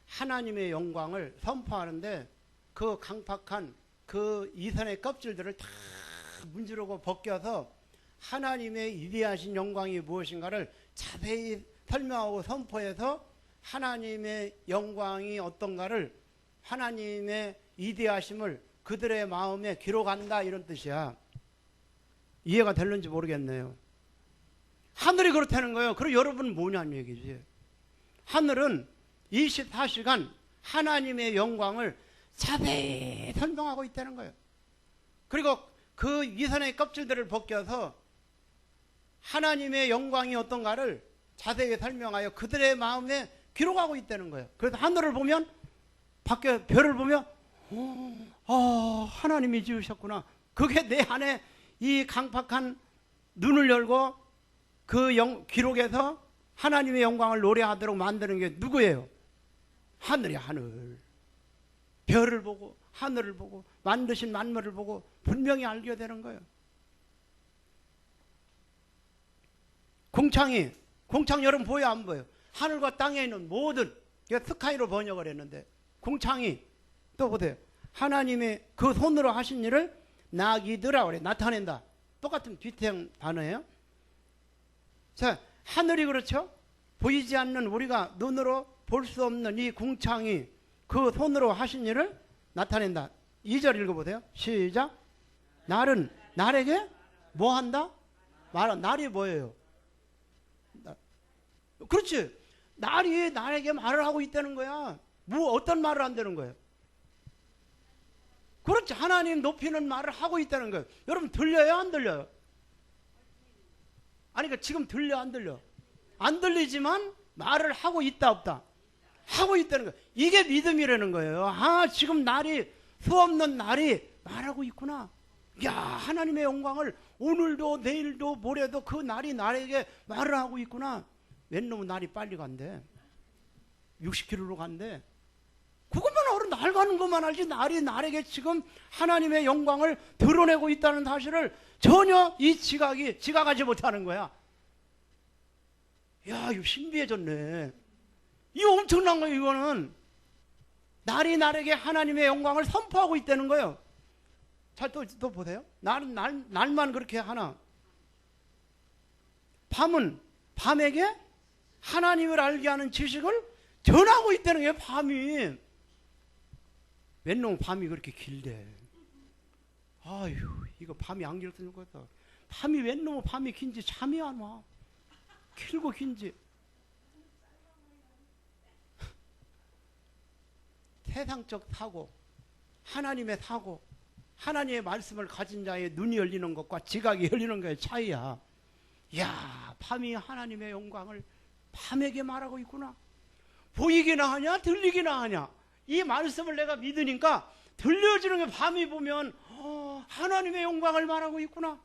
하나님의 영광을 선포하는데 그 강팍한 그 이선의 껍질들을 다 문지르고 벗겨서 하나님의 위대하신 영광이 무엇인가를 자세히 설명하고 선포해서 하나님의 영광이 어떤가를 하나님의 위대하심을 그들의 마음에 기록한다 이런 뜻이야. 이해가 될는지 모르겠네요. 하늘이 그렇다는 거예요. 그럼 여러분은 뭐냐는 얘기지. 하늘은 24시간 하나님의 영광을 자세히 설명하고 있다는 거예요. 그리고 그 이선의 껍질들을 벗겨서 하나님의 영광이 어떤가를 자세히 설명하여 그들의 마음에 기록하고 있다는 거예요. 그래서 하늘을 보면 밖에 별을 보면 하나님이 지으셨구나. 그게 내 안에 이 강팍한 눈을 열고 그 기록에서 하나님의 영광을 노래하도록 만드는 게 누구예요? 하늘이야, 하늘. 별을 보고 하늘을 보고 만드신 만물을 보고 분명히 알게 되는 거예요. 공창 여러분 보여 안 보여? 하늘과 땅에 있는 모든, 스카이로 번역을 했는데 공창이 또 보세요. 하나님의 그 손으로 하신 일을 나기드라 그래. 나타낸다. 똑같은 뒤태형 단어예요. 자, 하늘이 그렇죠? 보이지 않는 우리가 눈으로 볼 수 없는 이 궁창이 그 손으로 하신 일을 나타낸다. 2절 읽어보세요. 시작. 날에게 뭐 한다? 날이 뭐예요? 그렇지. 날이 나에게 말을 하고 있다는 거야. 어떤 말을 한다는 거예요? 그렇지. 하나님 높이는 말을 하고 있다는 거예요. 여러분 들려요? 안 들려요? 아니, 그러니까 지금 들려? 안 들려? 안 들리지만 말을 하고 있다 없다? 하고 있다는 거예요. 이게 믿음이라는 거예요. 지금 수없는 날이 말하고 있구나. 야, 하나님의 영광을 오늘도 내일도 모레도 그 날이 나에게 말을 하고 있구나. 웬 놈은 날이 빨리 간대. 60km로 간대. 그것만 알아. 날 가는 것만 알지 날이 나에게 지금 하나님의 영광을 드러내고 있다는 사실을 전혀 이 지각하지 못하는 거야. 야, 이거 신비해졌네. 이거 엄청난 거예요. 이거는 날이 나에게 하나님의 영광을 선포하고 있다는 거예요. 자, 또 보세요. 날만 그렇게 하나. 밤은 밤에게 하나님을 알게 하는 지식을 전하고 있다는 거예요. 밤이. 웬 놈 밤이 그렇게 길대. 아유, 이거 밤이 안 길었으면 좋겠다. 밤이 웬 놈 밤이 긴지 잠이 안 와. 길고 긴지. 세상적 사고, 하나님의 사고, 하나님의 말씀을 가진 자의 눈이 열리는 것과 지각이 열리는 것의 차이야. 이야, 밤이 하나님의 영광을 밤에게 말하고 있구나. 보이기나 하냐 들리기나 하냐. 이 말씀을 내가 믿으니까 들려지는 게 밤이 보면 하나님의 영광을 말하고 있구나.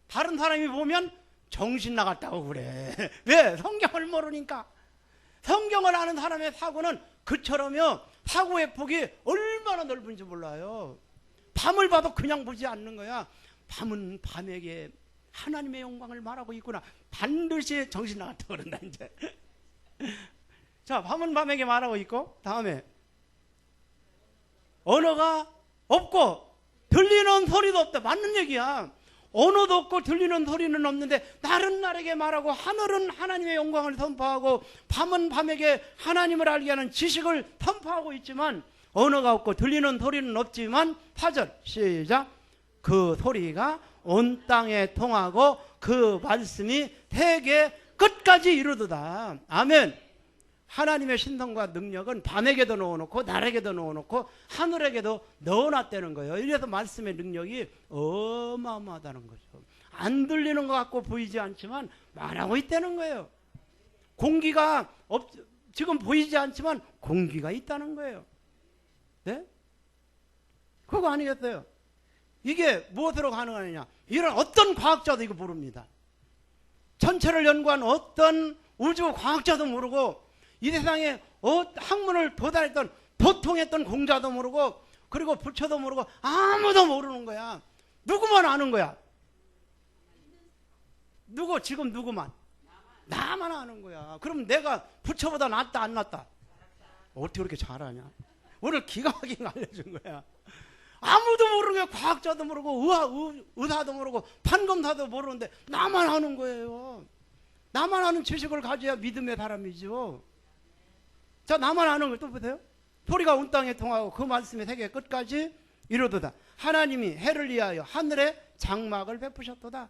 다른 사람이 보면 정신 나갔다고 그래. 왜? 성경을 모르니까. 성경을 아는 사람의 사고는 그처럼요. 사고의 폭이 얼마나 넓은지 몰라요. 밤을 봐도 그냥 보지 않는 거야. 밤은 밤에게 하나님의 영광을 말하고 있구나. 반드시 정신 나갔다고 그런다 이제. 자, 밤은 밤에게 말하고 있고, 다음에 언어가 없고 들리는 소리도 없다. 맞는 얘기야. 언어도 없고 들리는 소리는 없는데 날은 날에게 말하고 하늘은 하나님의 영광을 선포하고 밤은 밤에게 하나님을 알게 하는 지식을 선포하고 있지만 언어가 없고 들리는 소리는 없지만 4절 시작. 그 소리가 온 땅에 통하고 그 말씀이 세계 끝까지 이루도다. 아멘. 하나님의 신성과 능력은 밤에게도 넣어놓고 날에게도 넣어놓고 하늘에게도 넣어놨다는 거예요. 이래서 말씀의 능력이 어마어마하다는 거죠. 안 들리는 것 같고 보이지 않지만 말하고 있다는 거예요. 공기가 지금 보이지 않지만 공기가 있다는 거예요. 네? 그거 아니겠어요? 이게 무엇으로 가능하느냐? 이런 어떤 과학자도 이거 모릅니다. 천체를 연구한 어떤 우주 과학자도 모르고 이 세상에 학문을 도달했던 도통했던 공자도 모르고 그리고 부처도 모르고 아무도 모르는 거야. 누구만 아는 거야. 누구? 지금 누구만? 나만 아는 거야. 그럼 내가 부처보다 낫다 안 낫다? 어떻게 그렇게 잘하냐? 오늘 기가 막히게 알려준 거야. 아무도 모르는 거야. 과학자도 모르고 의사도 모르고 판검사도 모르는데 나만 아는 거예요. 나만 아는 지식을 가져야 믿음의 사람이죠. 자, 나만 아는 걸 또 보세요. 소리가 온 땅에 통하고 그 말씀이 세계 끝까지 이루도다. 하나님이 해를 위하여 하늘에 장막을 베푸셨도다.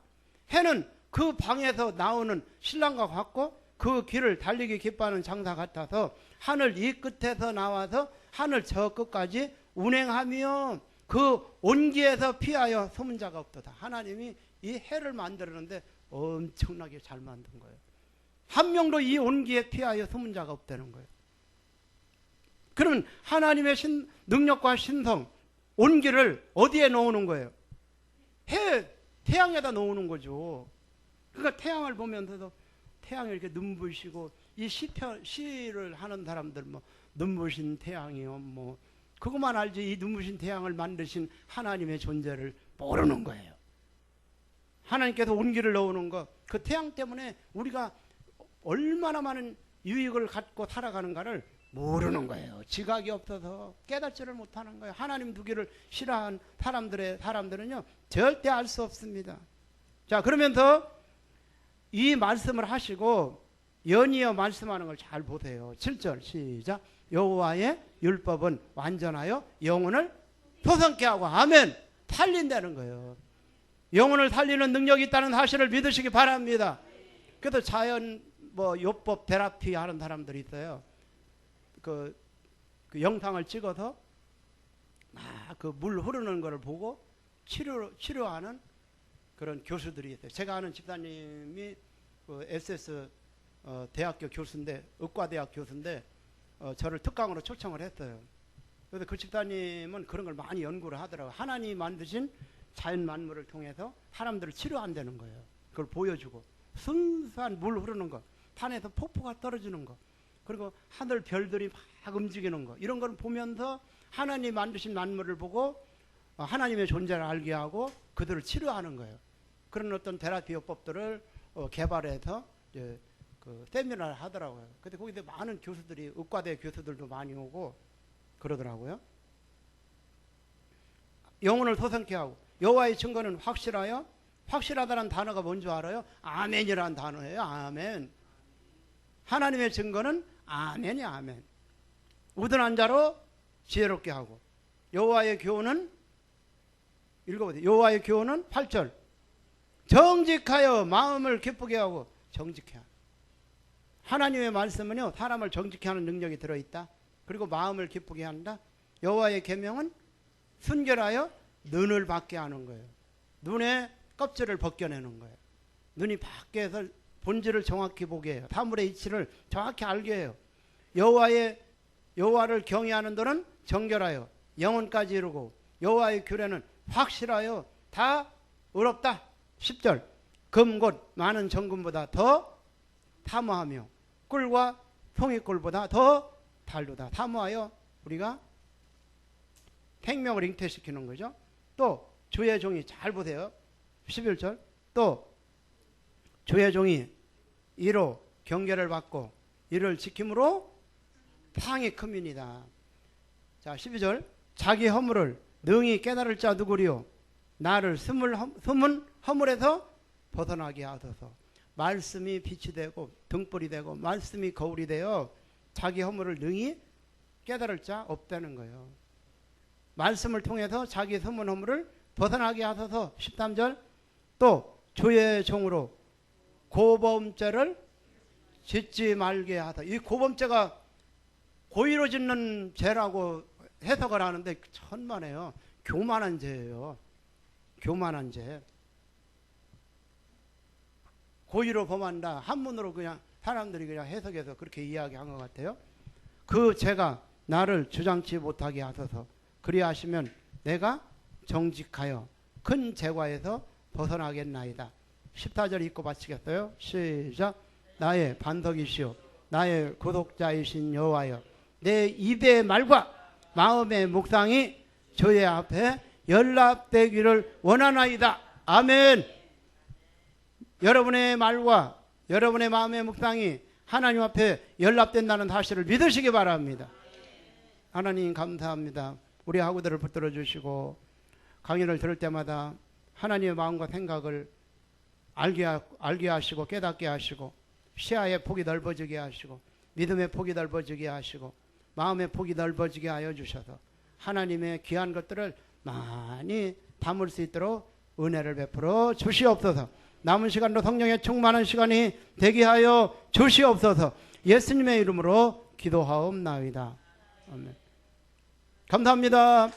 해는 그 방에서 나오는 신랑과 같고 그 길을 달리기 기뻐하는 장사 같아서 하늘 이 끝에서 나와서 하늘 저 끝까지 운행하며 그 온기에서 피하여 숨은 자가 없도다. 하나님이 이 해를 만들었는데 엄청나게 잘 만든 거예요. 한 명도 이 온기에 피하여 숨은 자가 없다는 거예요. 그러면 하나님의 능력과 신성, 온기를 어디에 놓는 거예요? 태양에다 놓는 거죠. 그러니까 태양을 보면서도 태양이 이렇게 눈부시고 이 시를 하는 사람들 뭐 눈부신 태양이요 뭐 그것만 알지 이 눈부신 태양을 만드신 하나님의 존재를 모르는 거예요. 하나님께서 온기를 넣어놓은 거, 그 태양 때문에 우리가 얼마나 많은 유익을 갖고 살아가는가를 모르는 거예요. 지각이 없어서 깨닫지를 못하는 거예요. 하나님 두기를 싫어한 사람들은요 절대 알 수 없습니다. 자, 그러면서 이 말씀을 하시고 연이어 말씀하는 걸 잘 보세요. 7절 시작. 여호와의 율법은 완전하여 영혼을 소성케 하고 아멘. 살린다는 거예요. 영혼을 살리는 능력이 있다는 사실을 믿으시기 바랍니다. 그래서 자연 뭐 요법 테라피 하는 사람들이 있어요. 그 영상을 찍어서 그 물 흐르는 거를 보고 치료하는 그런 교수들이 있어요. 제가 아는 집사님이 그 SS 대학교 교수인데, 의과대학 교수인데 저를 특강으로 초청을 했어요. 그래서 그 집사님은 그런 걸 많이 연구를 하더라고요. 하나님이 만드신 자연 만물을 통해서 사람들을 치료한다는 거예요. 그걸 보여주고 순수한 물 흐르는 거, 산에서 폭포가 떨어지는 거, 그리고 하늘 별들이 막 움직이는 거, 이런 걸 보면서 하나님이 만드신 만물을 보고 하나님의 존재를 알게 하고 그들을 치료하는 거예요. 그런 어떤 테라피 요법들을 개발해서 이제 그 세미나를 하더라고요. 근데 거기서 많은 교수들이, 의과대 교수들도 많이 오고 그러더라고요. 영혼을 소성케 하고 여호와의 증거는 확실하여, 확실하다는 단어가 뭔지 알아요? 아멘이라는 단어예요. 아멘. 하나님의 증거는 아멘이 아멘. 우둔한 자로 지혜롭게 하고, 여호와의 교훈은, 읽어보세요. 여호와의 교훈은 8절 정직하여 마음을 기쁘게 하고. 정직해 하고, 하나님의 말씀은요 사람을 정직해 하는 능력이 들어있다. 그리고 마음을 기쁘게 한다. 여호와의 계명은 순결하여 눈을 받게 하는 거예요. 눈의 껍질을 벗겨내는 거예요. 눈이 밖에서 본질을 정확히 보게 해요. 사물의 이치를 정확히 알게 해요. 여호와를 경외하는 자는 정결하여 영혼까지 이루고, 여호와의 규례는 확실하여 다 의롭다. 10절 금 곧 많은 정금보다 더 사모하며 꿀과 송이꿀보다 더 달도다. 사모하여 우리가 생명을 잉태시키는 거죠. 또 주의 종이, 잘 보세요. 11절 또 주의 종이 이로 경계를 받고 이를 지킴으로 상이 큼이니이다. 자, 12절 자기 허물을 능히 깨달을 자 누구리요? 나를 숨은 허물에서 벗어나게 하소서. 말씀이 빛이 되고 등불이 되고 말씀이 거울이 되어 자기 허물을 능히 깨달을 자 없다는 거예요. 말씀을 통해서 자기 숨은 허물을 벗어나게 하소서. 13절 또 주의 종으로 고범죄를 짓지 말게 하다. 이 고범죄가 고의로 짓는 죄라고 해석을 하는데 천만에요. 교만한 죄예요. 교만한 죄. 고의로 범한다. 한문으로 그냥 사람들이 그냥 해석해서 그렇게 이야기한 것 같아요. 그 죄가 나를 주장치 못하게 하소서. 그리하시면 내가 정직하여 큰 죄과에서 벗어나겠나이다. 14절 읽고 마치겠어요. 시작. 나의 반석이시오 나의 구속자이신 여호와여, 내 입의 말과 마음의 묵상이 주의 앞에 연락되기를 원하나이다. 아멘. 여러분의 말과 여러분의 마음의 묵상이 하나님 앞에 연락된다는 사실을 믿으시기 바랍니다. 하나님 감사합니다. 우리 학우들을 붙들어 주시고 강의를 들을 때마다 하나님의 마음과 생각을 알게 하시고 깨닫게 하시고 시야의 폭이 넓어지게 하시고 믿음의 폭이 넓어지게 하시고 마음의 폭이 넓어지게 하여 주셔서 하나님의 귀한 것들을 많이 담을 수 있도록 은혜를 베풀어 주시옵소서. 남은 시간도 성령의 충만한 시간이 되게 하여 주시옵소서. 예수님의 이름으로 기도하옵나이다. 아멘. 감사합니다.